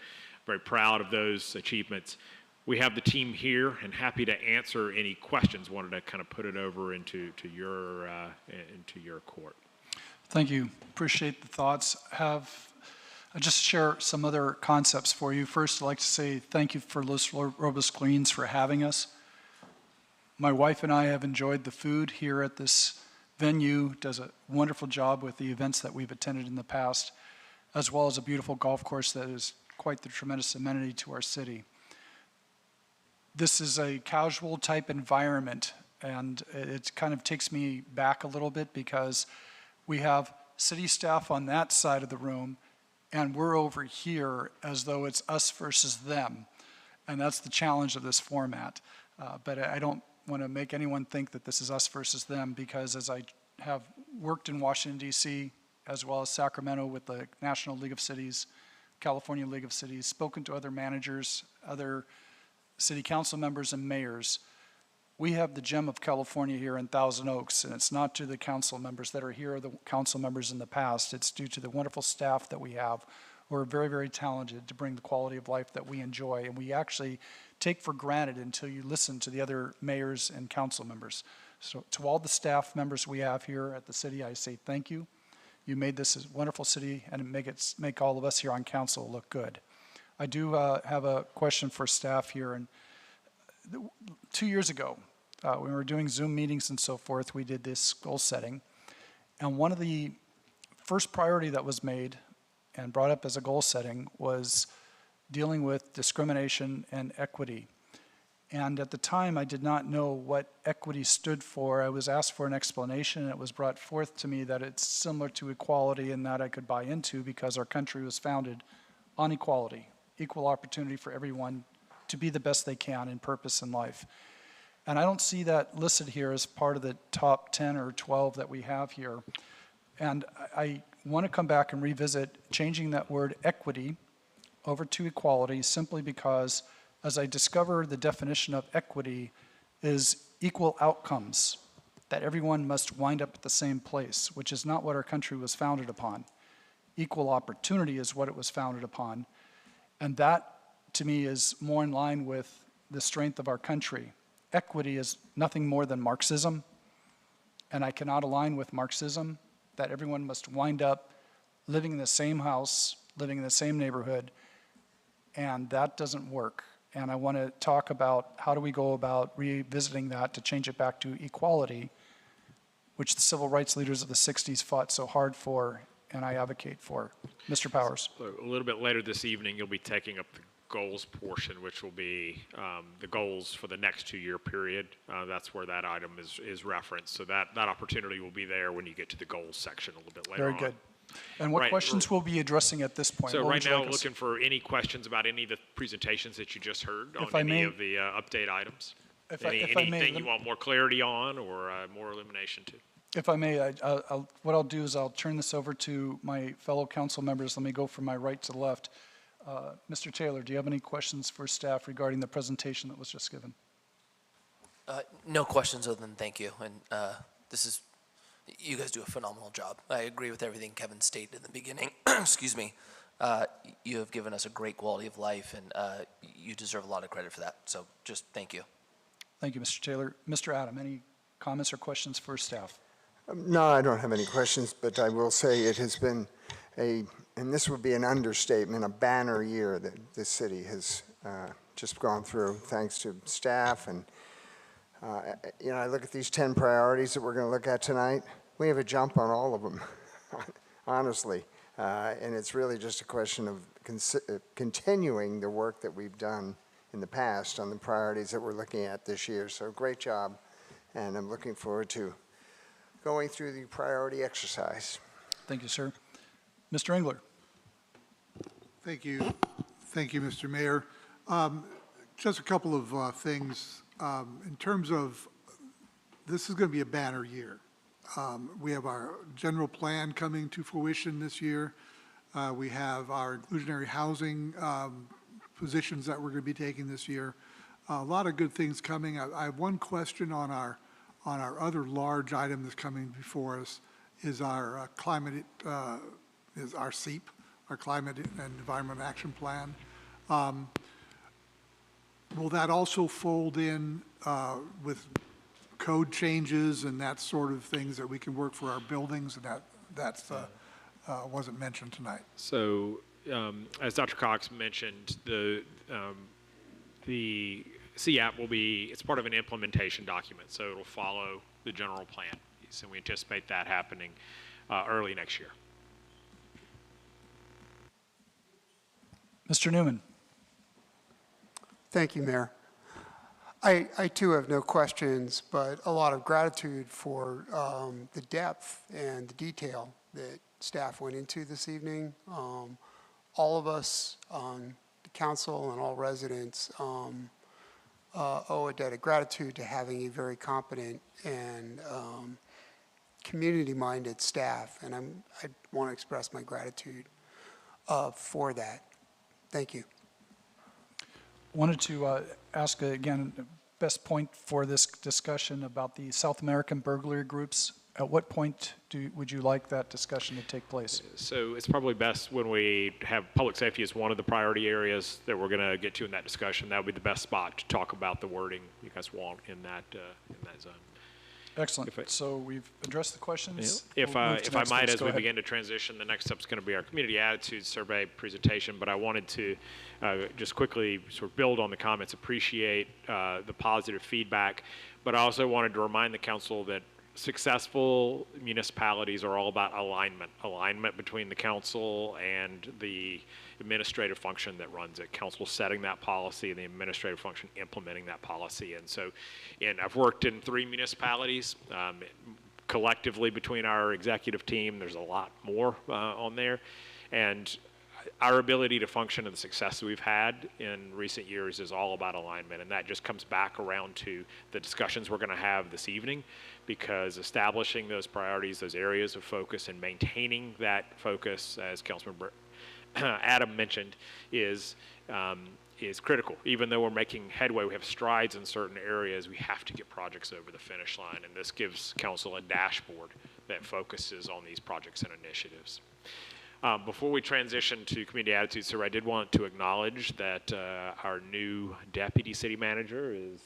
very proud of those achievements. We have the team here and happy to answer any questions. Wanted to kind of put it over into your court. Thank you. Appreciate the thoughts. I'll just share some other concepts for you. First, I'd like to say thank you for Los Robos Greens for having us. My wife and I have enjoyed the food here at this venue. Does a wonderful job with the events that we've attended in the past, as well as a beautiful golf course that is quite the tremendous amenity to our city. This is a casual type environment, and it kind of takes me back a little bit because we have city staff on that side of the room, and we're over here as though it's us versus them. And that's the challenge of this format. But I don't want to make anyone think that this is us versus them, because as I have worked in Washington, D.C., as well as Sacramento with the National League of Cities, California League of Cities, spoken to other managers, other city council members and mayors, we have the gem of California here in Thousand Oaks, and it's not to the council members that are here or the council members in the past. It's due to the wonderful staff that we have who are very, very talented to bring the quality of life that we enjoy, and we actually take for granted until you listen to the other mayors and council members. So to all the staff members we have here at the city, I say thank you. You made this a wonderful city and make all of us here on council look good. I do have a question for staff here. And 2 years ago, when we were doing Zoom meetings and so forth, we did this goal setting. And one of the first priority that was made and brought up as a goal setting was dealing with discrimination and equity. And at the time, I did not know what equity stood for. I was asked for an explanation, and it was brought forth to me that it's similar to equality, and that I could buy into because our country was founded on equality. Equal opportunity for everyone to be the best they can in purpose in life. And I don't see that listed here as part of the top 10 or 12 that we have here. And I want to come back and revisit changing that word equity over to equality, simply because as I discover the definition of equity is equal outcomes, that everyone must wind up at the same place, which is not what our country was founded upon. Equal opportunity is what it was founded upon. And that, to me, is more in line with the strength of our country. Equity is nothing more than Marxism, and I cannot align with Marxism, that everyone must wind up living in the same house, living in the same neighborhood, and that doesn't work. And I want to talk about how do we go about revisiting that to change it back to equality, which the civil rights leaders of the 60s fought so hard for, and I advocate for. Mr. Powers. A little bit later this evening, you'll be taking up the goals portion, which will be the goals for the next 2-year period. That's where that item is referenced. So that opportunity will be there when you get to the goals section a little bit later on. Very good. And what questions we'll be addressing at this point? So What right would you now, like us- looking for any questions about any of the presentations that you just heard on If I any may- of the update items? If I may, Anything you want more clarity on or more illumination to? If I may, what I'll do is I'll turn this over to my fellow council members. Let me go from my right to the left. Mr. Taylor, do you have any questions for staff regarding the presentation that was just given? No questions other than thank you. And this is You guys do a phenomenal job. I agree with everything Kevin stated in the beginning. Excuse me. You have given us a great quality of life, and you deserve a lot of credit for that. So just thank you. Thank you, Mr. Taylor. Mr. Adam, any comments or questions for staff? No, I don't have any questions, but I will say it has been and this would be an understatement, a banner year that this city has just gone through, thanks to staff. And, I look at these 10 priorities that we're going to look at tonight. We have a jump on all of them, honestly. And it's really just a question of continuing the work that we've done in the past on the priorities that we're looking at this year. So great job, and I'm looking forward to going through the priority exercise. Thank you, sir. Mr. Engler. Thank you. Thank you, Mr. Mayor. Just a couple of things. In terms of, this is going to be a banner year. We have our general plan coming to fruition this year. We have our inclusionary housing positions that we're going to be taking this year. A lot of good things coming. I have one question on our other large item that's coming before us is our climate, is our CEAP, our Climate and Environment Action Plan. Will that also fold in with code changes and that sort of things that we can work for our buildings, and that wasn't mentioned tonight? So, as Dr. Cox mentioned, the CEAP will be, it's part of an implementation document, so it'll follow the general plan. So we anticipate that happening early next year. Mr. Newman. Thank you, Mayor. I too have no questions, but a lot of gratitude for the depth and the detail that staff went into this evening. All of us on the council and all residents owe a debt of gratitude to having a very competent and community-minded staff, and I want to express my gratitude for that. Thank you. Wanted to ask again, best point for this discussion about the South American burglary groups. At what point would you like that discussion to take place? So it's probably best when we have public safety as one of the priority areas that we're going to get to in that discussion. That would be the best spot to talk about the wording you guys want in that zone. Excellent. So we've addressed the questions. If We'll I move to might, next steps. as Go we ahead. begin to transition, the next step is going to be our community attitude survey presentation. But I wanted to just quickly sort of build on the comments, appreciate the positive feedback, but I also wanted to remind the council that successful municipalities are all about alignment between the council and the administrative function that runs it. Council setting that policy, and the administrative function implementing that policy. And so, I've worked in 3 municipalities. Collectively, between our executive team, there's a lot more on there. And our ability to function and the success that we've had in recent years is all about alignment, and that just comes back around to the discussions we're going to have this evening, because establishing those priorities, those areas of focus, and maintaining that focus, as Councilmember Adam mentioned, is critical. Even though we're making headway, we have strides in certain areas, we have to get projects over the finish line, and this gives council a dashboard that focuses on these projects and initiatives. Before we transition to community attitude survey, I did want to acknowledge that our new deputy city manager is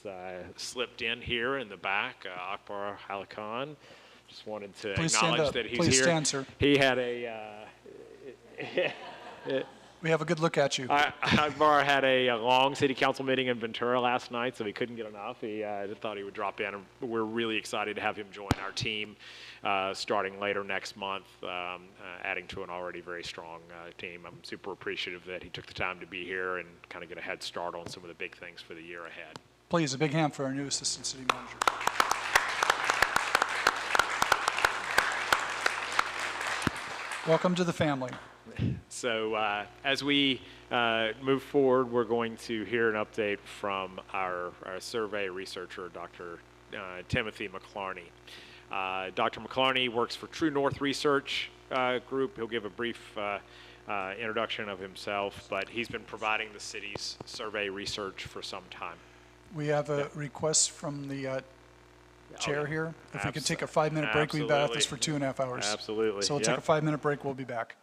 slipped in here in the back, Akbar Halakan. Just wanted to acknowledge that he's here. Please stand, sir. He had a we have a good look at you. Akbar had a long city council meeting in Ventura last night, so he couldn't get enough. He thought he would drop in, and we're really excited to have him join our team starting later next month, adding to an already very strong team. I'm super appreciative that he took the time to be here and kind of get a head start on some of the big things for the year ahead. Please, a big hand for our new assistant city manager. Welcome to the family. So as we move forward, we're going to hear an update from our survey researcher, Dr. Timothy McClarney. Dr. McClarney works for True North Research Group. He'll give a brief introduction of himself, but he's been providing the city's survey research for some time. We have a request from the chair here. If we could take a Abso- 5-minute break, we've been at this absolutely. for 2.5 hours. Absolutely, So we'll take yep. a 5-minute break, we'll be back.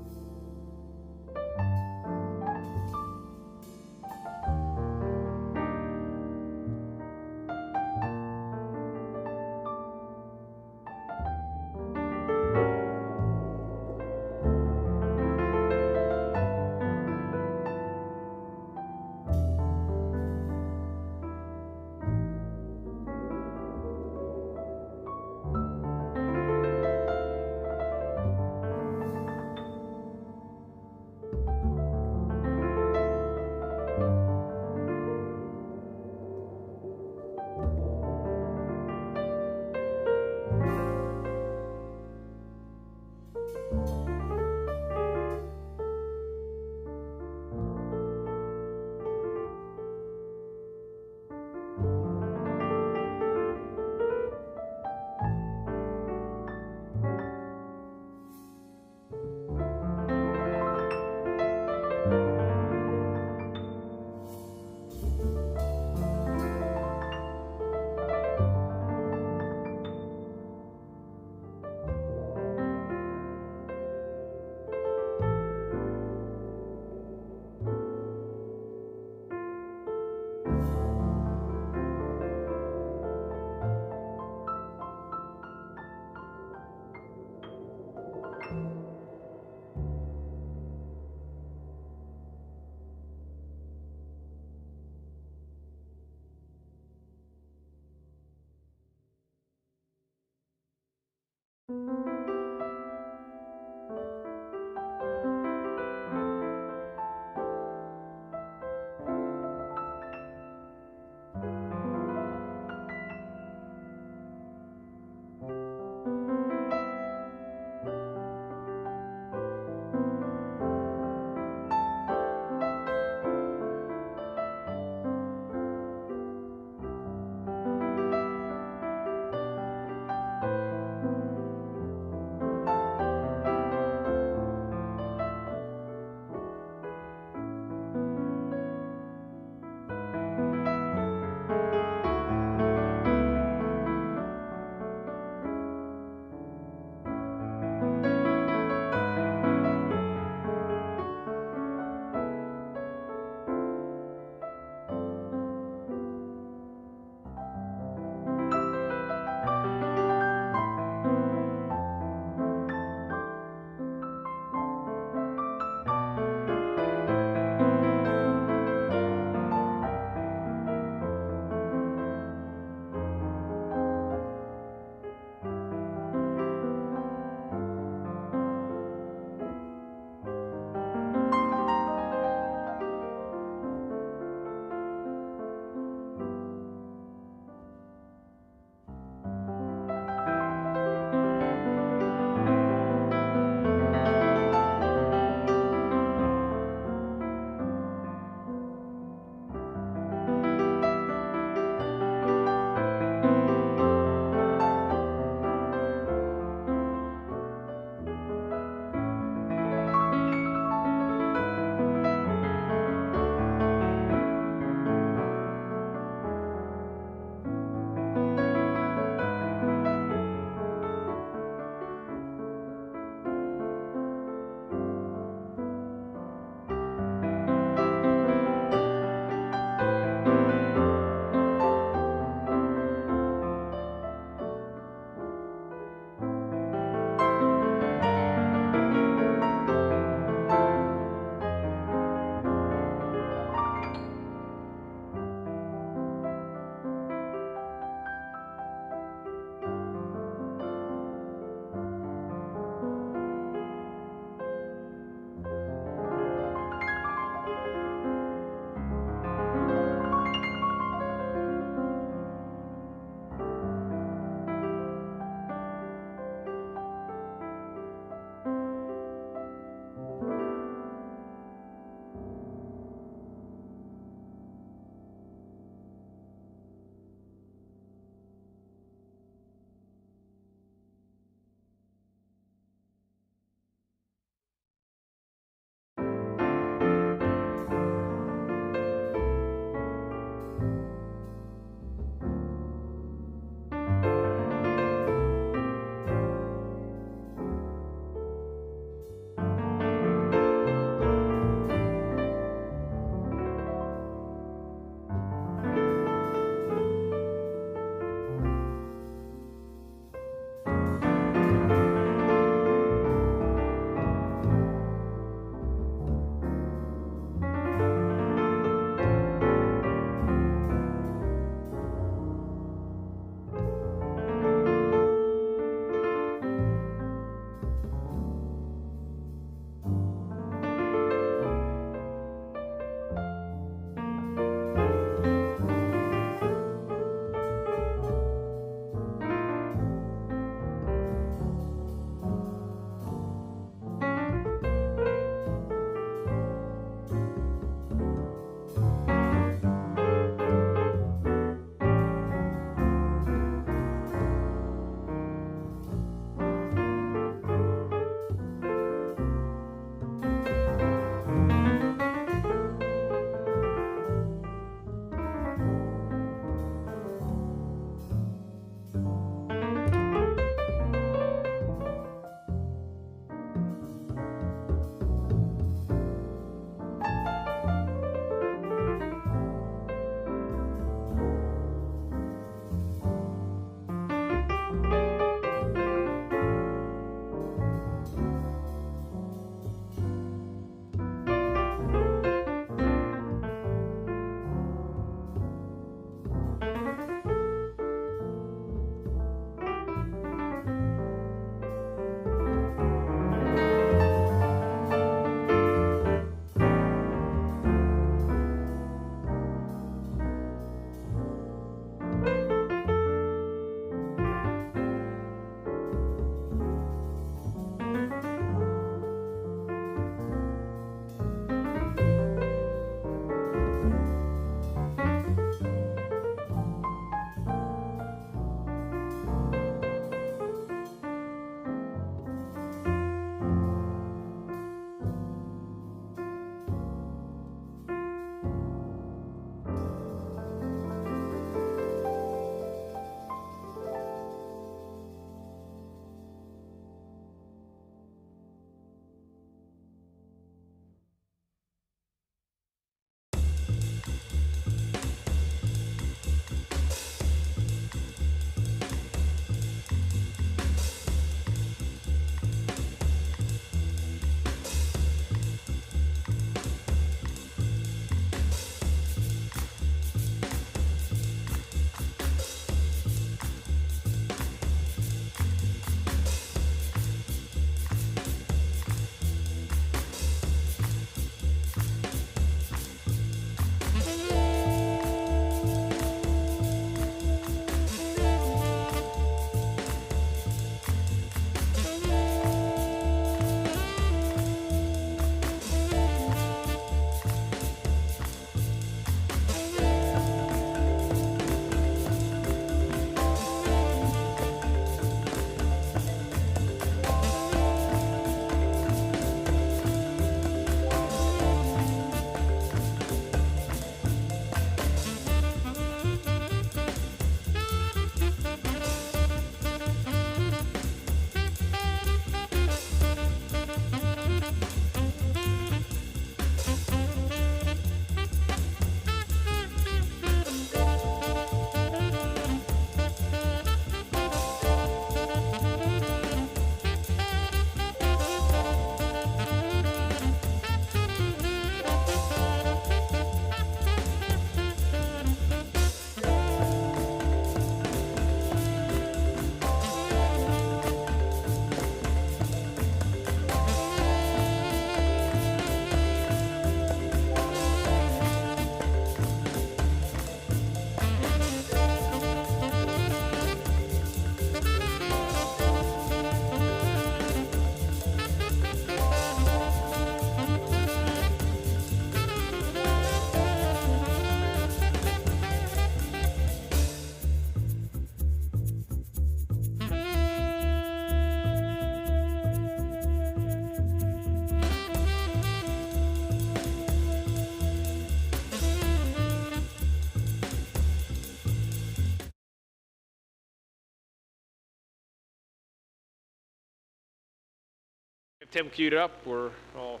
Tim queued up. We're all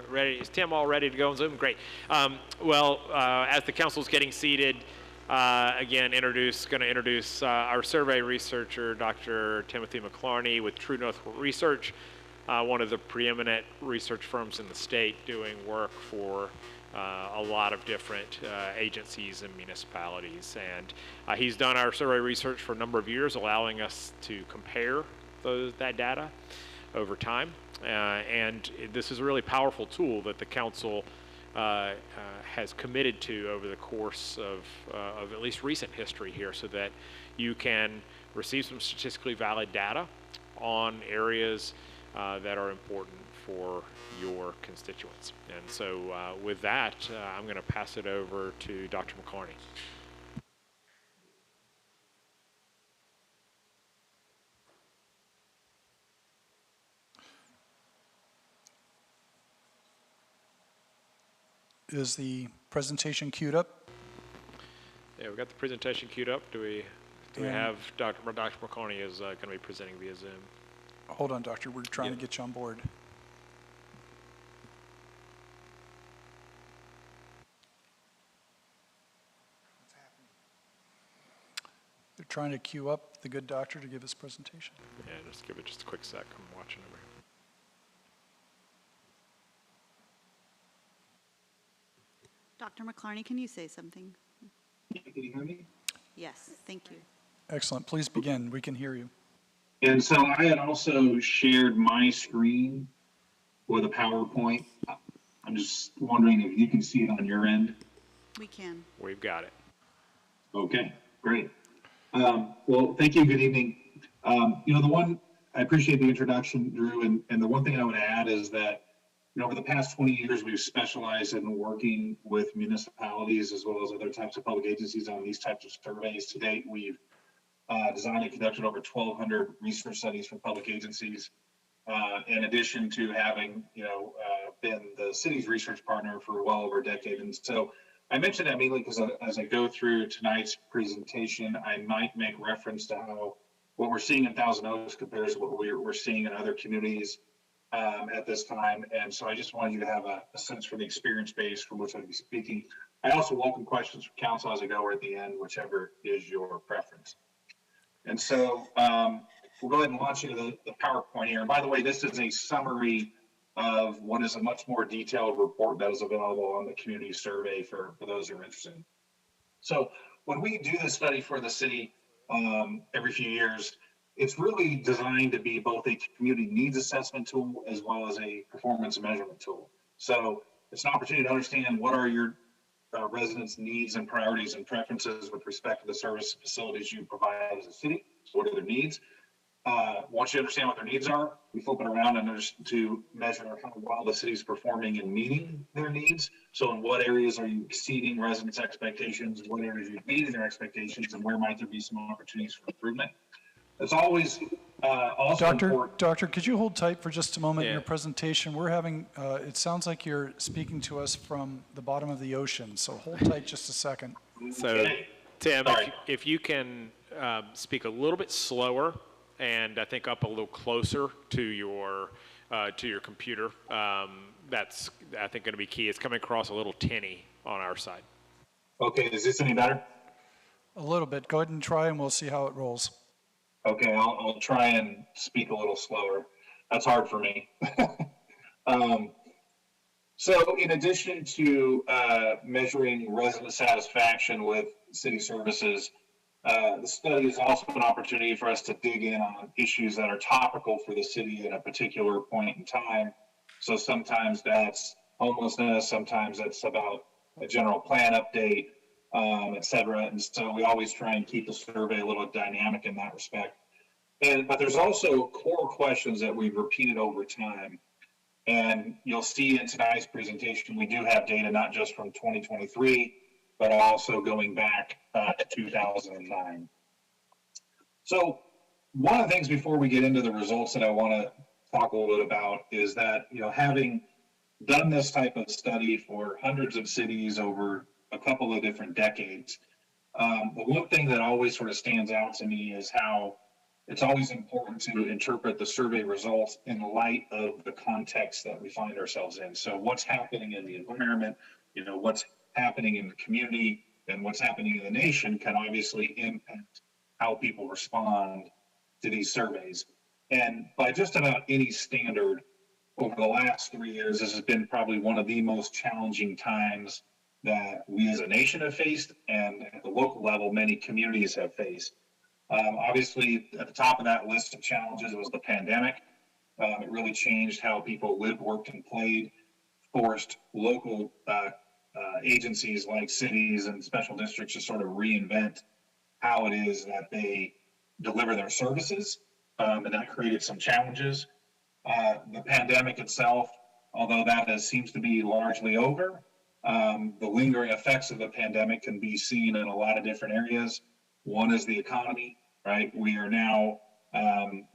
ready. Is Tim all ready to go on Zoom? Great. As the council's getting seated, again, going to introduce our survey researcher, Dr. Timothy McClarney with True North Research, one of the preeminent research firms in the state doing work for a lot of different agencies and municipalities. And he's done our survey research for a number of years, allowing us to compare that data over time. And this is a really powerful tool that the council has committed to over the course of at least recent history here, so that you can receive some statistically valid data on areas that are important for your constituents. And so with that, I'm going to pass it over to Dr. McClarney. Is the presentation queued up? Yeah, we've got the presentation queued up. Do we have Dr. McClarney is going to be presenting via Zoom? Hold on, Doctor. We're trying to get you on board. They're trying to queue up the good doctor to give his presentation. Yeah, just give it just a quick sec. I'm watching over here. Dr. McClarney, can you say something? Can you hear me? Yes, thank you. Excellent. Please begin. We can hear you. And so I had also shared my screen with a PowerPoint. I'm just wondering if you can see it on your end. We can. We've got it. Okay, great. Well, thank you. Good evening. I appreciate the introduction, Drew. And the one thing I would add is that, over the past 20 years, we've specialized in working with municipalities as well as other types of public agencies on these types of surveys. To date, we've designed and conducted over 1,200 research studies for public agencies, in addition to having, been the city's research partner for well over a decade. And so I mentioned that mainly because as I go through tonight's presentation, I might make reference to how what we're seeing in Thousand Oaks compares to what we're seeing in other communities at this time. And so I just wanted you to have a sense for the experience base from which I'd be speaking. I also welcome questions from council as I go or at the end, whichever is your preference. And so we'll go ahead and launch into the PowerPoint here. And by the way, this is a summary of what is a much more detailed report that is available on the community survey for those who are interested. So when we do this study for the city every few years, it's really designed to be both a community needs assessment tool as well as a performance measurement tool. So it's an opportunity to understand what are your residents' needs and priorities and preferences with respect to the service facilities you provide as a city. So what are their needs? Once you understand what their needs are, we flip it around and to measure how well the city is performing in meeting their needs. So in what areas are you exceeding residents' expectations? What areas are you meeting their expectations? And where might there be some opportunities for improvement? It's always also important. Doctor, could you hold tight for just a moment in your presentation? We're having, it sounds like you're speaking to us from the bottom of the ocean, so hold tight just a second. So, Tim, if you can speak a little bit slower and I think up a little closer to your computer, that's, I think, going to be key. It's coming across a little tinny on our side. Okay, is this any better? A little bit. Go ahead and try and we'll see how it rolls. Okay, I'll try and speak a little slower. That's hard for me. So in addition to measuring resident satisfaction with city services, the study is also an opportunity for us to dig in on issues that are topical for the city at a particular point in time. So sometimes that's homelessness, sometimes that's about a general plan update, et cetera. And so we always try and keep the survey a little dynamic in that respect. But there's also core questions that we've repeated over time. And you'll see in tonight's presentation, we do have data not just from 2023, but also going back to 2009. So one of the things before we get into the results that I want to talk a little bit about is that, having done this type of study for hundreds of cities over a couple of different decades, the one thing that always sort of stands out to me is how it's always important to interpret the survey results in light of the context that we find ourselves in. So what's happening in the environment, what's happening in the community, and what's happening in the nation can obviously impact how people respond to these surveys. And by just about any standard, over the last 3 years, this has been probably one of the most challenging times that we as a nation have faced, and at the local level, many communities have faced. Obviously, at the top of that list of challenges was the pandemic. It really changed how people lived, worked, and played, forced local agencies like cities and special districts to sort of reinvent how it is that they deliver their services, and that created some challenges. The pandemic itself, although that seems to be largely over, the lingering effects of the pandemic can be seen in a lot of different areas. One is the economy, right? We are now,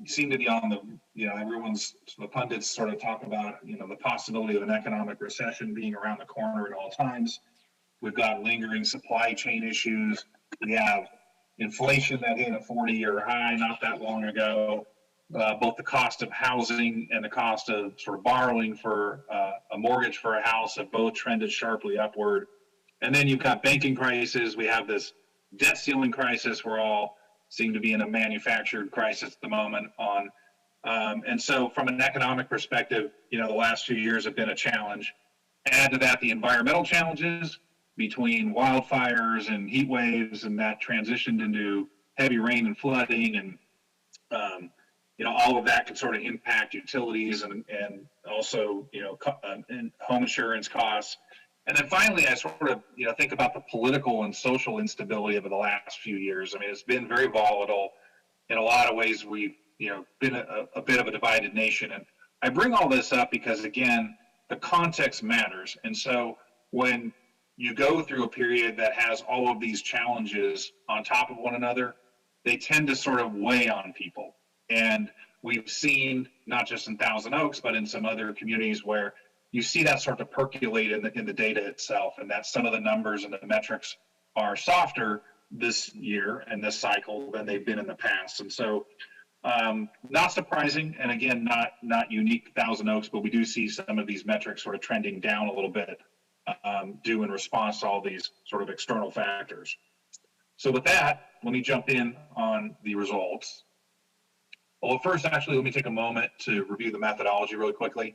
seem to be on the, the pundits sort of talk about, the possibility of an economic recession being around the corner at all times. We've got lingering supply chain issues. We have inflation that hit a 40-year high not that long ago. Both the cost of housing and the cost of sort of borrowing for a mortgage for a house have both trended sharply upward. And then you've got banking crisis. We have this debt ceiling crisis. We're all seem to be in a manufactured crisis at the moment on. And so from an economic perspective, the last few years have been a challenge. Add to that the environmental challenges between wildfires and heat waves, and that transitioned into heavy rain and flooding, and all of that can sort of impact utilities and also and home insurance costs. And then finally, I sort of think about the political and social instability over the last few years. I mean, it's been very volatile. In a lot of ways, we've been a bit of a divided nation. And I bring all this up because, again, the context matters. And so when you go through a period that has all of these challenges on top of one another, they tend to sort of weigh on people. And we've seen, not just in Thousand Oaks, but in some other communities where you see that start to percolate in the data itself, and that some of the numbers and the metrics are softer this year and this cycle than they've been in the past. And so not surprising, and again, not unique to Thousand Oaks, but we do see some of these metrics sort of trending down a little bit due in response to all these sort of external factors. So with that, let me jump in on the results. Well, first, actually, let me take a moment to review the methodology really quickly.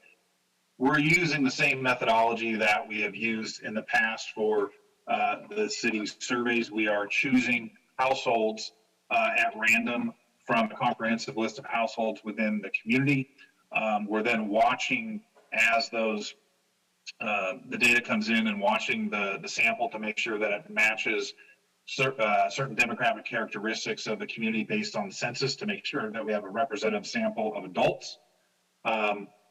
We're using the same methodology that we have used in the past for the city's surveys. We are choosing households at random from a comprehensive list of households within the community. We're then watching as those the data comes in and watching the sample to make sure that it matches certain demographic characteristics of the community based on the census, to make sure that we have a representative sample of adults.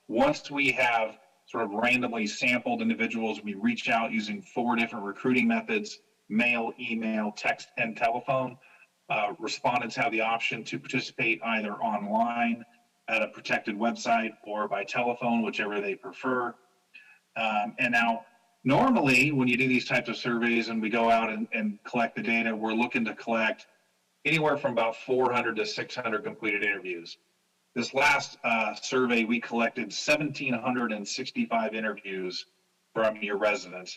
Once we have sort of randomly sampled individuals, we reach out using 4 different recruiting methods: mail, email, text, and telephone. Respondents have the option to participate either online at a protected website or by telephone, whichever they prefer. And now, normally, when you do these types of surveys and we go out and collect the data, we're looking to collect anywhere from about 400 to 600 completed interviews. This last survey, we collected 1,765 interviews from your residents.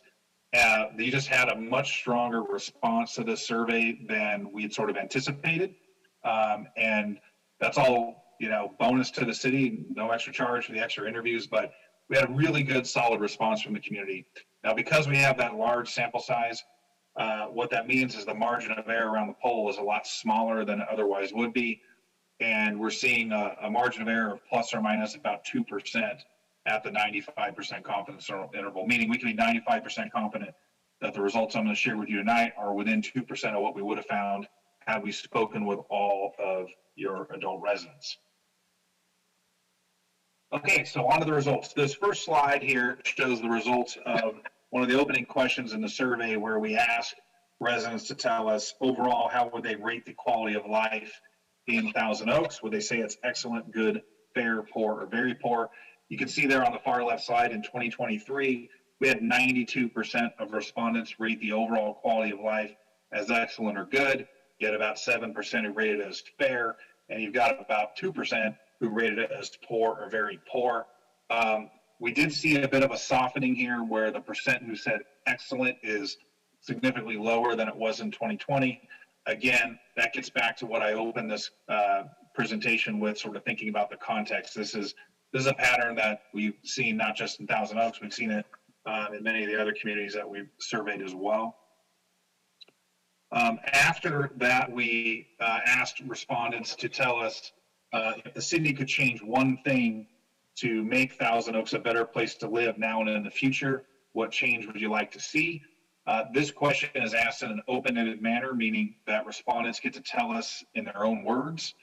They just had a much stronger response to this survey than we had sort of anticipated. And that's all, bonus to the city, no extra charge for the extra interviews, but we had a really good, solid response from the community. Now, because we have that large sample size, what that means is the margin of error around the poll is a lot smaller than it otherwise would be. And we're seeing a margin of error of plus or minus about 2% at the 95% confidence interval, meaning we can be 95% confident that the results I'm going to share with you tonight are within 2% of what we would have found had we spoken with all of your adult residents. Okay, so on to the results. This first slide here shows the results of one of the opening questions in the survey, where we asked residents to tell us overall how would they rate the quality of life in Thousand Oaks. Would they say it's excellent, good, fair, poor, or very poor? You can see there on the far left side in 2023, we had 92% of respondents rate the overall quality of life as excellent or good. You had about 7% who rated it as fair, and you've got about 2% who rated it as poor or very poor. We did see a bit of a softening here where the percent who said excellent is significantly lower than it was in 2020. Again, that gets back to what I opened this presentation with, sort of thinking about the context. This is a pattern that we've seen not just in Thousand Oaks, we've seen it in many of the other communities that we've surveyed as well. After that, we asked respondents to tell us if the city could change one thing to make Thousand Oaks a better place to live now and in the future, what change would you like to see? This question is asked in an open-ended manner, meaning that respondents get to tell us in their own words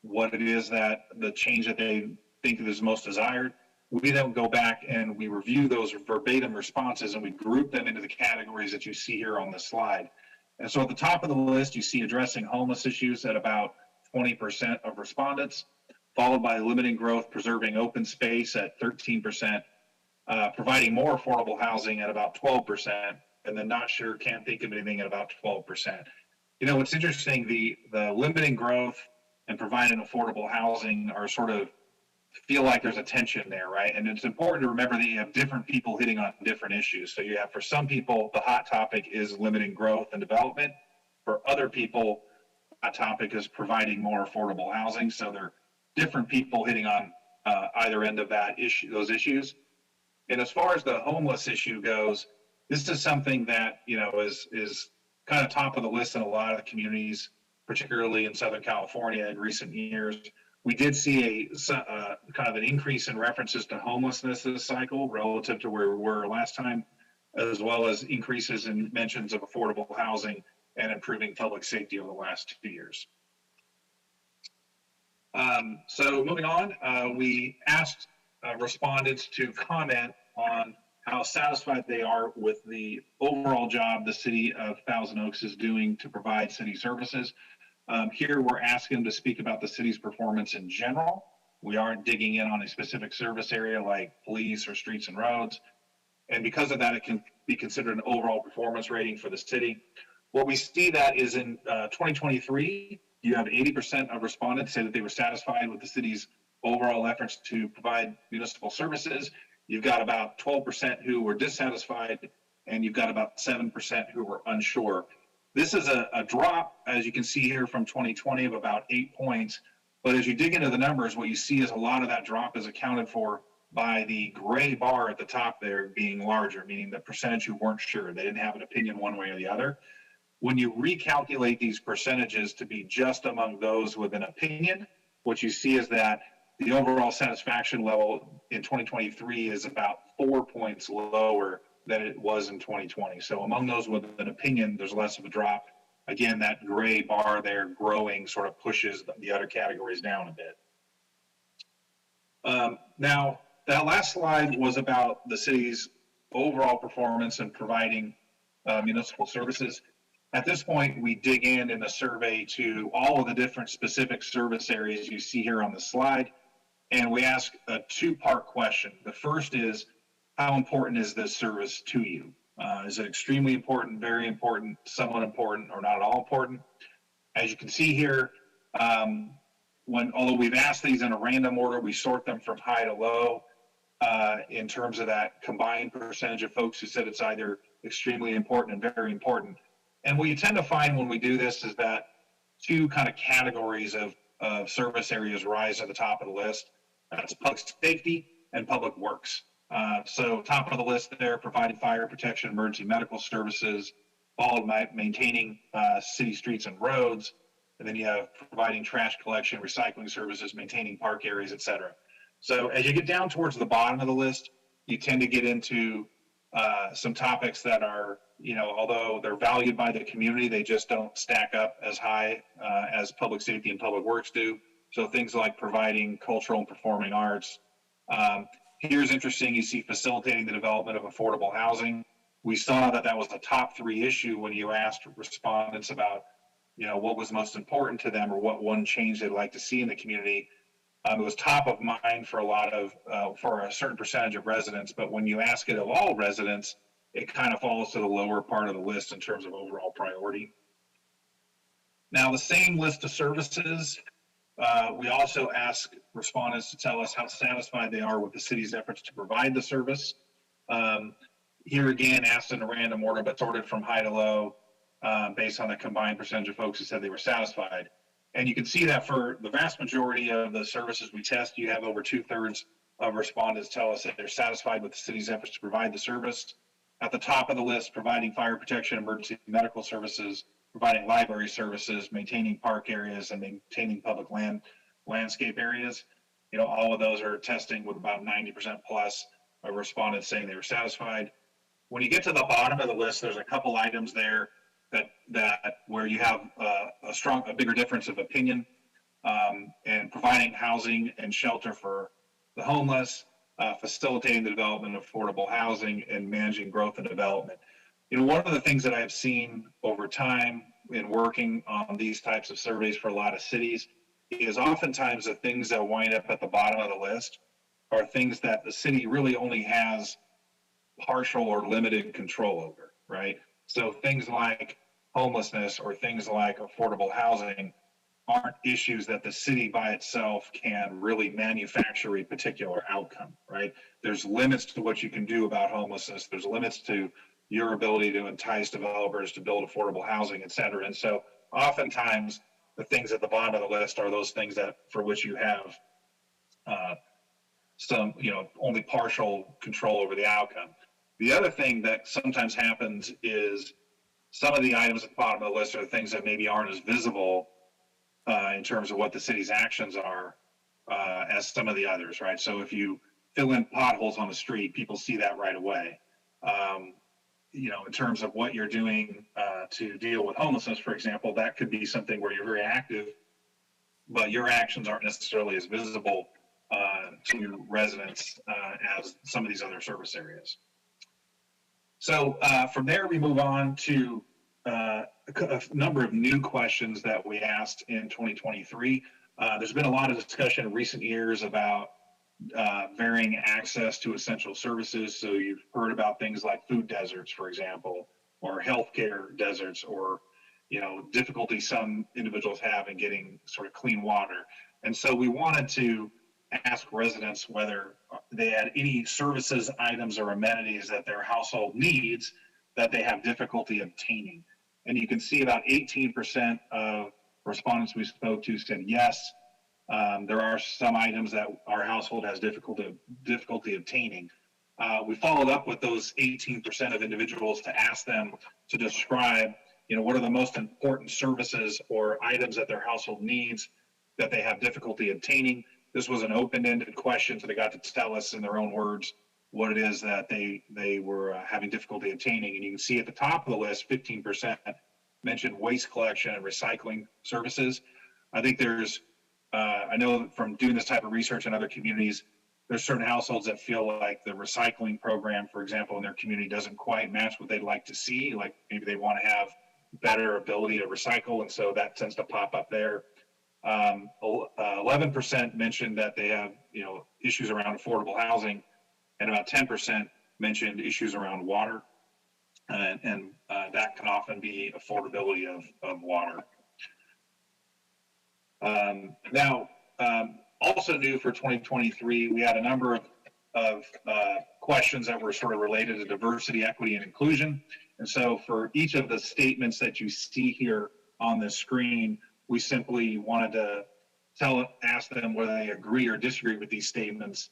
what it is that the change that they think is most desired. We then go back and we review those verbatim responses and we group them into the categories that you see here on the slide. And so at the top of the list, you see addressing homeless issues at about 20% of respondents, followed by limiting growth, preserving open space at 13%, providing more affordable housing at about 12%, and then not sure, can't think of anything at about 12%. You know, what's interesting, the limiting growth and providing affordable housing are sort of feel like there's a tension there, right? And it's important to remember that you have different people hitting on different issues. So you have, for some people, the hot topic is limiting growth and development. For other people, the hot topic is providing more affordable housing. So they're different people hitting on either end of that issue, those issues. And as far as the homeless issue goes, this is something that, you know, is kind of top of the list in a lot of the communities, particularly in Southern California in recent years. We did see a kind of an increase in references to homelessness this cycle relative to where we were last time, as well as increases in mentions of affordable housing and improving public safety over the last 2 years. So moving on, we asked respondents to comment on how satisfied they are with the overall job the city of Thousand Oaks is doing to provide city services. Here we're asking them to speak about the city's performance in general. We aren't digging in on a specific service area like police or streets and roads. And because of that, it can be considered an overall performance rating for the city. What we see that is in 2023, you have 80% of respondents say that they were satisfied with the city's overall efforts to provide municipal services. You've got about 12% who were dissatisfied, and you've got about 7% who were unsure. This is a drop, as you can see here, from 2020 of about 8 points. But as you dig into the numbers, what you see is a lot of that drop is accounted for by the gray bar at the top there being larger, meaning the percentage who weren't sure. They didn't have an opinion one way or the other. When you recalculate these percentages to be just among those with an opinion, what you see is that the overall satisfaction level in 2023 is about 4 points lower than it was in 2020. So among those with an opinion, there's less of a drop. Again, that gray bar there growing sort of pushes the other categories down a bit. Now, that last slide was about the city's overall performance in providing municipal services. At this point, we dig in the survey to all of the different specific service areas you see here on the slide, and we ask a two-part question. The first is, how important is this service to you? Is it extremely important, very important, somewhat important, or not at all important? As you can see here, although we've asked these in a random order, we sort them from high to low in terms of that combined percentage of folks who said it's either extremely important and very important. And what you tend to find when we do this is that two kind of categories of service areas rise at the top of the list. That's public safety and public works. So top of the list there, providing fire protection, emergency medical services, followed by maintaining city streets and roads. And then you have providing trash collection, recycling services, maintaining park areas, et cetera. So as you get down towards the bottom of the list, you tend to get into some topics that are, you know, although they're valued by the community, they just don't stack up as high as public safety and public works do. So things like providing cultural and performing arts. Here's interesting, you see facilitating the development of affordable housing. We saw that that was a top 3 issue when you asked respondents about, you know, what was most important to them or what one change they'd like to see in the community. It was top of mind for a lot of, for a certain percentage of residents, but when you ask it of all residents, it kind of falls to the lower part of the list in terms of overall priority. Now, the same list of services, we also ask respondents to tell us how satisfied they are with the city's efforts to provide the service. Here again, asked in a random order, but sorted from high to low, based on the combined percentage of folks who said they were satisfied. And you can see that for the vast majority of the services we test, you have over 2/3 of respondents tell us that they're satisfied with the city's efforts to provide the service. At the top of the list, providing fire protection, emergency medical services, providing library services, maintaining park areas, and maintaining public landscape areas. You know, all of those are testing with about 90% plus of respondents saying they were satisfied. When you get to the bottom of the list, there's a couple items there that where you have a bigger difference of opinion, and providing housing and shelter for the homeless, facilitating the development of affordable housing, and managing growth and development. You know, one of the things that I've seen over time in working on these types of surveys for a lot of cities is oftentimes the things that wind up at the bottom of the list are things that the city really only has partial or limited control over, right? So things like homelessness or things like affordable housing aren't issues that the city by itself can really manufacture a particular outcome, right? There's limits to what you can do about homelessness. There's limits to your ability to entice developers to build affordable housing, et cetera. And so oftentimes the things at the bottom of the list are those things that for which you have some, you know, only partial control over the outcome. The other thing that sometimes happens is some of the items at the bottom of the list are things that maybe aren't as visible in terms of what the city's actions are as some of the others, right? So if you fill in potholes on the street, people see that right away. You know, in terms of what you're doing to deal with homelessness, for example, that could be something where you're very active, but your actions aren't necessarily as visible to residents as some of these other service areas. So from there, we move on to a number of new questions that we asked in 2023. There's been a lot of discussion in recent years about varying access to essential services. So you've heard about things like food deserts, for example, or healthcare deserts, or, you know, difficulty some individuals have in getting sort of clean water. And so we wanted to ask residents whether they had any services, items, or amenities that their household needs that they have difficulty obtaining. And you can see about 18% of respondents we spoke to said yes. There are some items that our household has difficulty obtaining. We followed up with those 18% of individuals to ask them to describe, you know, what are the most important services or items that their household needs that they have difficulty obtaining. This was an open-ended question, so they got to tell us in their own words what it is that they were having difficulty obtaining. And you can see at the top of the list, 15% mentioned waste collection and recycling services. I think there's, I know from doing this type of research in other communities, there's certain households that feel like the recycling program, for example, in their community doesn't quite match what they'd like to see. Like maybe they want to have better ability to recycle, and so that tends to pop up there. 11% mentioned that they have, you know, issues around affordable housing, and about 10% mentioned issues around water, and that can often be affordability of water. Now, also new for 2023, we had a number of questions that were sort of related to diversity, equity, and inclusion. And so for each of the statements that you see here on the screen, we simply wanted to ask them whether they agree or disagree with these statements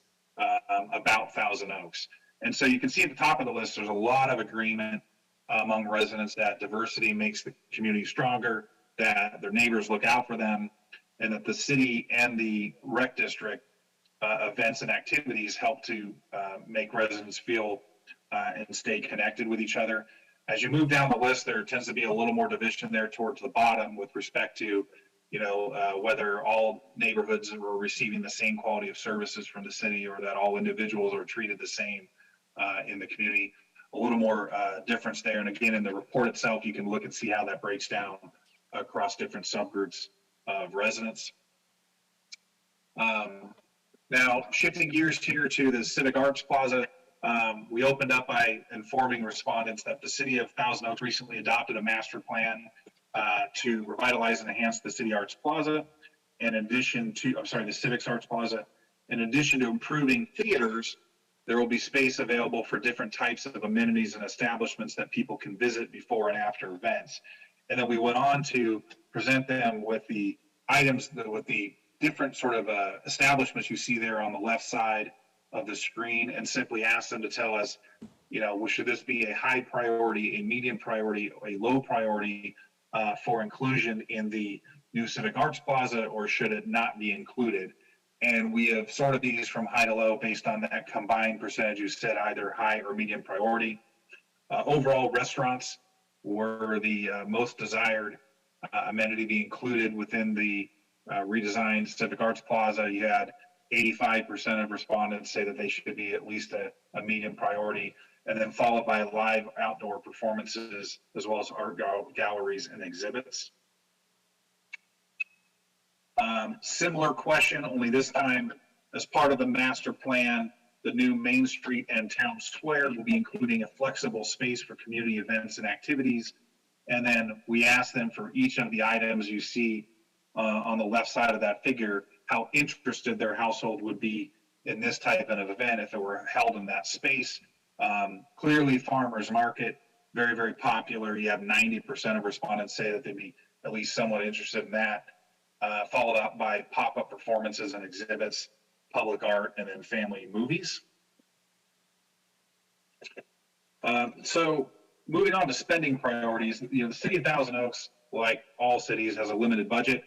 about Thousand Oaks. And so you can see at the top of the list, there's a lot of agreement among residents that diversity makes the community stronger, that their neighbors look out for them, and that the city and the rec district events and activities help to make residents feel and stay connected with each other. As you move down the list, there tends to be a little more division there towards the bottom with respect to, you know, whether all neighborhoods are receiving the same quality of services from the city, or that all individuals are treated the same in the community. A little more difference there. And again, in the report itself, you can look and see how that breaks down across different subgroups of residents. Now, shifting gears here to the Civic Arts Plaza, we opened up by informing respondents that the city of Thousand Oaks recently adopted a master plan to revitalize and enhance the City Arts Plaza. In addition to, the Civics Arts Plaza. In addition to improving theaters, there will be space available for different types of amenities and establishments that people can visit before and after events. And then we went on to present them with the items, with the different sort of establishments you see there on the left side of the screen, and simply asked them to tell us, should this be a high priority, a medium priority, or a low priority for inclusion in the new Civic Arts Plaza, or should it not be included? And we have sorted these from high to low based on that combined percentage you said, either high or medium priority. Overall, restaurants were the most desired amenity to be included within the redesigned Civic Arts Plaza. You had 85% of respondents say that they should be at least a medium priority, and then followed by live outdoor performances, as well as art galleries and exhibits. Similar question, only this time, as part of the master plan, the new Main Street and Town Square will be including a flexible space for community events and activities. And then we asked them for each of the items you see on the left side of that figure, how interested their household would be in this type of event if it were held in that space. Clearly, farmers market, very, very popular. You have 90% of respondents say that they'd be at least somewhat interested in that, followed up by pop-up performances and exhibits, public art, and then family movies. So moving on to spending priorities, the city of Thousand Oaks, like all cities, has a limited budget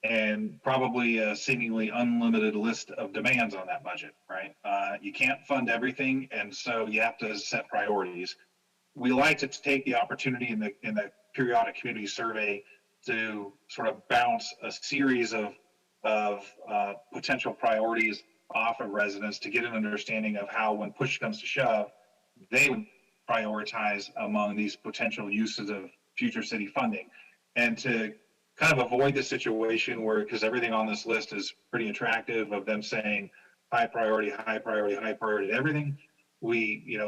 and probably a seemingly unlimited list of demands on that budget, right? You can't fund everything, and so you have to set priorities. We like to take the opportunity in the periodic community survey to sort of bounce a series of potential priorities off of residents to get an understanding of how, when push comes to shove, they would prioritize among these potential uses of future city funding. And to kind of avoid the situation where, because everything on this list is pretty attractive, of them saying high priority, high priority, high priority to everything, we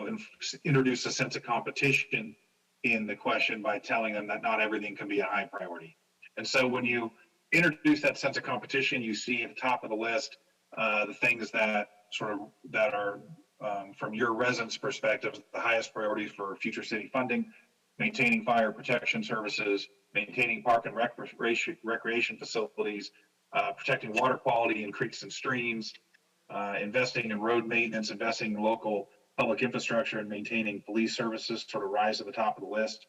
introduce a sense of competition in the question by telling them that not everything can be a high priority. And so when you introduce that sense of competition, you see at the top of the list the things that are from your residents' perspective, the highest priority for future city funding: maintaining fire protection services, maintaining park and recreation facilities, protecting water quality in creeks and streams, investing in road maintenance, investing in local public infrastructure, and maintaining police services sort of rise to the top of the list.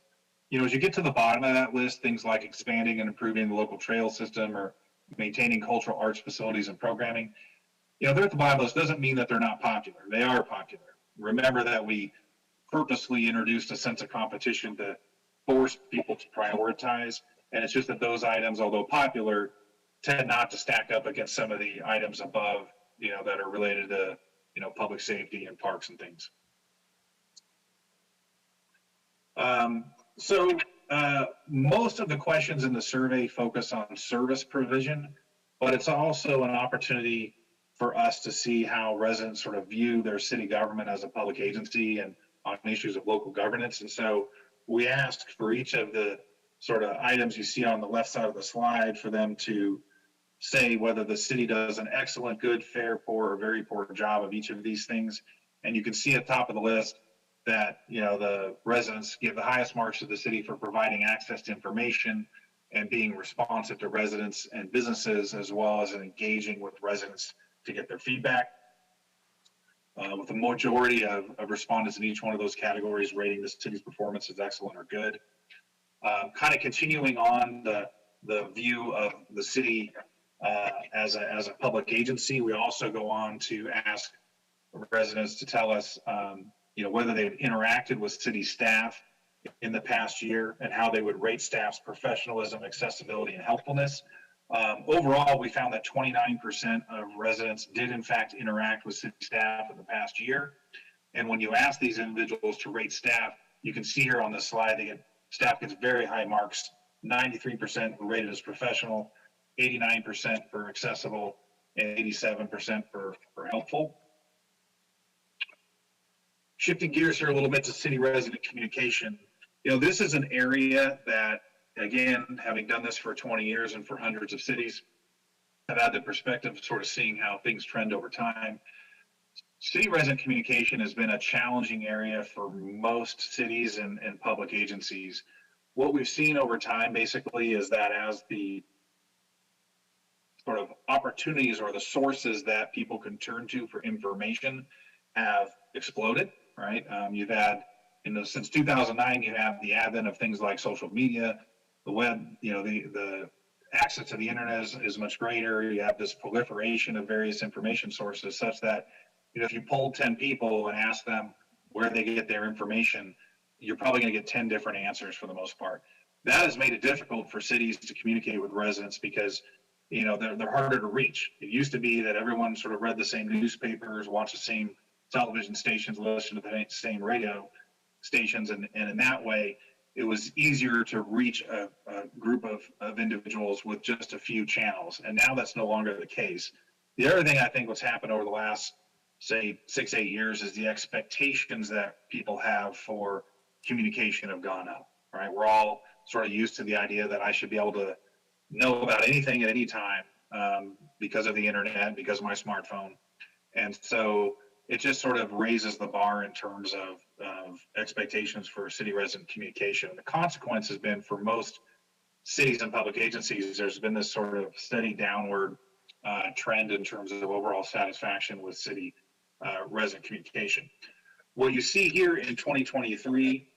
As you get to the bottom of that list, things like expanding and improving the local trail system or maintaining cultural arts facilities and programming, they're at the bottom of the list. Doesn't mean that they're not popular. They are popular. Remember that we purposely introduced a sense of competition to force people to prioritize, and it's just that those items, although popular, tend not to stack up against some of the items above, that are related to, public safety and parks and things. Most of the questions in the survey focus on service provision, but it's also an opportunity for us to see how residents sort of view their city government as a public agency and on issues of local governance. And so we asked for each of the sort of items you see on the left side of the slide for them to say whether the city does an excellent, good, fair, poor, or very poor job of each of these things. And you can see at the top of the list that, the residents give the highest marks to the city for providing access to information and being responsive to residents and businesses, as well as engaging with residents to get their feedback. With a majority of respondents in each one of those categories rating the city's performance as excellent or good. Kind of continuing on the view of the city as a public agency, we also go on to ask residents to tell us whether they've interacted with city staff in the past year and how they would rate staff's professionalism, accessibility, and helpfulness. Overall, we found that 29% of residents did in fact interact with city staff in the past year. And when you ask these individuals to rate staff, you can see here on this slide, staff gets very high marks. 93% were rated as professional, 89% for accessible, and 87% for helpful. Shifting gears here a little bit to city resident communication. This is an area that again, having done this for 20 years and for hundreds of cities, I've had the perspective of sort of seeing how things trend over time. City resident communication has been a challenging area for most cities and public agencies. What we've seen over time basically is that as the sort of opportunities or the sources that people can turn to for information have exploded, right? You've had, since 2009, you have the advent of things like social media, the web, the access to the internet is much greater. You have this proliferation of various information sources such that, if you polled 10 people and asked them where they get their information, you're probably going to get 10 different answers for the most part. That has made it difficult for cities to communicate with residents because, they're harder to reach. It used to be that everyone sort of read the same newspapers, watched the same television stations, listened to the same radio stations, and in that way, it was easier to reach a group of individuals with just a few channels. And now that's no longer the case. The other thing I think what's happened over the last, say, 6-8 years is the expectations that people have for communication have gone up, right? We're all sort of used to the idea that I should be able to know about anything at any time because of the internet, because of my smartphone. And so it just sort of raises the bar in terms of expectations for city resident communication. The consequence has been for most cities and public agencies, there's been this sort of steady downward trend in terms of overall satisfaction with city resident communication. What you see here in 2023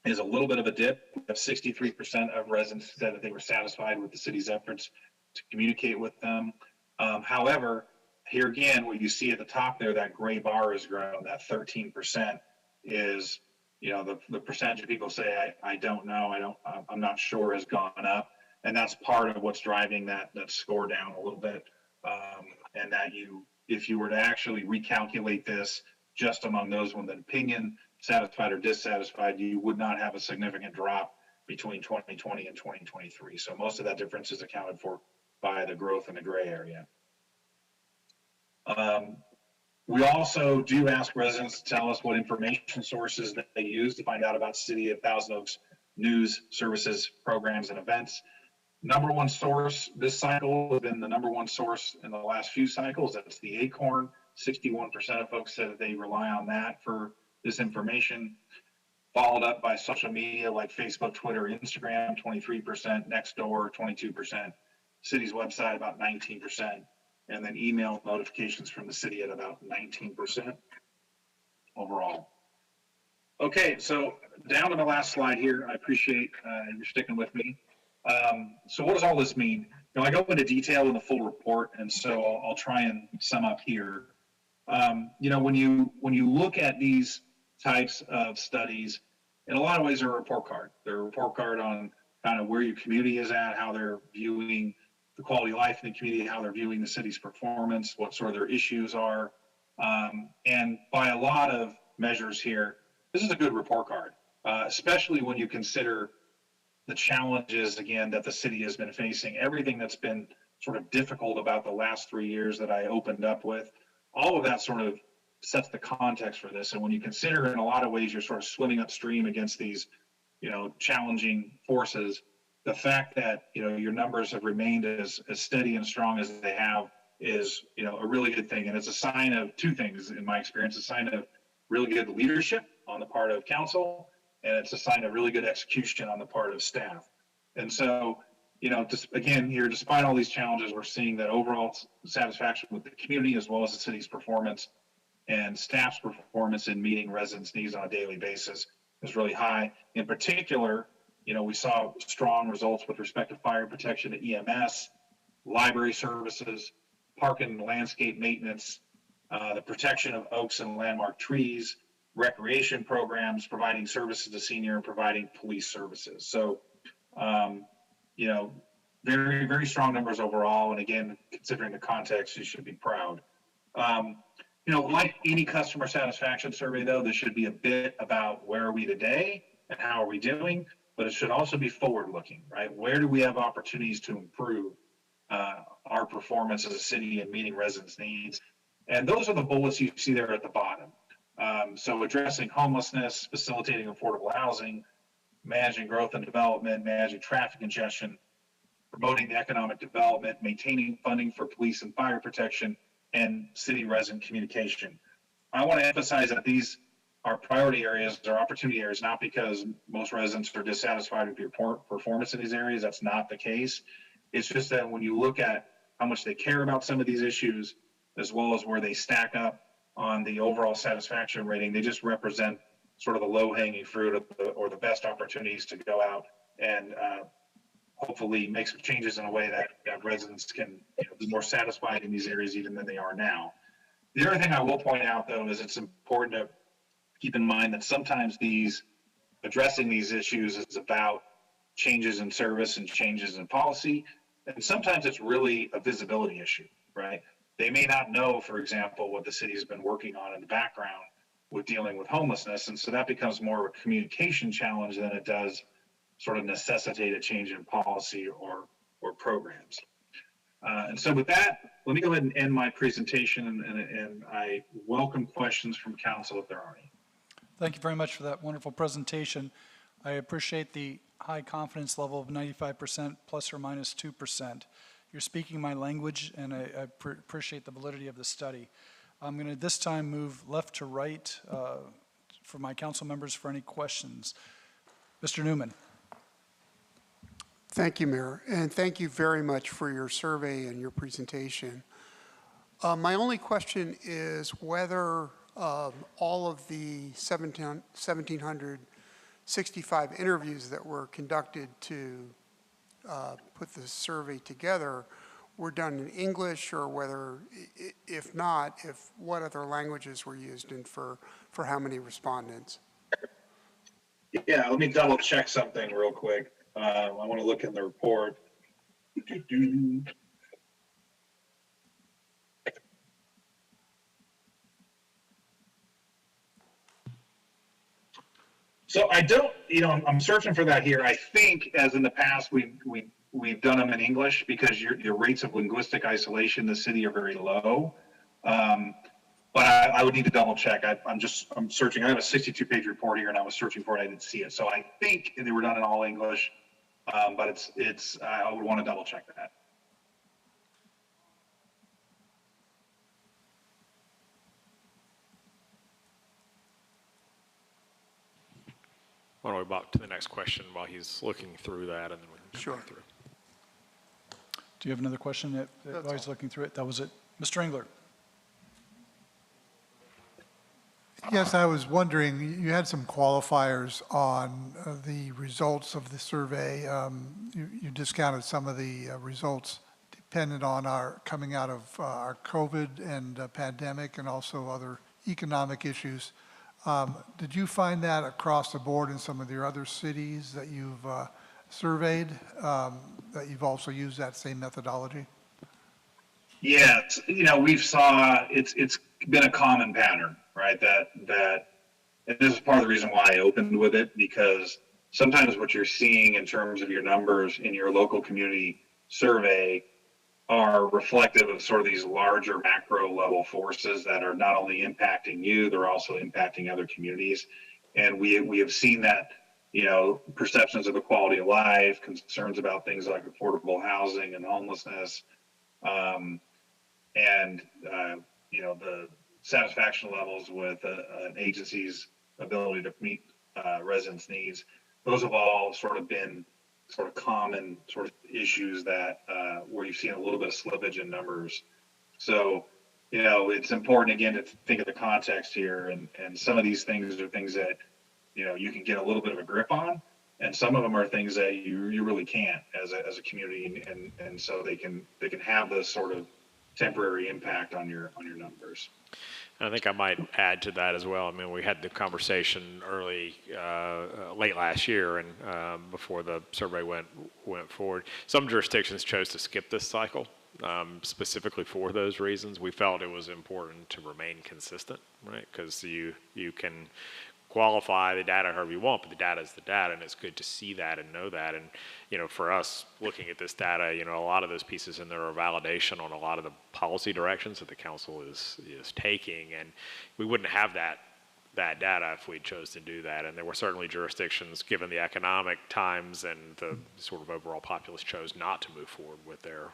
is a little bit of a dip. We have 63% of residents said that they were satisfied with the city's efforts to communicate with them. However, here again, what you see at the top there, that gray bar has grown. That 13% is, the percentage of people say, I don't know, I'm not sure, has gone up. And that's part of what's driving that score down a little bit. And that if you were to actually recalculate this just among those with an opinion, satisfied or dissatisfied, you would not have a significant drop between 2020 and 2023. So most of that difference is accounted for by the growth in the gray area. We also do ask residents to tell us what information sources that they use to find out about City of Thousand Oaks news, services, programs, and events. Number one source this cycle has been the number one source in the last few cycles. That's the Acorn. 61% of folks said that they rely on that for this information, followed up by social media like Facebook, Twitter, Instagram, 23%, Nextdoor, 22%, city's website, about 19%, and then email notifications from the city at about 19% overall. Okay, so down to the last slide here. I appreciate you're sticking with me. So what does all this mean? I go into detail in the full report, and so I'll try and sum up here. When you look at these types of studies, in a lot of ways they're a report card. They're a report card on kind of where your community is at, how they're viewing the quality of life in the community, how they're viewing the city's performance, what sort of their issues are. And by a lot of measures here, this is a good report card, especially when you consider the challenges, again, that the city has been facing, everything that's been sort of difficult about the last 3 years that I opened up with. All of that sort of sets the context for this. And when you consider in a lot of ways you're sort of swimming upstream against these, challenging forces, the fact that, your numbers have remained as steady and strong as they have is, a really good thing. And it's a sign of two things, in my experience, a sign of really good leadership on the part of council, and it's a sign of really good execution on the part of staff. And so, again, here, despite all these challenges, we're seeing that overall satisfaction with the community as well as the city's performance and staff's performance in meeting residents' needs on a daily basis is really high. In particular, we saw strong results with respect to fire protection at EMS, library services, park and landscape maintenance, the protection of oaks and landmark trees, recreation programs, providing services to senior, and providing police services. So, very, very strong numbers overall. And again, considering the context, you should be proud. Like any customer satisfaction survey, though, this should be a bit about where are we today and how are we doing, but it should also be forward-looking, right? Where do we have opportunities to improve our performance as a city and meeting residents' needs? And those are the bullets you see there at the bottom. So addressing homelessness, facilitating affordable housing, managing growth and development, managing traffic congestion, promoting the economic development, maintaining funding for police and fire protection, and city resident communication. I want to emphasize that these are priority areas or opportunity areas, not because most residents are dissatisfied with your performance in these areas. That's not the case. It's just that when you look at how much they care about some of these issues, as well as where they stack up on the overall satisfaction rating, they just represent sort of the low-hanging fruit or the best opportunities to go out and hopefully make some changes in a way that residents can be more satisfied in these areas even than they are now. The other thing I will point out, though, is it's important to keep in mind that sometimes addressing these issues is about changes in service and changes in policy, and sometimes it's really a visibility issue, right? They may not know, for example, what the city has been working on in the background with dealing with homelessness, and so that becomes more of a communication challenge than it does sort of necessitate a change in policy or programs. And so with that, let me go ahead and end my presentation, and I welcome questions from council if there are any. Thank you very much for that wonderful presentation. I appreciate the high confidence level of 95% plus or minus 2%. You're speaking my language, and I appreciate the validity of the study. I'm going to this time move left to right for my council members for any questions. Mr. Newman. Thank you, Mayor, and thank you very much for your survey and your presentation. My only question is whether all of the 1,765 interviews that were conducted to put the survey together were done in English, or whether, if not, what other languages were used and for how many respondents? Yeah, let me double check something real quick. I want to look in the report. So I don't, I'm searching for that here. I think, as in the past, we've done them in English because your rates of linguistic isolation in the city are very low. But I would need to double check. I'm searching. I have a 62-page report here, and I was searching for it. I didn't see it. So I think they were done in all English, but I would want to double check that. Why don't we move to the next question while he's looking through that, and then we can come back through. Do you have another question while he's looking through it? That was it. Mr. Engler. Yes, I was wondering, you had some qualifiers on the results of the survey. You discounted some of the results dependent on our coming out of our COVID and pandemic and also other economic issues. Did you find that across the board in some of your other cities that you've surveyed, that you've also used that same methodology? Yeah, it's been a common pattern, right? That and this is part of the reason why I opened with it, because sometimes what you're seeing in terms of your numbers in your local community survey are reflective of sort of these larger macro level forces that are not only impacting you, they're also impacting other communities. And we have seen that, perceptions of the quality of life, concerns about things like affordable housing and homelessness, and the satisfaction levels with an agency's ability to meet residents' needs. Those have all sort of been sort of common sort of issues that where you've seen a little bit of slippage in numbers. So, it's important again to think of the context here, and some of these things are things that you can get a little bit of a grip on, and some of them are things that you really can't as a community, and so they can have this sort of temporary impact on your numbers. I think I might add to that as well. I mean, we had the conversation late last year, and before the survey went forward. Some jurisdictions chose to skip this cycle, specifically for those reasons. We felt it was important to remain consistent, right? Because you can qualify the data however you want, but the data is the data, and it's good to see that and know that. And for us, looking at this data, a lot of those pieces in there are validation on a lot of the policy directions that the council is taking, and we wouldn't have that that data if we chose to do that. And there were certainly jurisdictions, given the economic times and the sort of overall populace, chose not to move forward with their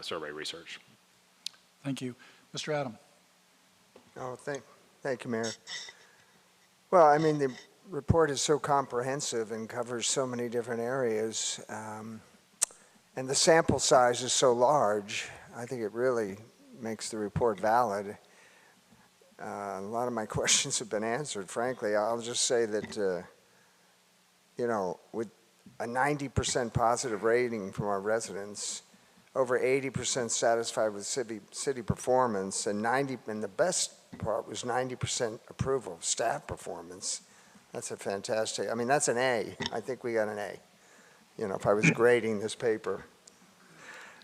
survey research. Thank you. Mr. Adam. Oh, thank you, Mayor. Well, I mean, the report is so comprehensive and covers so many different areas, and the sample size is so large, I think it really makes the report valid. A lot of my questions have been answered, frankly. I'll just say that, you know, with a 90% positive rating from our residents, over 80% satisfied with city performance, and the best part was 90% approval of staff performance. That's a fantastic, I mean, that's an A. I think we got an A, you know, if I was grading this paper.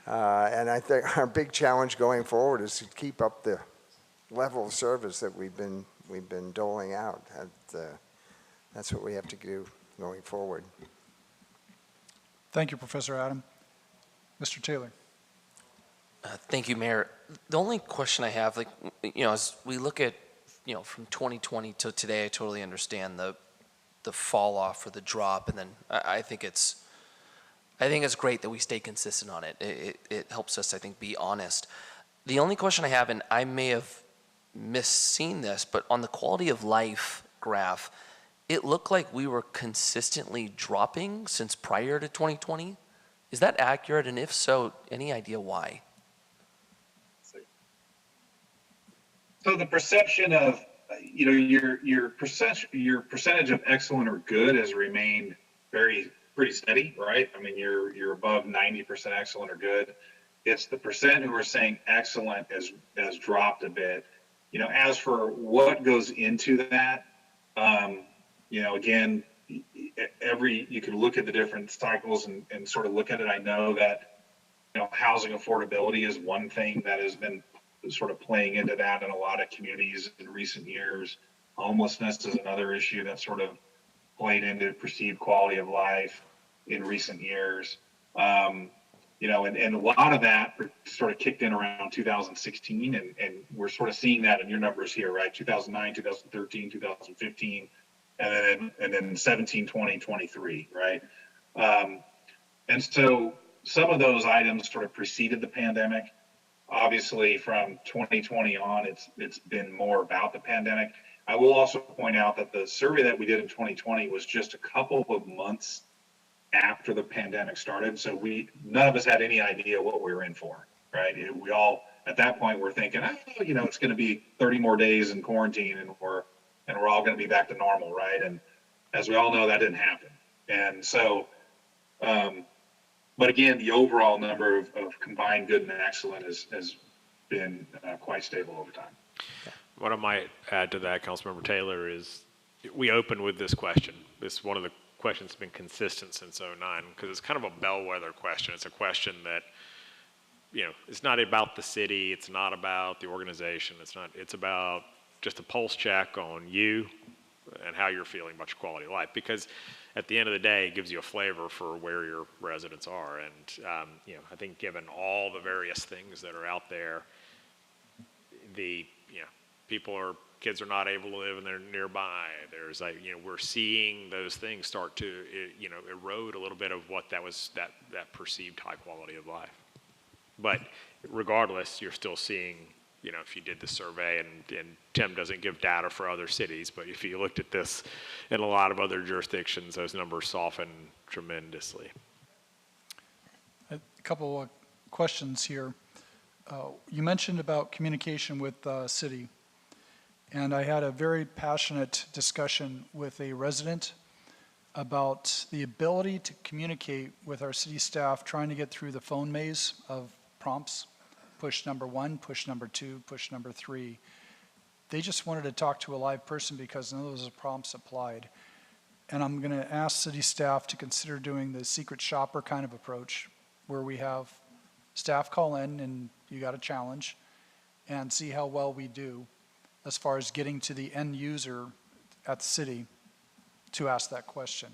And I think our big challenge going forward is to keep up the level of service that we've been doling out. That's what we have to do going forward. Thank you, Professor Adam. Mr. Taylor. Thank you, Mayor. The only question I have, like, you know, as we look at, you know, from 2020 to today, I totally understand the fall off or the drop, and then I think it's great that we stay consistent on it. It helps us, I think, be honest. The only question I have, and I may have misseen this, but on the quality of life graph, it looked like we were consistently dropping since prior to 2020. Is that accurate? And if so, any idea why? So the perception of, you know, your percentage of excellent or good has remained pretty steady, right? I mean, you're above 90% excellent or good. It's the percent who are saying excellent has dropped a bit. You know, as for what goes into that, you know, again, you can look at the different cycles and sort of look at it. I know that, you know, housing affordability is one thing that has been sort of playing into that in a lot of communities in recent years. Homelessness is another issue that sort of played into perceived quality of life in recent years. You know, and a lot of that sort of kicked in around 2016, and we're sort of seeing that in your numbers here, right? 2009, 2013, 2015, and then 17, 20, 23, right? And so some of those items sort of preceded the pandemic. Obviously, from 2020 on, it's been more about the pandemic. I will also point out that the survey that we did in 2020 was just a couple of months after the pandemic started. So none of us had any idea what we were in for, right? We all, at that point, were thinking, oh, you know, it's going to be 30 more days in quarantine and we're all going to be back to normal, right? And as we all know, that didn't happen. And so, but again, the overall number of combined good and excellent has been quite stable over time. What I might add to that, Councilmember Taylor, is we opened with this question. This is one of the questions that's been consistent since '09, because it's kind of a bellwether question. It's a question that, you know, it's not about the city, it's not about the organization, it's about just a pulse check on you and how you're feeling about your quality of life. Because at the end of the day, it gives you a flavor for where your residents are. And, you know, I think given all the various things that are out there, kids are not able to live and they're nearby. There's like, you know, we're seeing those things start to, you know, erode a little bit of what that perceived high quality of life. But regardless, you're still seeing, you know, if you did the survey, and Tim doesn't give data for other cities, but if you looked at this in a lot of other jurisdictions, those numbers soften tremendously. A couple of questions here. You mentioned about communication with city, and I had a very passionate discussion with a resident about the ability to communicate with our city staff trying to get through the phone maze of prompts, push number 1, push number 2, push number 3. They just wanted to talk to a live person because none of those prompts applied. And I'm going to ask city staff to consider doing the secret shopper kind of approach, where we have staff call in and you got a challenge and see how well we do as far as getting to the end user at the city to ask that question.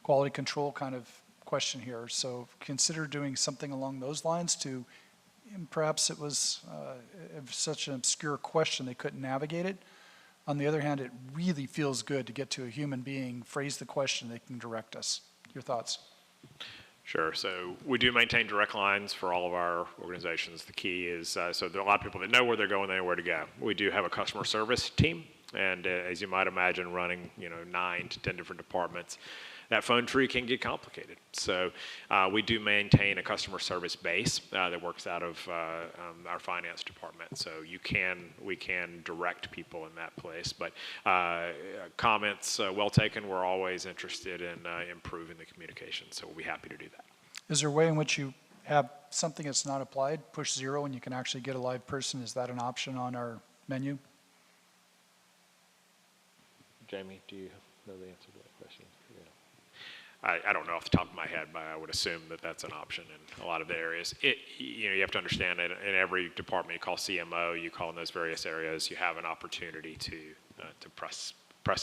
Quality control kind of question here. So consider doing something along those lines to, and perhaps it was such an obscure question they couldn't navigate it, On the other hand, it really feels good to get to a human being, phrase the question, they can direct us. Your thoughts? Sure. So we do maintain direct lines for all of our organizations. The key is, so there are a lot of people that know where they're going, they know where to go. We do have a customer service team, and as you might imagine, running 9 to 10 different departments, that phone tree can get complicated. So we do maintain a customer service base that works out of our finance department. So we can direct people in that place. But comments well taken. We're always interested in improving the communication. So we'll be happy to do that. Is there a way in which you have something that's not applied, push 0, and you can actually get a live person? Is that an option on our menu? Jamie, do you know the answer to that question? I don't know off the top of my head, but I would assume that that's an option in a lot of the areas. You have to understand that in every department you call CMO, you call in those various areas, you have an opportunity to press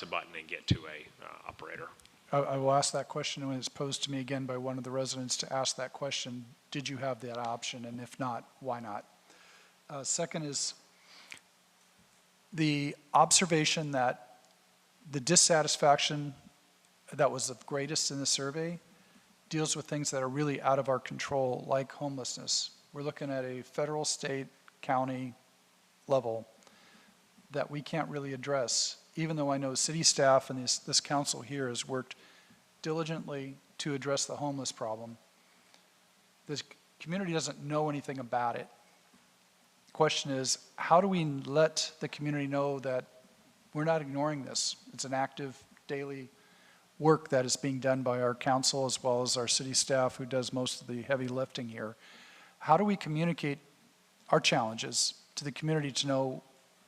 a button and get to a operator. I will ask that question when it's posed to me again by one of the residents to ask that question. Did you have that option? And if not, why not? Second is the observation that the dissatisfaction that was the greatest in the survey deals with things that are really out of our control, like homelessness. We're looking at a federal, state, county level that we can't really address, even though I know city staff and this council here has worked diligently to address the homeless problem. This community doesn't know anything about it. The question is, how do we let the community know that we're not ignoring this? It's an active daily work that is being done by our council as well as our city staff who does most of the heavy lifting here. How do we communicate our challenges to the community to know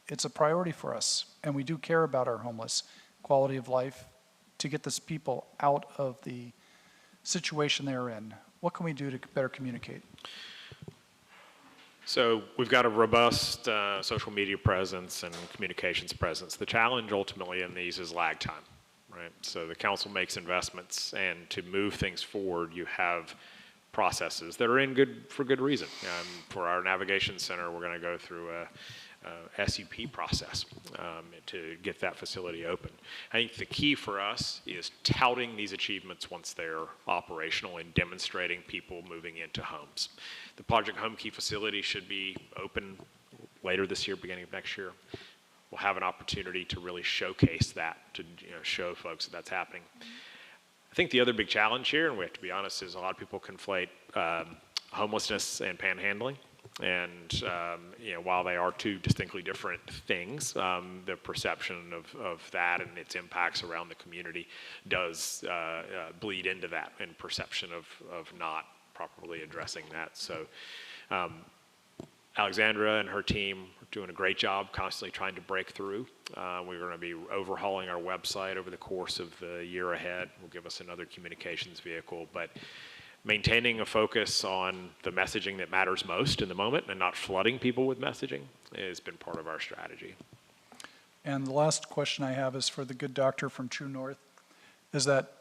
it's a priority for us and we do care about our homeless quality of life to get this people out of the situation they're in? What can we do to better communicate? So we've got a robust social media presence and communications presence. The challenge ultimately in these is lag time. Right. So the council makes investments, and to move things forward, you have processes that are for good reason. For our navigation center, we're going to go through a SUP process to get that facility open. I think the key for us is touting these achievements once they're operational and demonstrating people moving into homes. The Project Home Key facility should be open later this year, beginning of next year. We'll have an opportunity to really showcase that, to show folks that that's happening. I think the other big challenge here, and we have to be honest, is a lot of people conflate homelessness and panhandling. And while they are two distinctly different things, the perception of that and its impacts around the community does bleed into that, and perception of not properly addressing that. So Alexandra and her team are doing a great job constantly trying to break through. We're going to be overhauling our website over the course of the year ahead. Will give us another communications vehicle, but maintaining a focus on the messaging that matters most in the moment and not flooding people with messaging has been part of our strategy. And the last question I have is for the good doctor from True North, is that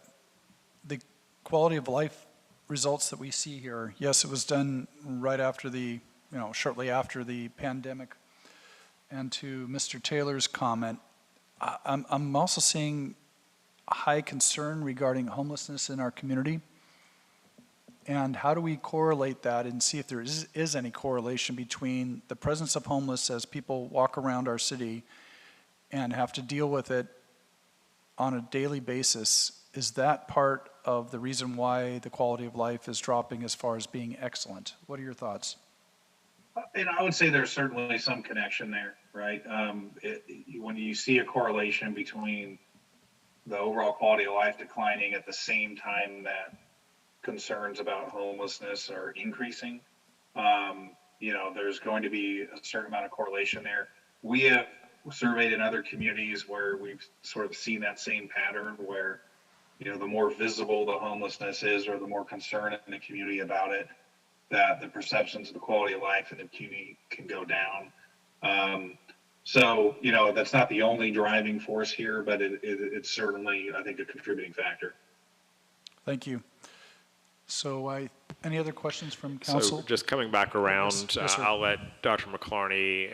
the quality of life results that we see here, yes, it was done right after shortly after the pandemic. And to Mr. Taylor's comment, I'm also seeing a high concern regarding homelessness in our community. And how do we correlate that and see if there is any correlation between the presence of homeless as people walk around our city and have to deal with it on a daily basis? Is that part of the reason why the quality of life is dropping as far as being excellent? What are your thoughts? And I would say there's certainly some connection there, right? When you see a correlation between the overall quality of life declining at the same time that concerns about homelessness are increasing, there's going to be a certain amount of correlation there. We have surveyed in other communities where we've sort of seen that same pattern where, the more visible the homelessness is or the more concern in the community about it, that the perceptions of the quality of life in the community can go down. So that's not the only driving force here, but it's certainly, I think, a contributing factor. Thank you. So any other questions from council? So just coming back around, Yes, sir. I'll let Dr. McClarney,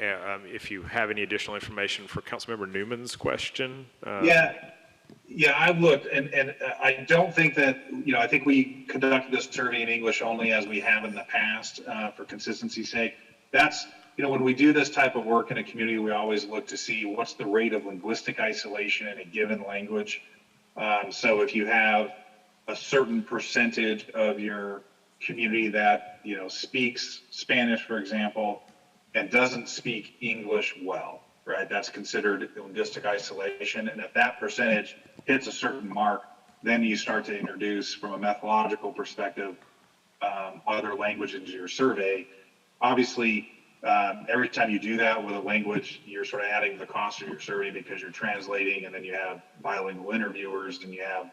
if you have any additional information for Councilmember Newman's question. Yeah, I've looked, and I don't think that, I think we conducted this survey in English only as we have in the past for consistency's sake. That's, when we do this type of work in a community, we always look to see what's the rate of linguistic isolation in a given language. So if you have a certain percentage of your community that, speaks Spanish, for example, and doesn't speak English well, right? That's considered linguistic isolation. And if that percentage hits a certain mark, then you start to introduce, from a methodological perspective, other languages into your survey. Obviously, every time you do that with a language, you're sort of adding the cost of your survey because you're translating, and then you have bilingual interviewers, and you have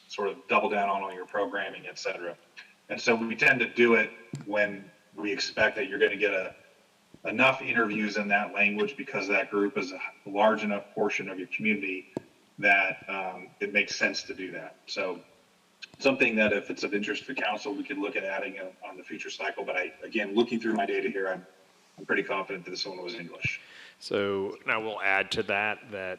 sort of double down on all your programming, et cetera. And so we tend to do it when we expect that you're going to get enough interviews in that language, because that group is a large enough portion of your community that it makes sense to do that. So something that, if it's of interest to council, we could look at adding on the future cycle. But again, looking through my data here, I'm pretty confident that this one was English. So now we'll add to that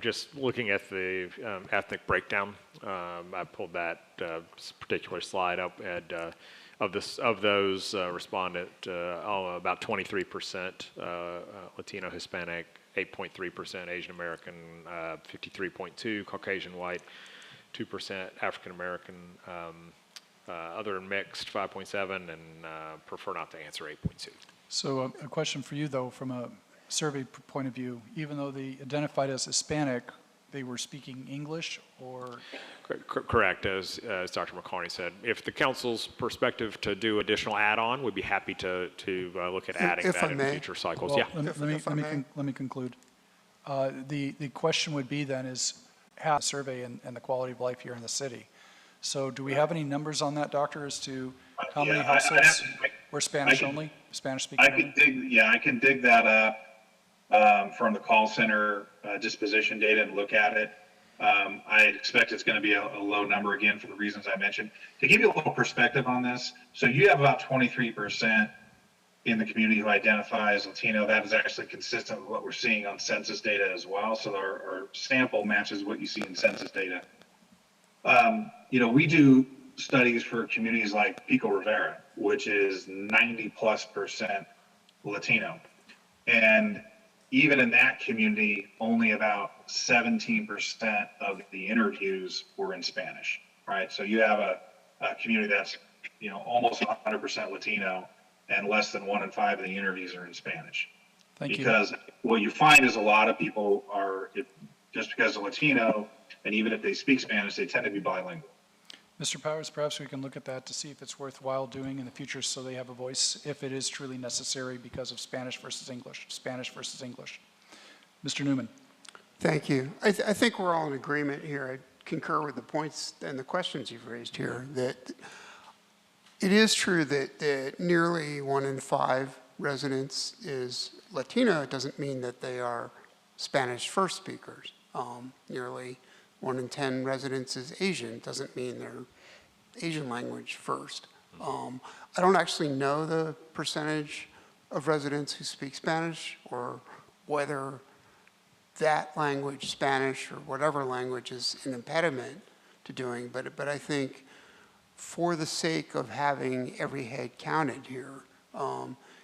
just looking at the ethnic breakdown, I pulled that particular slide up, and of those respondent, about 23% Latino, Hispanic, 8.3% Asian American, 53.2% Caucasian white, 2% African American, other and mixed 5.7%, and prefer not to answer 8.2%. So a question for you, though, from a survey point of view, even though they identified as Hispanic, they were speaking English, or? Correct, as Dr. McCarney said. If the council's perspective to do additional add-on, we'd be happy to look at adding that in future cycles. Well, Yeah. let me conclude. The question would be then is, how survey and the quality of life here in the city. So do we have any numbers on that, Doctor, as to how many households were Spanish only, Spanish speaking only? I can dig that up from the call center disposition data and look at it. I expect it's going to be a low number, again, for the reasons I mentioned. To give you a little perspective on this, so you have about 23% in the community who identify as Latino. That is actually consistent with what we're seeing on census data as well. So our sample matches what you see in census data. We do studies for communities like Pico Rivera, which is 90+% Latino. And even in that community, only about 17% of the interviews were in Spanish, right? So you have a community that's, almost 100% Latino, and less than 1 in 5 of the interviews are in Spanish. Thank you. Because what you find is a lot of people are, just because they're Latino, and even if they speak Spanish, they tend to be bilingual. Mr. Powers, perhaps we can look at that to see if it's worthwhile doing in the future so they have a voice, if it is truly necessary because of Spanish versus English. Mr. Newman. Thank you. I think we're all in agreement here. I concur with the points and the questions you've raised here, that it is true that nearly 1 in 5 residents is Latino. It doesn't mean that they are Spanish first speakers. Nearly 1 in 10 residents is Asian. Doesn't mean they're Asian language first. I don't actually know the percentage of residents who speak Spanish, or whether that language, Spanish or whatever language, is an impediment to doing, but I think for the sake of having every head counted here,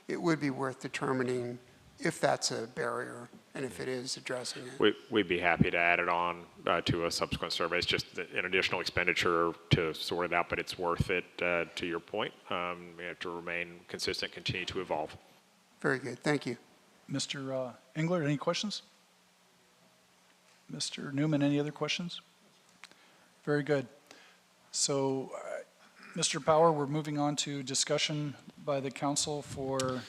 it would be worth determining if that's a barrier, and if it is, addressing it. We'd be happy to add it on to a subsequent survey. It's just an additional expenditure to sort it out, but it's worth it, to your point. We have to remain consistent, continue to evolve. Very good, thank you. Mr. Engler, any questions? Mr. Newman, any other questions? Very good. So, Mr. Power, we're moving on to discussion by the council for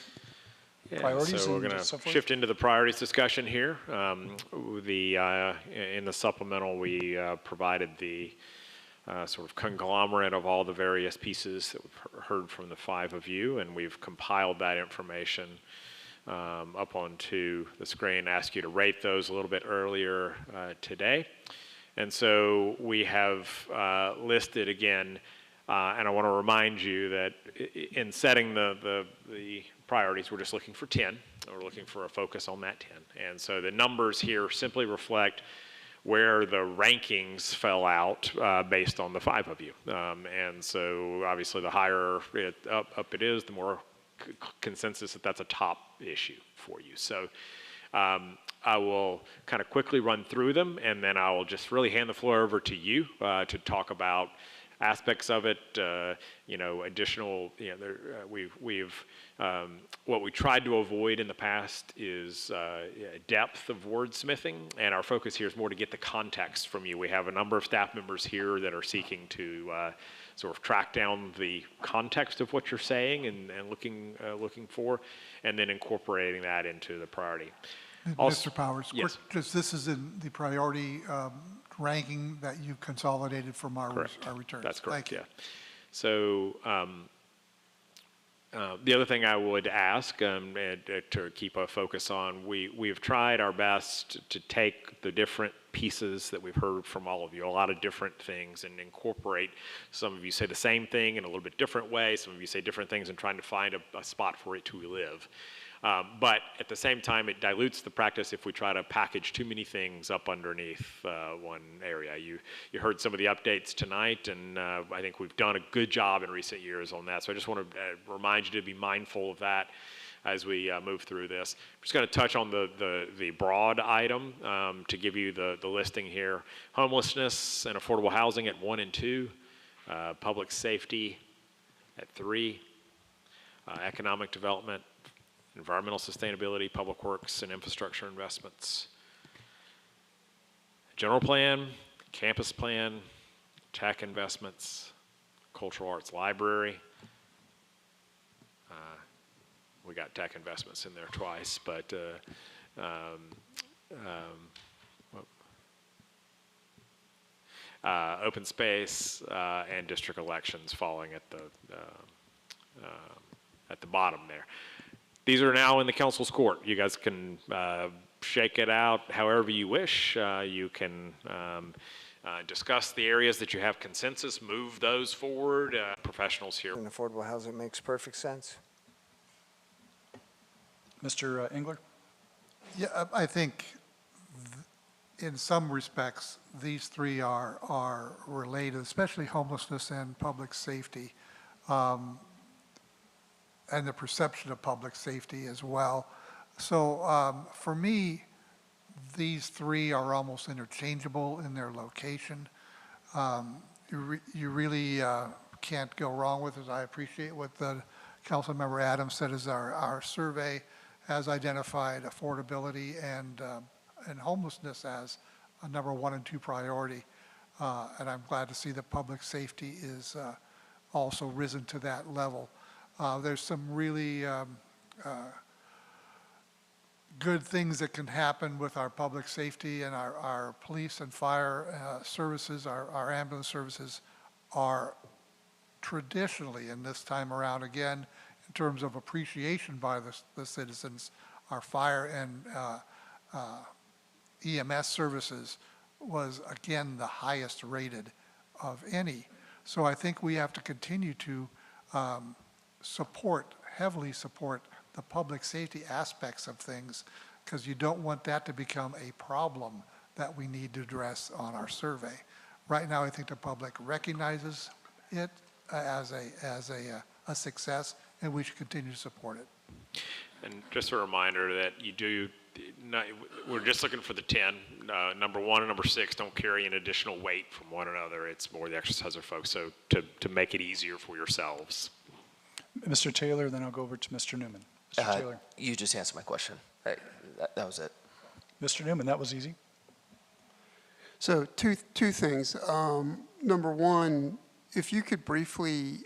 priorities. So we're going to shift into the priorities discussion here. In the supplemental, we provided the sort of conglomerate of all the various pieces that we've heard from the 5 of you, and we've compiled that information up onto the screen. Ask you to rate those a little bit earlier today. And so we have listed again And I want to remind you that in setting the priorities, we're just looking for 10. We're looking for a focus on that 10. And so the numbers here simply reflect where the rankings fell out based on the 5 of you. And so obviously the higher up it is, the more consensus that that's a top issue for you. So I will kind of quickly run through them, and then I will just really hand the floor over to you to talk about aspects of it, additional, what we tried to avoid in the past is depth of wordsmithing, and our focus here is more to get the context from you. We have a number of staff members here that are seeking to sort of track down the context of what you're saying and looking for, and then incorporating that into the priority. Mr. Powers, yes. this is in the priority ranking that you've consolidated from our returns. That's correct, Thank you. yeah. So the other thing I would ask and to keep a focus on, we've tried our best to take the different pieces that we've heard from all of you, a lot of different things, and incorporate. Some of you say the same thing in a little bit different way. Some of you say different things and trying to find a spot for it to live. But at the same time, it dilutes the practice if we try to package too many things up underneath one area. You heard some of the updates tonight, and I think we've done a good job in recent years on that. So I just want to remind you to be mindful of that as we move through this. I'm just going to touch on the broad item to give you the listing here. Homelessness and affordable housing at 1 and 2, public safety at 3, economic development, environmental sustainability, public works, and infrastructure investments. General plan, campus plan, tech investments, cultural arts library. We got tech investments in there twice, but open space and district elections falling at the bottom there. These are now in the council's court. You guys can shake it out however you wish. You can discuss the areas that you have consensus, move those forward. Professionals here. And affordable housing makes perfect sense. Mr. Engler? Yeah, I think in some respects, these three are related, especially homelessness and public safety, and the perception of public safety as well. So for me, these three are almost interchangeable in their location. You really can't go wrong with it. I appreciate what the Councilmember Adams said is our survey has identified affordability and homelessness as a number 1 and 2 priority. And I'm glad to see that public safety is also risen to that level. There's some really good things that can happen with our public safety, and our police and fire services, our ambulance services are traditionally, and this time around again, in terms of appreciation by the citizens, our fire and EMS services was again the highest rated of any. So I think we have to continue to heavily support the public safety aspects of things, because you don't want that to become a problem that we need to address on our survey. Right now, I think the public recognizes it as a success, and we should continue to support it. And just a reminder that we're just looking for the 10. Number 1 and number 6 don't carry an additional weight from one another. It's more the exercise of folks, so to make it easier for yourselves. Mr. Taylor, then I'll go over to Mr. Newman. Mr. Taylor. You just answered my question. That was it. Mr. Newman, that was easy. So two things. Number one, if you could briefly,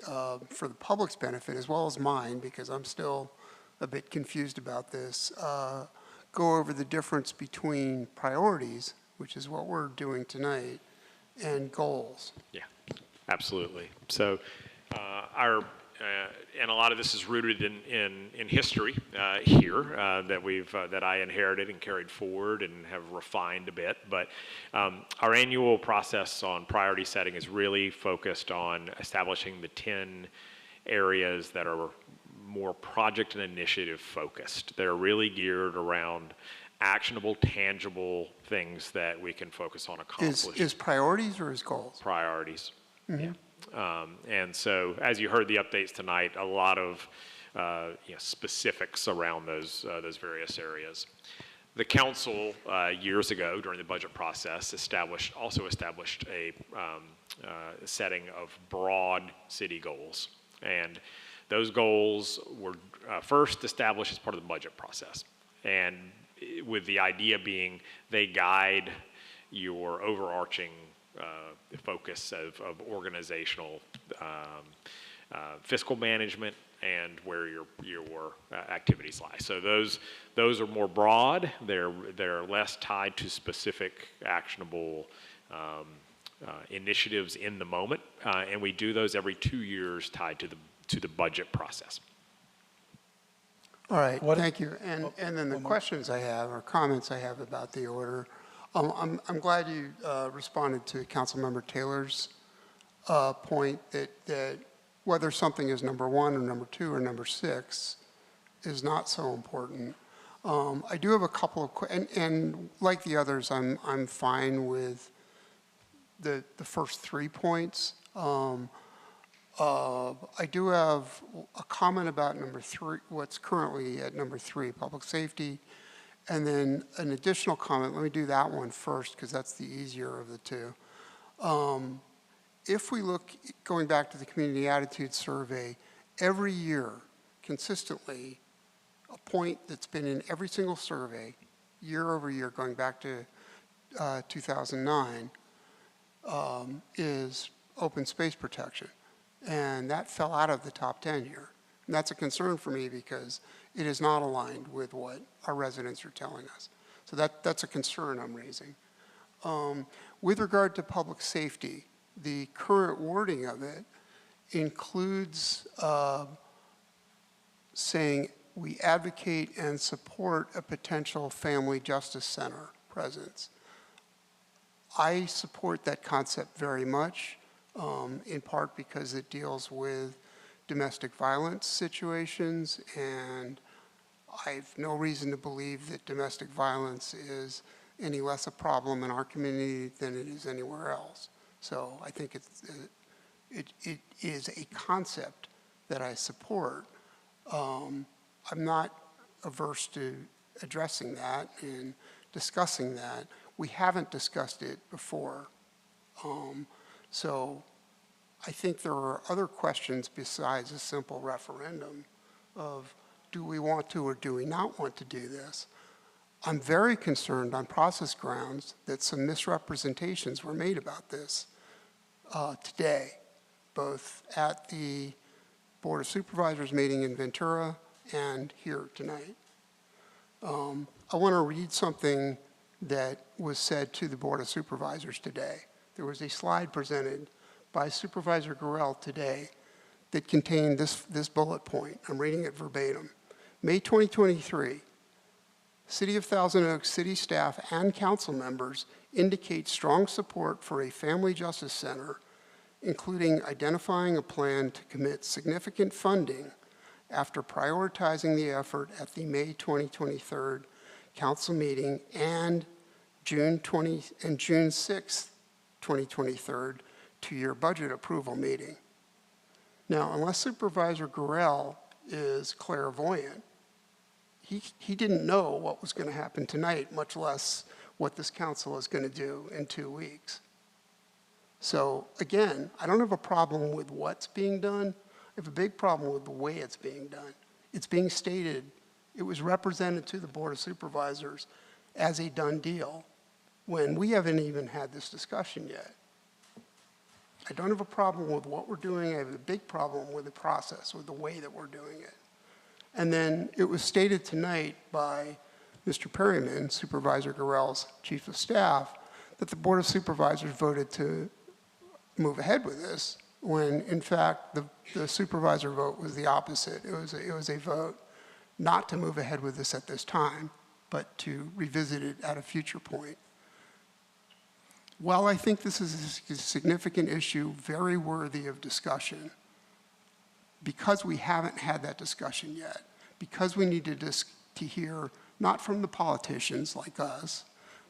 for the public's benefit as well as mine, because I'm still a bit confused about this, go over the difference between priorities, which is what we're doing tonight, and goals. Yeah, absolutely. So our and a lot of this is rooted in history here that I inherited and carried forward and have refined a bit. But our annual process on priority setting is really focused on establishing the 10 areas that are more project and initiative focused. They're really geared around actionable, tangible things that we can focus on accomplishing. Is priorities or is goals? Priorities. Mhm. And so, as you heard the updates tonight, a lot of specifics around those various areas. The council years ago, during the budget process, also established a setting of broad city goals, and those goals were first established as part of the budget process, and with the idea being they guide your overarching focus of organizational fiscal management and where your activities lie. So those are more broad. They're less tied to specific actionable initiatives in the moment, and we do those every 2 years tied to the budget process. All right, thank you. And then the questions I have, or comments I have about the order, I'm glad you responded to Councilmember Taylor's point that whether something is number 1 or number 2 or number 6 is not so important. I do have a couple of, and like the others, I'm fine with the first 3 points. I do have a comment about number 3, what's currently at number 3, public safety, and then an additional comment. Let me do that one first because that's the easier of the two. If we look, going back to the community attitude survey, every year, consistently, a point that's been in every single survey, year over year, going back to 2009, is open space protection. And that fell out of the top 10 here. And that's a concern for me because it is not aligned with what our residents are telling us. So that's a concern I'm raising. With regard to public safety, the current wording of it includes saying we advocate and support a potential family justice center presence. I support that concept very much, in part because it deals with domestic violence situations, and I have no reason to believe that domestic violence is any less a problem in our community than it is anywhere else. So I think it is a concept that I support. I'm not averse to addressing that and discussing that. We haven't discussed it before. So I think there are other questions besides a simple referendum of do we want to or do we not want to do this? I'm very concerned on process grounds that some misrepresentations were made about this today, both at the Board of Supervisors meeting in Ventura and here tonight. I want to read something that was said to the Board of Supervisors today. There was a slide presented by Supervisor Gorell today that contained this bullet point. I'm reading it verbatim. May 2023, City of Thousand Oaks city staff and council members indicate strong support for a family justice center, including identifying a plan to commit significant funding after prioritizing the effort at the May 2023 council meeting and June 6th, 2023 two-year budget approval meeting. Now, unless Supervisor Gorell is clairvoyant, he didn't know what was going to happen tonight, much less what this council is going to do in 2 weeks. So again, I don't have a problem with what's being done. I have a big problem with the way it's being done. It's being stated, it was represented to the Board of Supervisors as a done deal when we haven't even had this discussion yet. I don't have a problem with what we're doing. I have a big problem with the process, with the way that we're doing it. And then it was stated tonight by Mr. Perryman, Supervisor Gorell's chief of staff, that the Board of Supervisors voted to move ahead with this when in fact the supervisor vote was the opposite. It was a vote not to move ahead with this at this time, but to revisit it at a future point. While I think this is a significant issue, very worthy of discussion, because we haven't had that discussion yet, because we need to hear not from the politicians like us,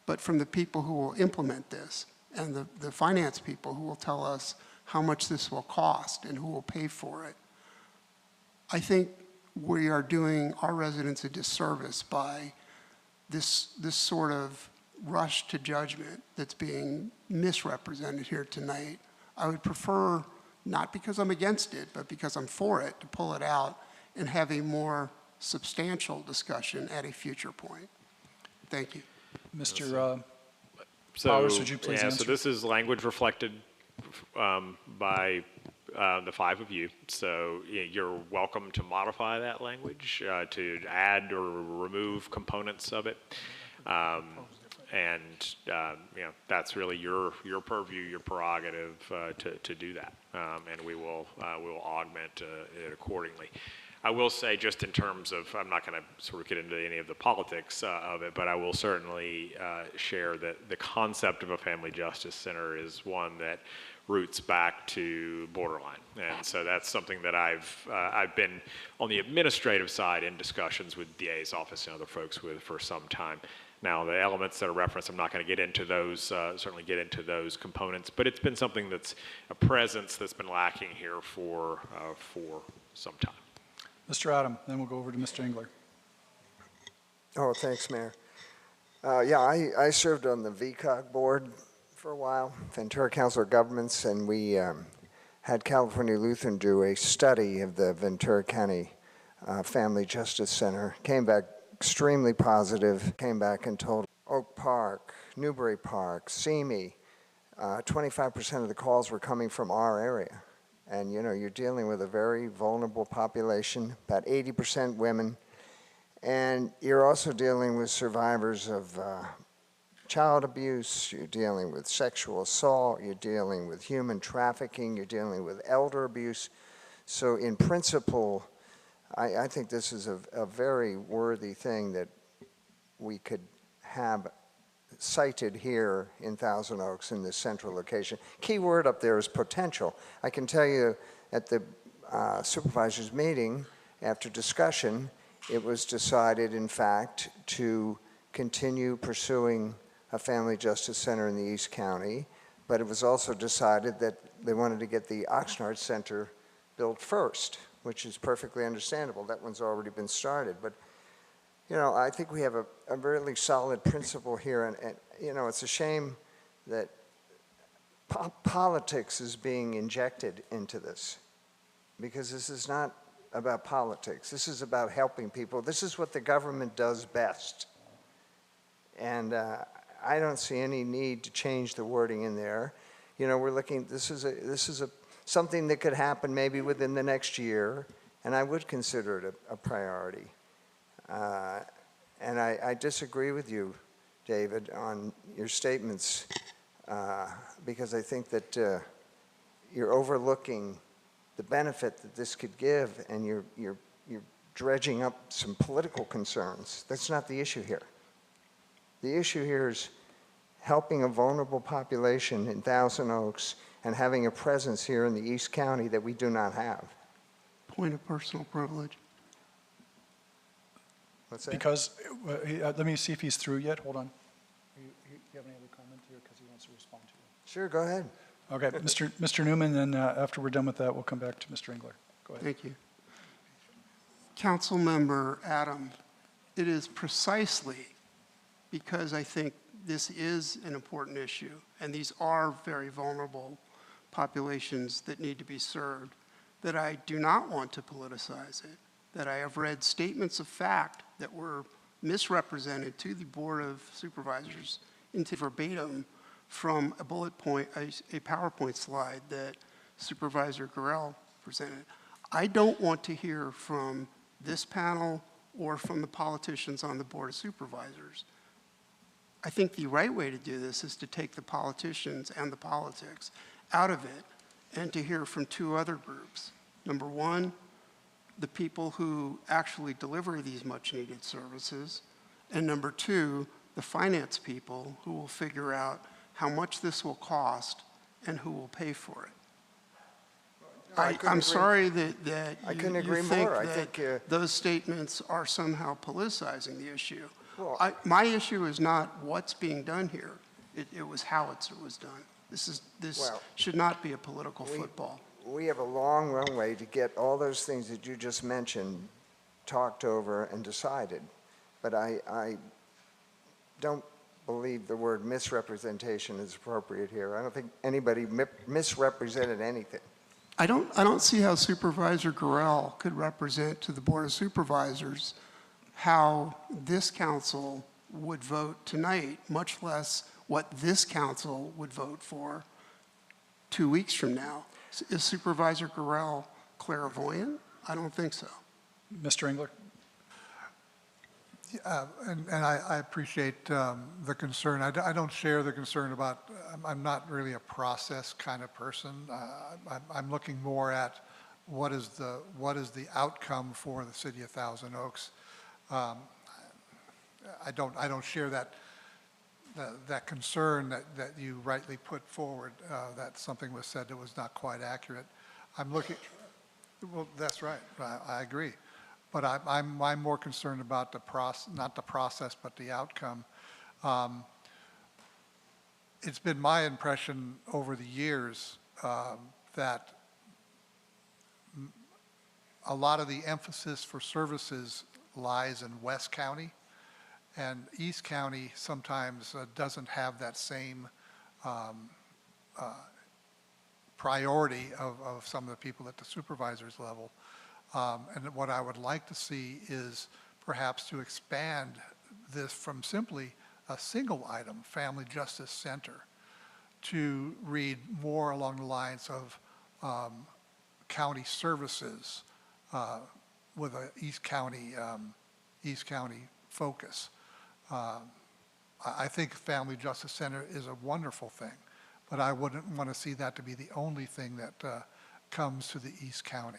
but from the people who will implement this and the finance people who will tell us how much this will cost and who will pay for it. I think we are doing our residents a disservice by this sort of rush to judgment that's being misrepresented here tonight. I would prefer, not because I'm against it, but because I'm for it, to pull it out and have a more substantial discussion at a future point. Thank you. Mr. So, Powers, would you please yeah, answer? so this is language reflected by the five of you. So you're welcome to modify that language, to add or remove components of it. That's really your purview, your prerogative to do that, and we will augment it accordingly. I will say, just in terms of, I'm not going to sort of get into any of the politics of it, but I will certainly share that the concept of a family justice center is one that roots back to Borderline, and so that's something that I've been on the administrative side in discussions with DA's office and other folks with for some time. Now, the elements that are referenced, I'm not going to get into those, certainly get into those components, but it's been something that's a presence that's been lacking here for some time. Mr. Adam, then we'll go over to Mr. Engler. Oh, thanks, Mayor. Yeah, I served on the VCOG board for a while, Ventura Council of Governments, and we had California Lutheran do a study of the Ventura County Family Justice Center. Came back extremely positive, came back and told Oak Park, Newbury Park, Simi, 25% of the calls were coming from our area. And you know, you're dealing with a very vulnerable population, about 80% women, and you're also dealing with survivors of child abuse, you're dealing with sexual assault, you're dealing with human trafficking, you're dealing with elder abuse. So in principle, I think this is a very worthy thing that we could have sited here in Thousand Oaks in this central location. Key word up there is potential. I can tell you at the supervisors meeting, after discussion, it was decided, in fact, to continue pursuing a family justice center in the East County, but it was also decided that they wanted to get the Oxnard Center built first, which is perfectly understandable. That one's already been started. But you know, I think we have a really solid principle here, and you know, it's a shame that politics is being injected into this, because this is not about politics. This is about helping people. This is what the government does best, and I don't see any need to change the wording in there. You know, we're looking. This is something that could happen maybe within the next year, and I would consider it a priority. And I disagree with you, David, on your statements, because I think that you're overlooking the benefit that this could give, and you're dredging up some political concerns. That's not the issue here. The issue here is helping a vulnerable population in Thousand Oaks and having a presence here in the East County that we do not have. Point of personal privilege. What's that? Because, let me see if he's through yet. Hold on. You have any other comment here, because he wants to respond to you? Sure, go ahead. Okay, Mr. Newman, then after we're done with that, we'll come back to Mr. Engler. Go ahead. Thank you. Councilmember Adam, it is precisely because I think this is an important issue, and these are very vulnerable populations that need to be served, that I do not want to politicize it, that I have read statements of fact that were misrepresented to the Board of Supervisors into verbatim from a bullet point, a PowerPoint slide that Supervisor Gorell presented. I don't want to hear from this panel or from the politicians on the Board of Supervisors. I think the right way to do this is to take the politicians and the politics out of it and to hear from two other groups. Number one, the people who actually deliver these much-needed services, and number two, the finance people who will figure out how much this will cost and who will pay for it. I'm sorry that I couldn't you agree think more. I that think, those statements are somehow politicizing the issue. Well- My issue is not what's being done here. It was how it was done. This Well, should not be a political football. We have a long runway to get all those things that you just mentioned talked over and decided. But I don't believe the word misrepresentation is appropriate here. I don't think anybody misrepresented anything. I don't see how Supervisor Gorell could represent to the Board of Supervisors how this council would vote tonight, much less what this council would vote for 2 weeks from now. Is Supervisor Gorell clairvoyant? I don't think so. Mr. Engler? And I appreciate the concern. I don't share the concern about, I'm not really a process kind of person. I'm looking more at what is the outcome for the city of Thousand Oaks. I don't share that concern that you rightly put forward, that something was said that was not quite accurate. I'm looking, well, that's right, I agree. But I'm more concerned about not the process, but the outcome. It's been my impression over the years that a lot of the emphasis for services lies in West County, and East County sometimes doesn't have that same priority of some of the people at the supervisors level. And what I would like to see is perhaps to expand this from simply a single item, Family Justice Center, to read more along the lines of county services with a East County focus. I think Family Justice Center is a wonderful thing, but I wouldn't want to see that to be the only thing that comes to the East County.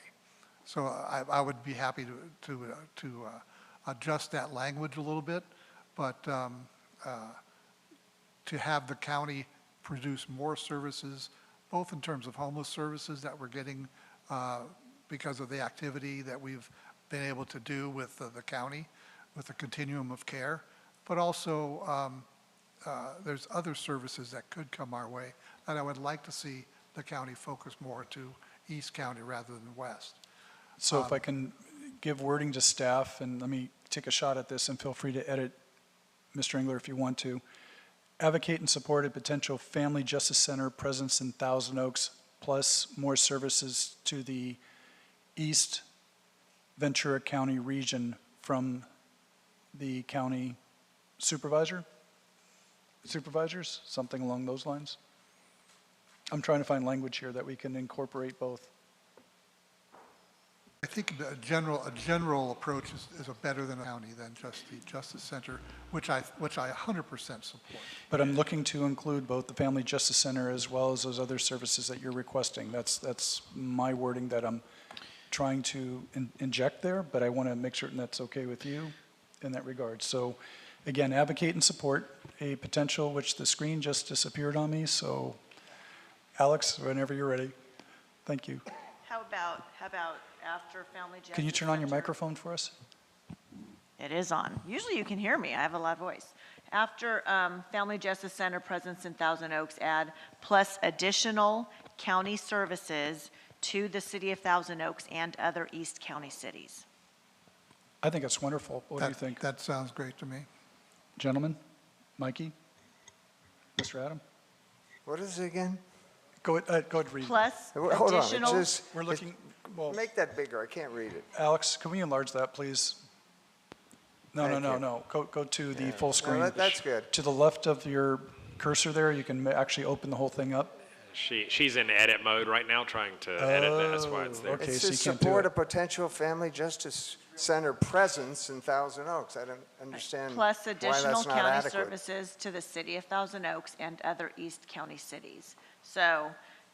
So I would be happy to adjust that language a little bit, but to have the county produce more services, both in terms of homeless services that we're getting because of the activity that we've been able to do with the county, with the continuum of care, but also there's other services that could come our way that I would like to see the county focus more to East County rather than West. So if I can give wording to staff, and let me take a shot at this, and feel free to edit, Mr. Engler, if you want to. Advocate and support a potential Family Justice Center presence in Thousand Oaks, plus more services to the East Ventura County region from the county supervisors, something along those lines. I'm trying to find language here that we can incorporate both. I think a general approach is a better than a county than just the Justice Center, which I 100% support. But I'm looking to include both the Family Justice Center as well as those other services that you're requesting. That's my wording that I'm trying to inject there, but I want to make certain that's okay with you in that regard. So again, advocate and support a potential, which the screen just disappeared on me. So Alex, whenever you're ready. Thank you. How about after Family Justice Can you turn on your Center? microphone for us? It is on. Usually you can hear me. I have a loud voice. After Family Justice Center presence in Thousand Oaks, add plus additional county services to the city of Thousand Oaks and other East County cities. I think it's wonderful. What do you think? That sounds great to me. Gentlemen, Mikey, Mr. Adam? What is it again? Go ahead, read. Plus Hold additional. on, it's just, We're looking, well, make that bigger, I can't read it. Alex, can we enlarge that, please? No. Go to the full screen. No, that's good. To the left of your cursor there, you can actually open the whole thing up. She's in edit mode right now, trying to edit that. That's why it's there. Okay, It so you says can't do support it. a potential Family Justice Center presence in Thousand Oaks. I don't understand why Plus additional that's not county adequate. services to the city of Thousand Oaks and other East County cities. So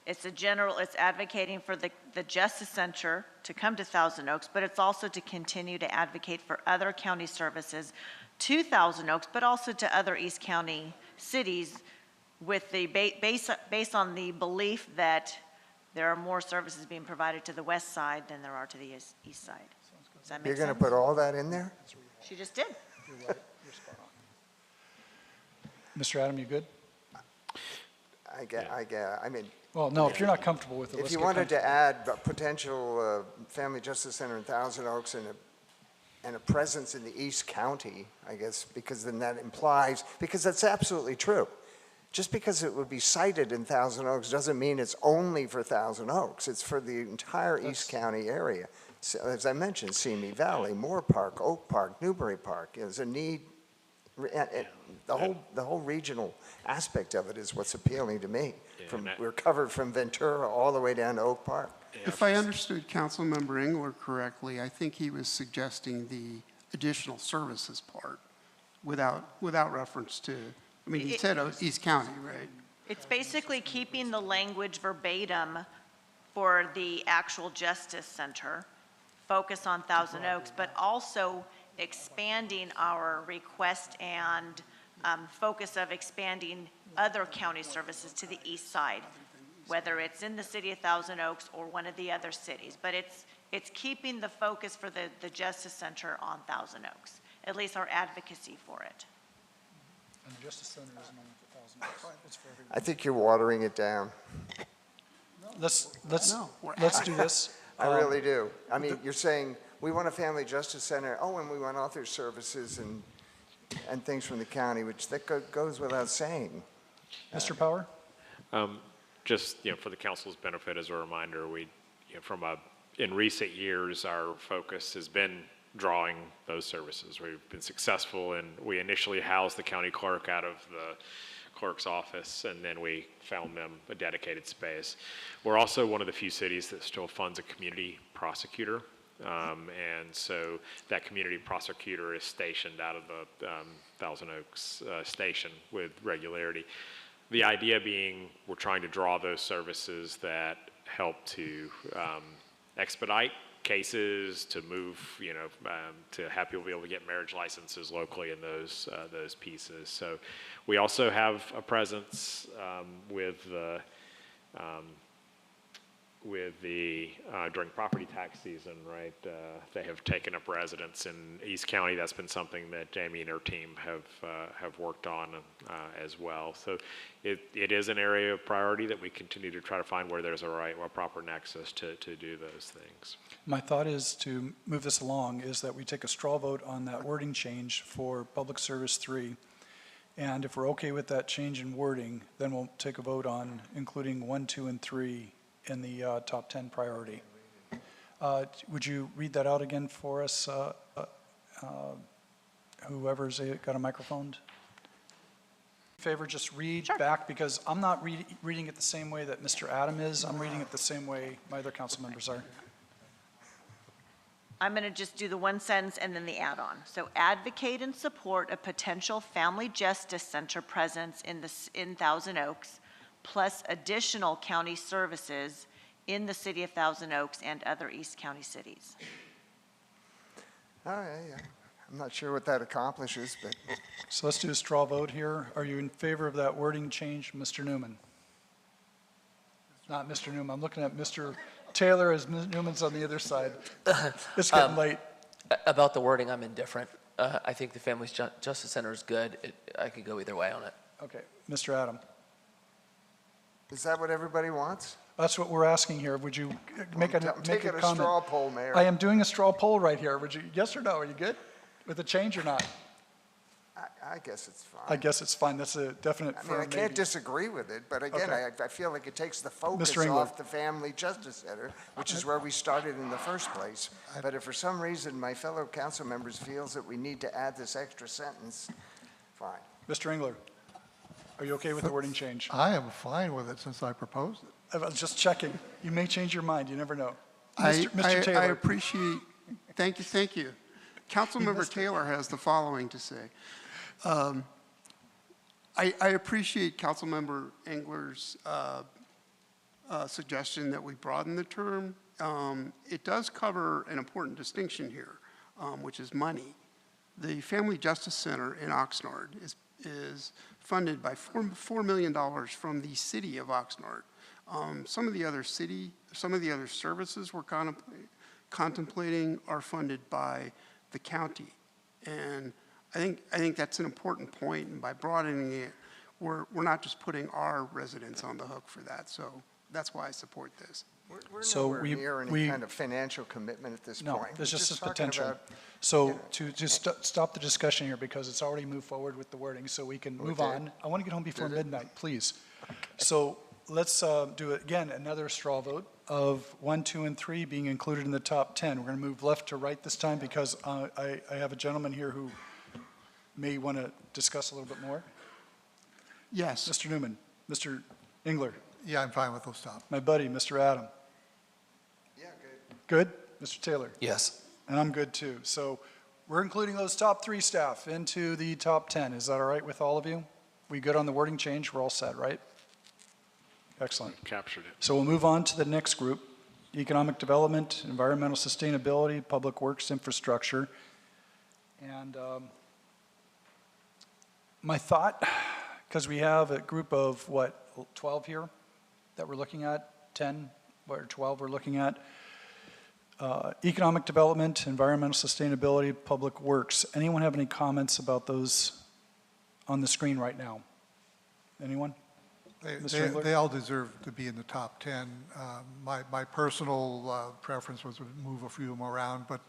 It's it's advocating for the Justice Center to come to Thousand Oaks, but it's also to continue to advocate for other county services to Thousand Oaks, but also to other East County cities with the, based on the belief that there are more services being provided to the west side than there are to the east side. Does that make You're sense? going to put all that in there? She just did. Mr. Adam, you good? I mean. Well, no, if you're not comfortable with it, If let's you get wanted to comfortable. add a potential Family Justice Center in Thousand Oaks and a presence in the East County, I guess, because then that implies, because that's absolutely true. Just because it would be sited in Thousand Oaks doesn't mean it's only for Thousand Oaks. It's for the entire East County area. So, as I mentioned, Simi Valley, Moore Park, Oak Park, Newbury Park. There's a need. The whole regional aspect of it is what's appealing to me. We're covered from Ventura all the way down to Oak Park. If I understood Councilmember Engler correctly, I think he was suggesting the additional services part without reference to, I mean, he said East County, right? It's basically keeping the language verbatim for the actual Justice Center, focus on Thousand Oaks, but also expanding our request and focus of expanding other county services to the east side, whether it's in the city of Thousand Oaks or one of the other cities. But it's keeping the focus for the Justice Center on Thousand Oaks, at least our advocacy for it. And the Justice Center isn't only for Thousand Oaks. It's for everyone. I think you're watering it down. Let's do this. I really do. I mean, you're saying we want a Family Justice Center, and we want other services and things from the county, which that goes without saying. Mr. Power? Just, for the council's benefit, as a reminder, we, in recent years, our focus has been drawing those services. We've been successful, and we initially housed the county clerk out of the clerk's office, and then we found them a dedicated space. We're also one of the few cities that still funds a community prosecutor. And so that community prosecutor is stationed out of the Thousand Oaks station with regularity. The idea being we're trying to draw those services that help to expedite cases, to move, to have people be able to get marriage licenses locally in those pieces. So we also have a presence with the during property tax season, right? They have taken up residence in East County. That's been something that Jamie and her team have worked on as well. So it is an area of priority that we continue to try to find where there's a proper nexus to do those things. My thought is to move this along is that we take a straw vote on that wording change for Public Service 3. And if we're okay with that change in wording, then we'll take a vote on including 1, 2, and 3 in the top 10 priority. Would you read that out again for us, whoever's got a microphone? Favor, just read back, because I'm not reading it the same way that Mr. Adam is. I'm reading it the same way my other council members are. I'm going to just do the one sentence and then the add-on. So advocate and support a potential Family Justice Center presence in Thousand Oaks, plus additional county services in the city of Thousand Oaks and other East County cities. All right, yeah. I'm not sure what that accomplishes, but. So let's do a straw vote here. Are you in favor of that wording change, Mr. Newman? Not Mr. Newman. I'm looking at Mr. Taylor as Newman's on the other side. It's getting late. About the wording, I'm indifferent. I think the Family Justice Center is good. I could go either way on it. Okay, Mr. Adam. Is that what everybody wants? That's what we're asking here. Would you make a I'm taking a comment? straw poll, Mayor. I am doing a straw poll right here. Would you, yes or no? Are you good with the change or not? I guess it's fine. I guess it's fine. That's a definite I mean, firm I can't maybe. disagree with it, but again, Okay. I feel like it takes the focus Mr. Engler. off the Family Justice Center, which is where we started in the first place. But if for some reason my fellow council members feels that we need to add this extra sentence, fine. Mr. Engler, are you okay with the wording change? I am fine with it since I proposed it. I was just checking. You may change your mind. You never know. I Taylor. appreciate, thank you. Councilmember Taylor has the following to say. I appreciate Councilmember Engler's suggestion that we broaden the term. It does cover an important distinction here, which is money. The Family Justice Center in Oxnard is funded by $4 million from the city of Oxnard. Some of the other services we're contemplating are funded by the county. And I think that's an important point, and by broadening it, we're not just putting our residents on the hook for that. So that's why I support this. We're So nowhere near any we- kind of financial commitment at this No, point. there's We're just a talking potential. about, So you know, to just stop the discussion here, because it's already moved forward with the wording, so we can move did? on. I want to get home before Did it? midnight, please. So let's do it again, another straw vote of 1, 2, and 3 being included in the top 10. We're going to move left to right this time because I have a gentleman here who may want to discuss a little bit more. Yes. Mr. Newman, Mr. Engler, Yeah, I'm fine with those top. my buddy, Mr. Adam. Yeah, good. Good? Mr. Taylor? Yes. And I'm good too. So we're including those top 3 staff into the top 10. Is that all right with all of you? We good on the wording change? We're all set, right? Excellent. Captured it. So we'll move on to the next group, economic development, environmental sustainability, public works infrastructure. And my thought, because we have a group of, 12 here that we're looking at, 10 or 12 we're looking at. Economic development, environmental sustainability, public works. Anyone have any comments about those on the screen right now? Anyone? Mr. Engler? They all deserve to be in the top 10. My personal preference was to move a few of them around, but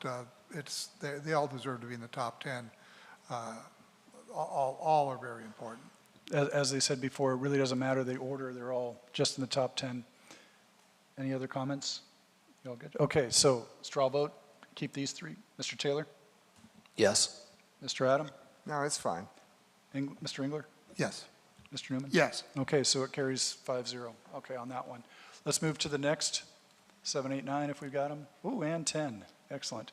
they all deserve to be in the top 10. All are very important. As they said before, it really doesn't matter the order, they're all just in the top 10. Any other comments? You all good? Okay, so straw vote, keep these 3. Mr. Taylor? Yes. Mr. Adam? No, it's fine. Mr. Engler? Yes. Mr. Newman? Yes. Okay, so it carries 5-0. Okay, on that one. Let's move to the next, 7, 8, 9 if we've got them. Ooh, and 10. Excellent.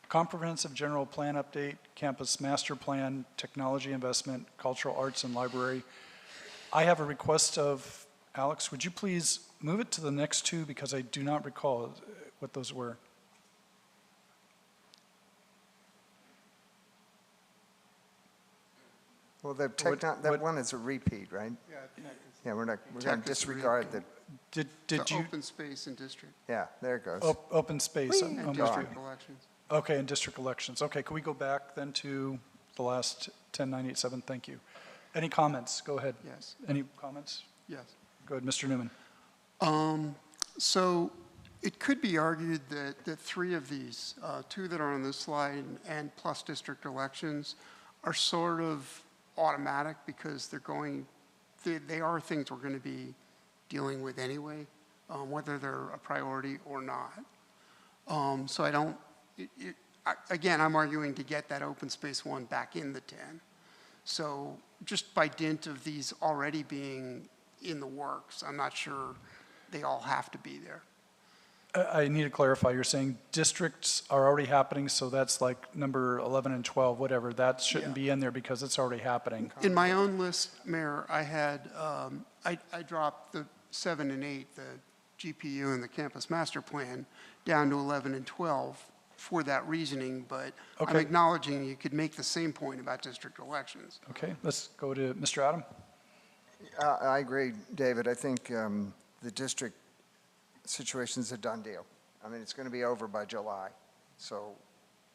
Comprehensive general plan update, campus master plan, technology investment, cultural arts and library. I have a request of Alex, would you please move it to the next 2 because I do not recall what those were. Well, that one is a repeat, right? Yeah, we're going to Tech is disregard the, Did The you, open space and district. yeah, there it goes. open space, And I'm with district you. elections. Okay, and district elections. Okay, can we go back then to the last 10987? Thank you. Any comments? Go ahead. Yes. Any comments? Yes. Go ahead, Mr. Newman. So it could be argued that 3 of these, 2 that are on this slide and plus district elections, are sort of automatic because they are things we're going to be dealing with anyway, whether they're a priority or not. So I don't, again, I'm arguing to get that open space one back in the 10. So just by dint of these already being in the works, I'm not sure they all have to be there. I need to clarify, you're saying districts are already happening, so that's like number 11 and 12, whatever, that shouldn't be in there because it's already happening. In my own list, Mayor, I had, I dropped the 7 and 8, the GPU and the campus master plan, down to 11 and 12 for that reasoning, but I'm Okay. acknowledging you could make the same point about district elections. Okay, let's go to Mr. Adam. I agree, David. I think the district situation's a done deal. I mean, it's going to be over by July. So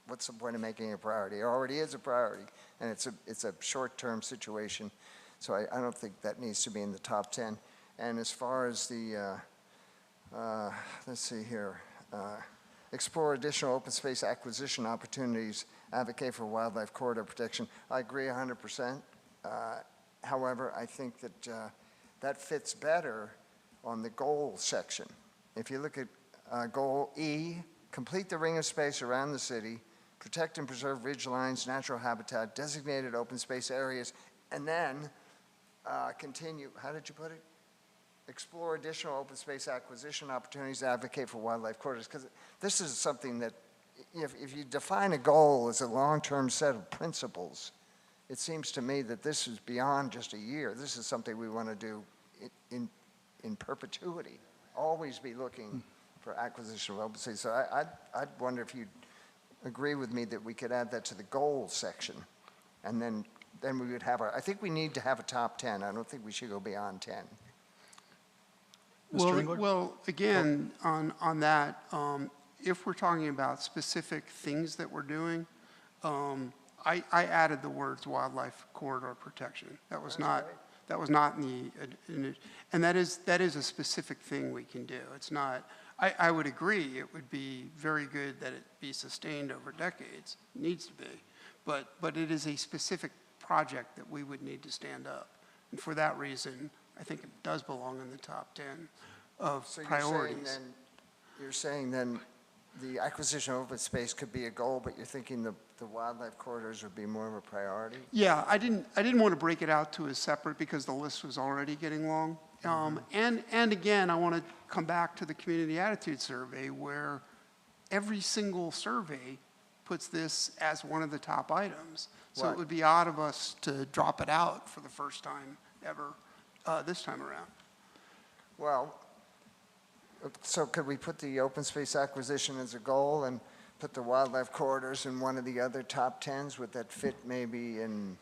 what's the point of making it a priority? It already is a priority, and it's a short-term situation. So I don't think that needs to be in the top 10. And as far as the, let's see here, explore additional open space acquisition opportunities, advocate for wildlife corridor protection, I agree 100%. However, I think that that fits better on the goal section. If you look at goal E, complete the ring of space around the city, protect and preserve ridgelines, natural habitat, designated open space areas, and then continue, how did you put it? Explore additional open space acquisition opportunities, advocate for wildlife corridors, because this is something that, if you define a goal as a long-term set of principles, it seems to me that this is beyond just a year. This is something we want to do in perpetuity, always be looking for acquisition of open space. So I'd wonder if you'd agree with me that we could add that to the goals section. And then we would have I think we need to have a top 10. I don't think we should go beyond 10. Mr. Engler? Well, again, on that, if we're talking about specific things that we're doing, I added the words wildlife corridor protection. That was not in the, and that is a specific thing we can do. It's not, I would agree, it would be very good that it be sustained over decades. It needs to be. But it is a specific project that we would need to stand up. And for that reason, I think it does belong in the top 10 of priorities. You're saying then the acquisition of open space could be a goal, but you're thinking the wildlife corridors would be more of a priority? Yeah, I didn't want to break it out to a separate because the list was already getting long. And again, I want to come back to the community attitude survey where every single survey puts this as one of the top items. So Right. it would be odd of us to drop it out for the first time ever this time around. Well, so could we put the open space acquisition as a goal and put the wildlife corridors in one of the other top 10s? Would that fit maybe in?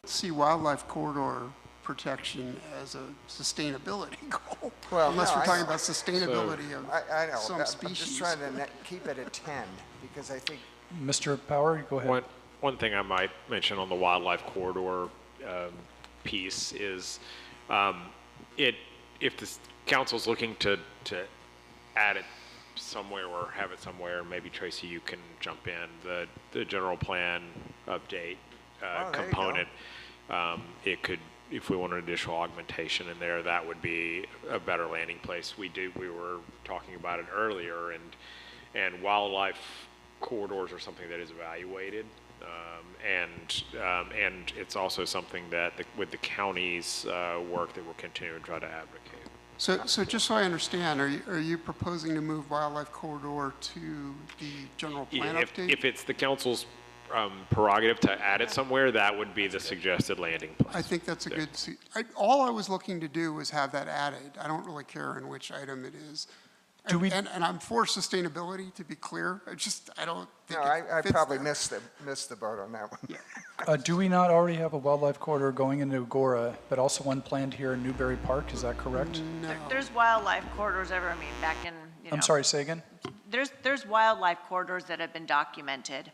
See wildlife corridor protection as a sustainability goal. Well, unless no, we're I talking know. about sustainability of I know, some I'm species. just trying to keep it at 10 because I think. Mr. Power, go ahead. One thing I might mention on the wildlife corridor piece is if the council's looking to add it somewhere or have it somewhere, maybe Tracy, you can jump in, the general plan update component. It could, if we want an additional augmentation in there, that would be a better landing place. We were talking about it earlier, and wildlife corridors are something that is evaluated, and it's also something that with the county's work that we're continuing to try to advocate. So just so I understand, are you proposing to move wildlife corridor to the general plan update? If it's the council's prerogative to add it somewhere, that would be the suggested landing place. I think that's a good, all I was looking to do was have that added. I don't really care in which item it is. And I'm for sustainability, to be clear. I don't think No, it I fits probably there. missed the boat on that one. Do we not already have a wildlife corridor going into Agora, but also one planned here in Newberry Park? Is that correct? There's wildlife corridors back in, I'm sorry, say again? There's wildlife corridors that have been documented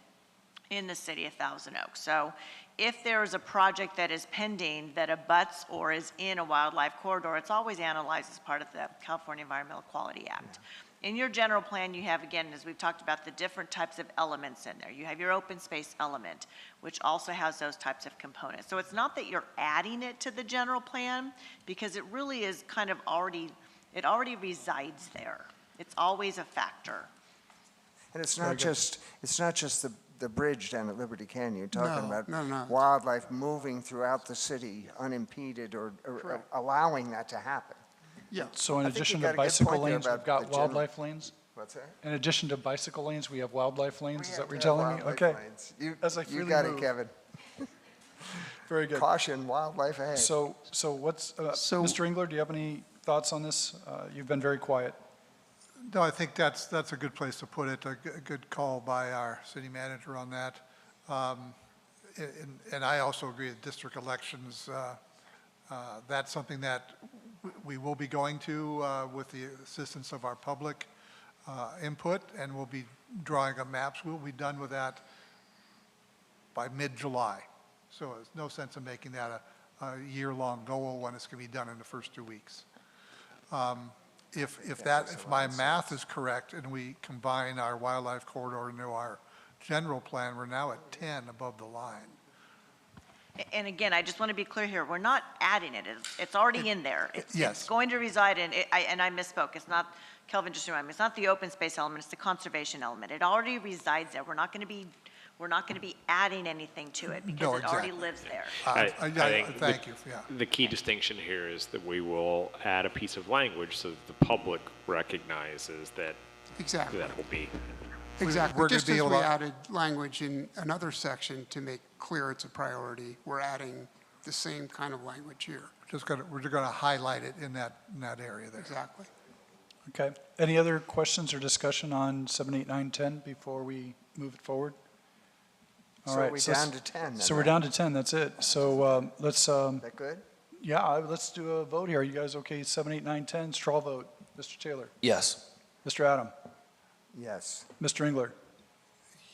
in the city of Thousand Oaks. So if there is a project that is pending that abuts or is in a wildlife corridor, it's always analyzed as part of the California Environmental Quality Act. In your general plan, you have, again, as we've talked about, the different types of elements in there. You have your open space element, which also has those types of components. So it's not that you're adding it to the general plan, because it really is kind of it already resides there. It's always a factor. And it's not just the bridge down at Liberty Canyon. You're talking about no. wildlife moving throughout the city unimpeded or allowing that to happen. Yeah. So in I think addition you to got a good bicycle point there lanes, about we've got the general- wildlife lanes? What's that? In addition to bicycle lanes, we have wildlife lanes? Is that what you're Yeah, telling me? wildlife Okay. lanes. As I You freely got move. it, Kevin. Very good. Caution, wildlife ahead. So what's, Mr. Engler, do you have any thoughts on this? You've been very quiet. No, I think that's a good place to put it, a good call by our city manager on that. And I also agree that district elections, that's something that we will be going to with the assistance of our public input, and we'll be drawing up maps. We'll be done with that by mid-July. So there's no sense in making that a year-long goal when it's going to be done in the first 2 weeks. If my math is correct and we combine our wildlife corridor into our general plan, we're now at 10 above the line. And again, I just want to be clear here, we're not adding it, it's already in there. Yes. It's going to reside in, and I misspoke, it's not, Kelvin just reminded me, it's not the open space element, it's the conservation element. It already resides there. We're not going to be adding anything to it because it already lives there. I think Thank you, yeah. the key distinction here is that we will add a piece of language so that the public recognizes that Exactly. that will be. Exactly. We're gonna Just be as able we to- added language in another section to make clear it's a priority, we're adding the same kind of language here. We're just going to highlight it in that area there. Exactly. Okay. Any other questions or discussion on 7, 8, 9, 10 before we move it forward? All So right. we're so down to 10 then, So we're right? down to 10, that's it. So let's, Is that good? yeah, let's do a vote here. Are you guys okay, 7, 8, 9, 10, straw vote? Mr. Taylor? Yes. Mr. Adam? Yes. Mr. Engler?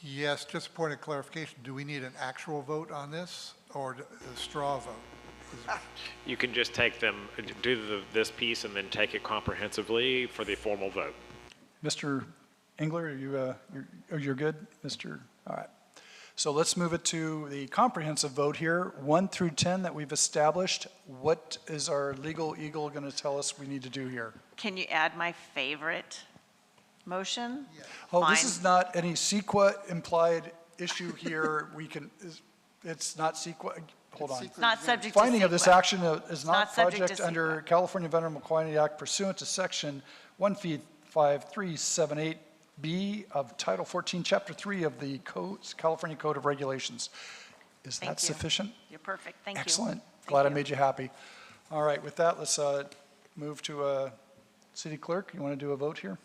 Yes, just a point of clarification. Do we need an actual vote on this or a straw vote? You can just take them, do this piece and then take it comprehensively for the formal vote. Mr. Engler, you're good? All right. So let's move it to the comprehensive vote here, 1 through 10 that we've established. What is our legal eagle going to tell us we need to do here? Can you add my favorite motion? Oh, this Fine. is not any CEQA implied issue here. It's not CEQA, hold on. It's not subject to Finding of this CEQA. action is It's not not subject project to under California Environmental Quality Act pursuant to section 15378B of Title 14, Chapter 3 of the California Code of Regulations. Is Thank that you. sufficient? You're perfect. Thank you. Excellent. Glad I made you happy. All right, with that, let's move to City Clerk. You want to do a vote here?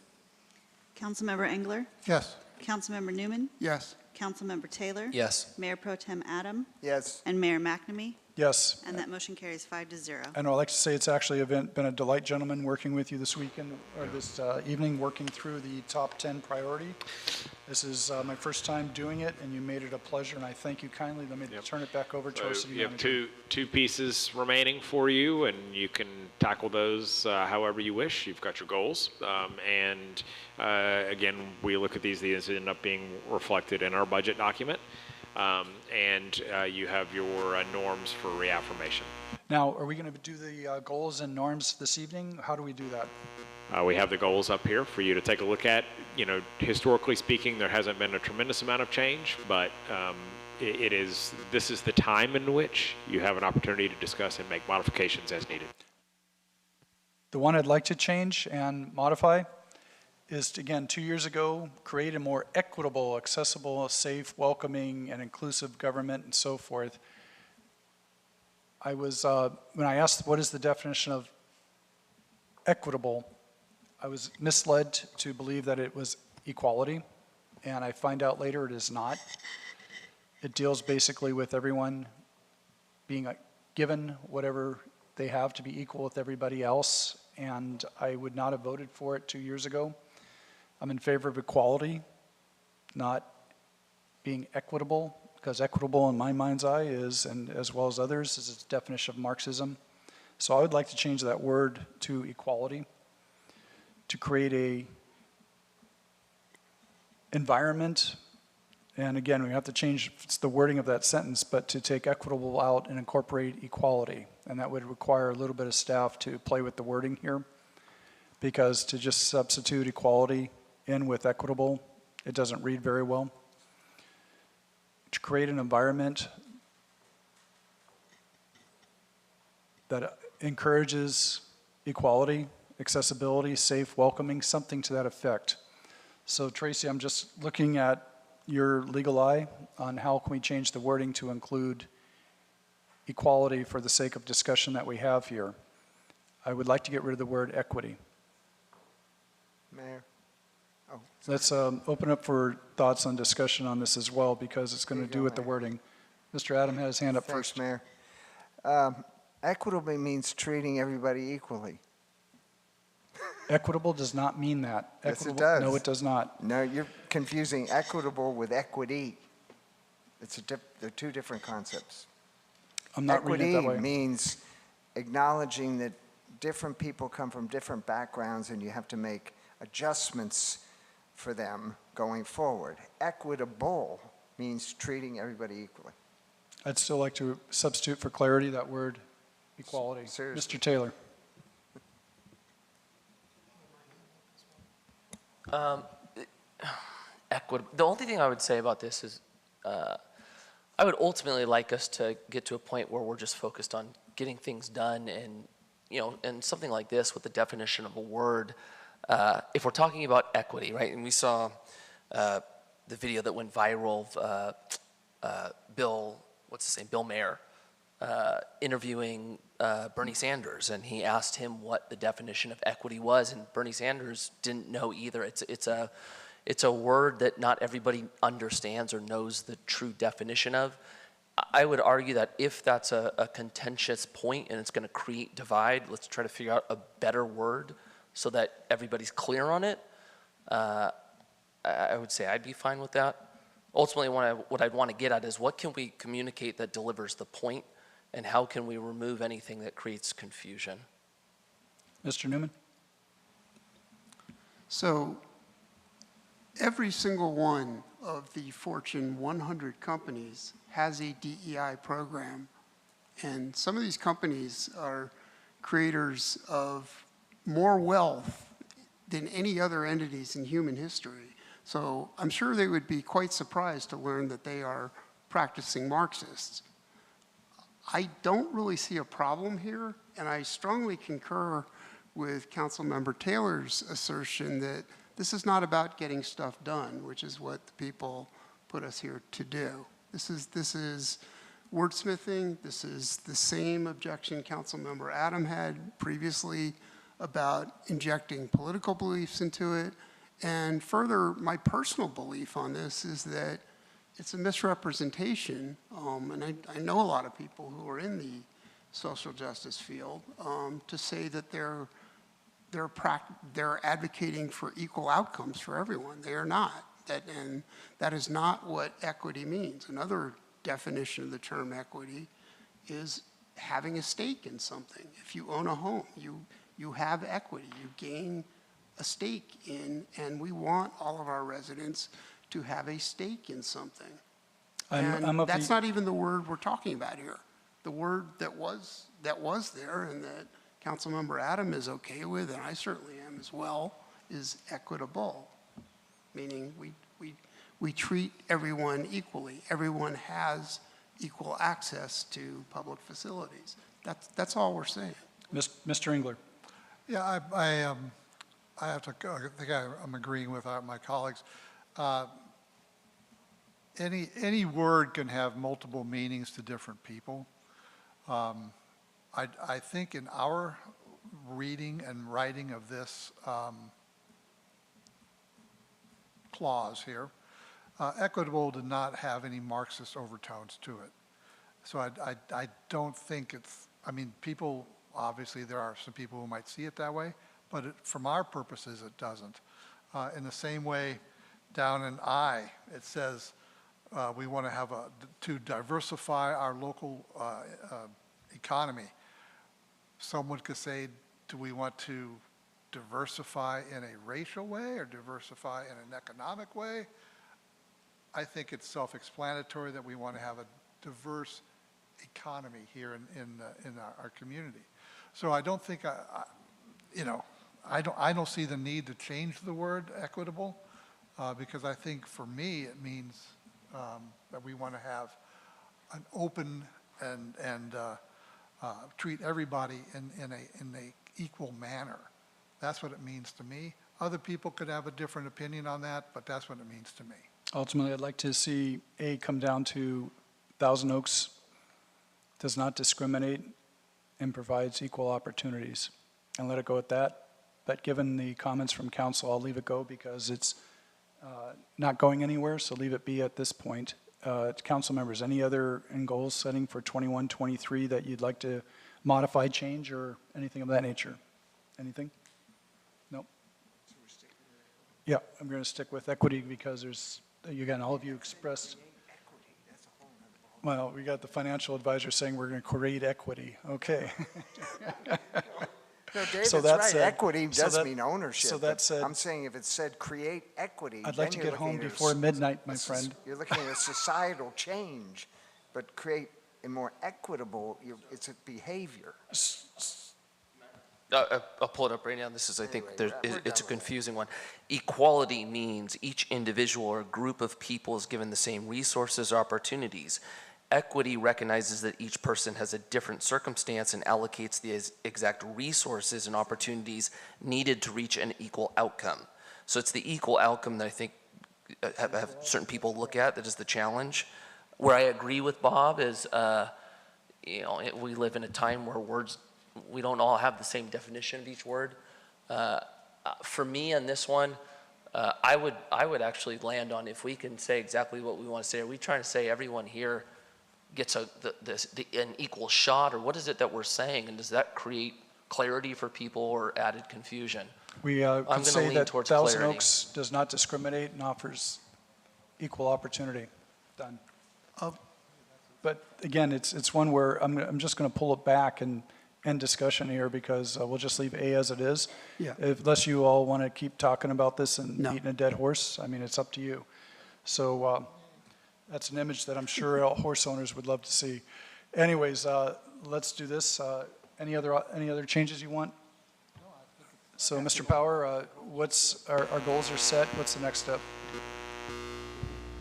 Councilmember Engler? Yes. Councilmember Newman? Yes. Councilmember Taylor? Yes. Mayor Pro Tem Adam? Yes. And Mayor McNamee? Yes. And that motion carries 5-0. I know, I'd like to say it's actually been a delight, gentlemen, working with you this weekend, or this evening, working through the top 10 priority. This is my first time doing it, and you made it a pleasure, and I thank you kindly. Let me turn it back over to our So city you have manager. two pieces remaining for you, and you can tackle those however you wish. You've got your goals. Again, we look at these end up being reflected in our budget document. You have your norms for reaffirmation. Now, are we going to do the goals and norms this evening? How do we do that? We have the goals up here for you to take a look at. You know, historically speaking, there hasn't been a tremendous amount of change, but this is the time in which you have an opportunity to discuss and make modifications as needed. The one I'd like to change and modify is, again, 2 years ago, create a more equitable, accessible, safe, welcoming, and inclusive government and so forth. I was, when I asked what is the definition of equitable, I was misled to believe that it was equality, and I find out later it is not. It deals basically with everyone being given whatever they have to be equal with everybody else, and I would not have voted for it 2 years ago. I'm in favor of equality, not being equitable, because equitable in my mind's eye is, and as well as others, is its definition of Marxism. So I would like to change that word to equality, to create a environment, and again, we have to change the wording of that sentence, but to take equitable out and incorporate equality. And that would require a little bit of staff to play with the wording here, because to just substitute equality in with equitable, it doesn't read very well. To create an environment that encourages equality, accessibility, safe, welcoming, something to that effect. So Tracy, I'm just looking at your legal eye on how can we change the wording to include equality for the sake of discussion that we have here. I would like to get rid of the word equity. Mayor? Oh, Let's open up for thoughts on discussion on this as well, because it's going to do with the wording. Mr. Adam had his hand up Thanks, first. Mayor. Equitably means treating everybody equally. Equitable does not mean that. Yes, it Equitable- does. No, it does not. No, you're confusing equitable with equity. They're two different concepts. I'm not reading it that way. Equity means acknowledging that different people come from different backgrounds and you have to make adjustments for them going forward. Equitable means treating everybody equally. I'd still like to substitute for clarity that word equality. Seriously. Mr. Taylor. Equitable. The only thing I would say about this is I would ultimately like us to get to a point where we're just focused on getting things done, and and something like this with the definition of a word, if we're talking about equity, right? And we saw the video that went viral of Bill Mayer interviewing Bernie Sanders, and he asked him what the definition of equity was, and Bernie Sanders didn't know either. It's a word that not everybody understands or knows the true definition of. I would argue that if that's a contentious point and it's going to create divide, let's try to figure out a better word so that everybody's clear on it. I would say I'd be fine with that. Ultimately, what I'd want to get at is what can we communicate that delivers the point, and how can we remove anything that creates confusion? Mr. Newman? So every single one of the Fortune 100 companies has a DEI program. And some of these companies are creators of more wealth than any other entities in human history. So I'm sure they would be quite surprised to learn that they are practicing Marxists. I don't really see a problem here, and I strongly concur with Councilmember Taylor's assertion that this is not about getting stuff done, which is what the people put us here to do. This is wordsmithing. This is the same objection Councilmember Adam had previously about injecting political beliefs into it. And further, my personal belief on this is that it's a misrepresentation, and I know a lot of people who are in the social justice field, to say that they're advocating for equal outcomes for everyone. They are not. And that is not what equity means. Another definition of the term equity is having a stake in something. If you own a home, you have equity. You gain a stake in, and we want all of our residents to have a stake in something. And that's not even the word we're talking about here. The word that was there and that Councilmember Adam is okay with, and I certainly am as well, is equitable, meaning we treat everyone equally. Everyone has equal access to public facilities. That's all we're saying. Mr. Engler. Yeah, I have to, I think I'm agreeing with my colleagues. Any word can have multiple meanings to different people. I think in our reading and writing of this clause here, equitable did not have any Marxist overtones to it. So I don't think it's, I mean, people, obviously there are some people who might see it that way, but from our purposes, it doesn't. In the same way, down in I, it says we want to have to diversify our local economy. Someone could say, do we want to diversify in a racial way or diversify in an economic way? I think it's self-explanatory that we want to have a diverse economy here in our community. So I don't think, I don't see the need to change the word equitable because I think for me it means that we want to have an open and treat everybody in a equal manner. That's what it means to me. Other people could have a different opinion on that, but that's what it means to me. Ultimately, I'd like to see A come down to Thousand Oaks does not discriminate and provides equal opportunities, and let it go at that. But given the comments from council, I'll leave it go because it's not going anywhere, so leave it be at this point. Council members, any other goals setting for 21-23 that you'd like to modify, change, or anything of that nature? Anything? Nope. Yeah, I'm going to stick with equity because there's, again, all of you expressed. Well, we got the financial advisor saying we're going to create equity. Okay. No, David's So that's right. Equity does mean ownership. So that said, I'm saying if it said create equity, I'd like to get home before midnight, my friend. You're looking at a societal change, but create a more equitable, it's a behavior. I'll pull it up right now. This is, I think, it's a confusing one. Equality means each individual or group of people is given the same resources or opportunities. Equity recognizes that each person has a different circumstance and allocates the exact resources and opportunities needed to reach an equal outcome. So it's the equal outcome that I think have certain people look at that is the challenge. Where I agree with Bob is we live in a time where words, we don't all have the same definition of each word. For me on this one, I would actually land on if we can say exactly what we want to say. Are we trying to say everyone here gets an equal shot, or what is it that we're saying? And does that create clarity for people or added confusion? We I'm could gonna say lean that towards Thousand clarity. Oaks does not discriminate and offers equal opportunity. Done. But again, it's one where I'm just going to pull it back and end discussion here because we'll just leave A as it is. Yeah. Unless you all want to keep talking about this and No. beating a dead horse, I mean, it's up to you. So that's an image that I'm sure all horse owners would love to see. Anyways, let's do this. Any other changes you want? So, Mr. Power, what's our goals are set? What's the next step?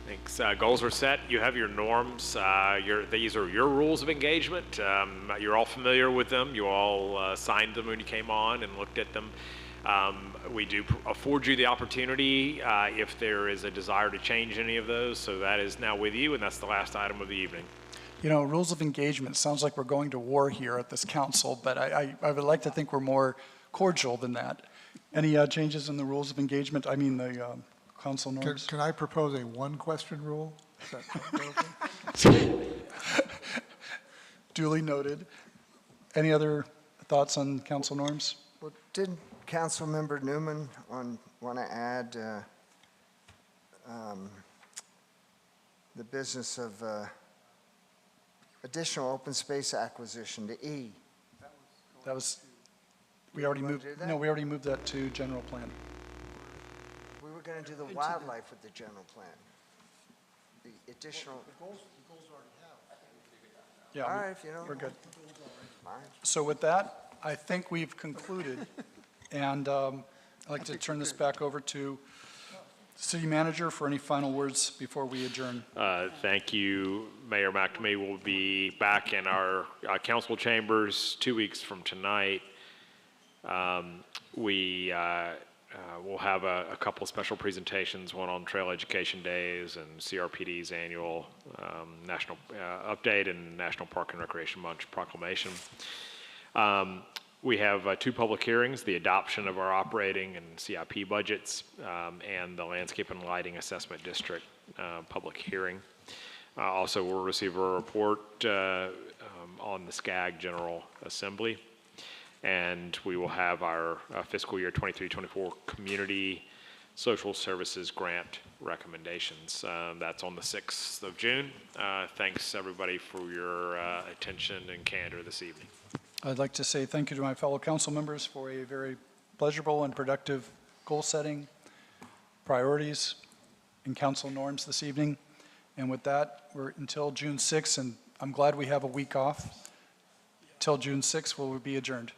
Thanks. Goals are set. You have your norms. These are your rules of engagement. You're all familiar with them. You all signed them when you came on and looked at them. We do afford you the opportunity if there is a desire to change any of those. So that is now with you, and that's the last item of the evening. You know, rules of engagement, sounds like we're going to war here at this council, but I would like to think we're more cordial than that. Any changes in the rules of engagement? I mean, the council norms? Can I propose a one-question rule? Is that Duly noted. Any other thoughts on council norms? Well, didn't Councilmember Newman want to add the business of additional open space acquisition to E? That was, we already moved, do that? no, we already moved that to general plan. We were going to do the wildlife with the general plan. The additional. Yeah, All right, if you don't. we're good. All right. So with that, I think we've concluded. And I'd like to turn this back over to City Manager for any final words before we adjourn. Thank you, Mayor McNamee. We'll be back in our council chambers 2 weeks from tonight. We will have a couple of special presentations, one on Trail Education Days and CRPD's annual national update and National Park and Recreation Month proclamation. We have 2 public hearings, the adoption of our operating and CIP budgets, and the Landscape and Lighting Assessment District public hearing. Also, we'll receive a report on the SCAG General Assembly. And we will have our fiscal year 23-24 Community Social Services Grant recommendations. That's on the 6th of June. Thanks, everybody, for your attention and candor this evening. I'd like to say thank you to my fellow council members for a very pleasurable and productive goal setting, priorities, and council norms this evening. And with that, we're until June 6th, and I'm glad we have a week off. Till June 6th, we'll be adjourned.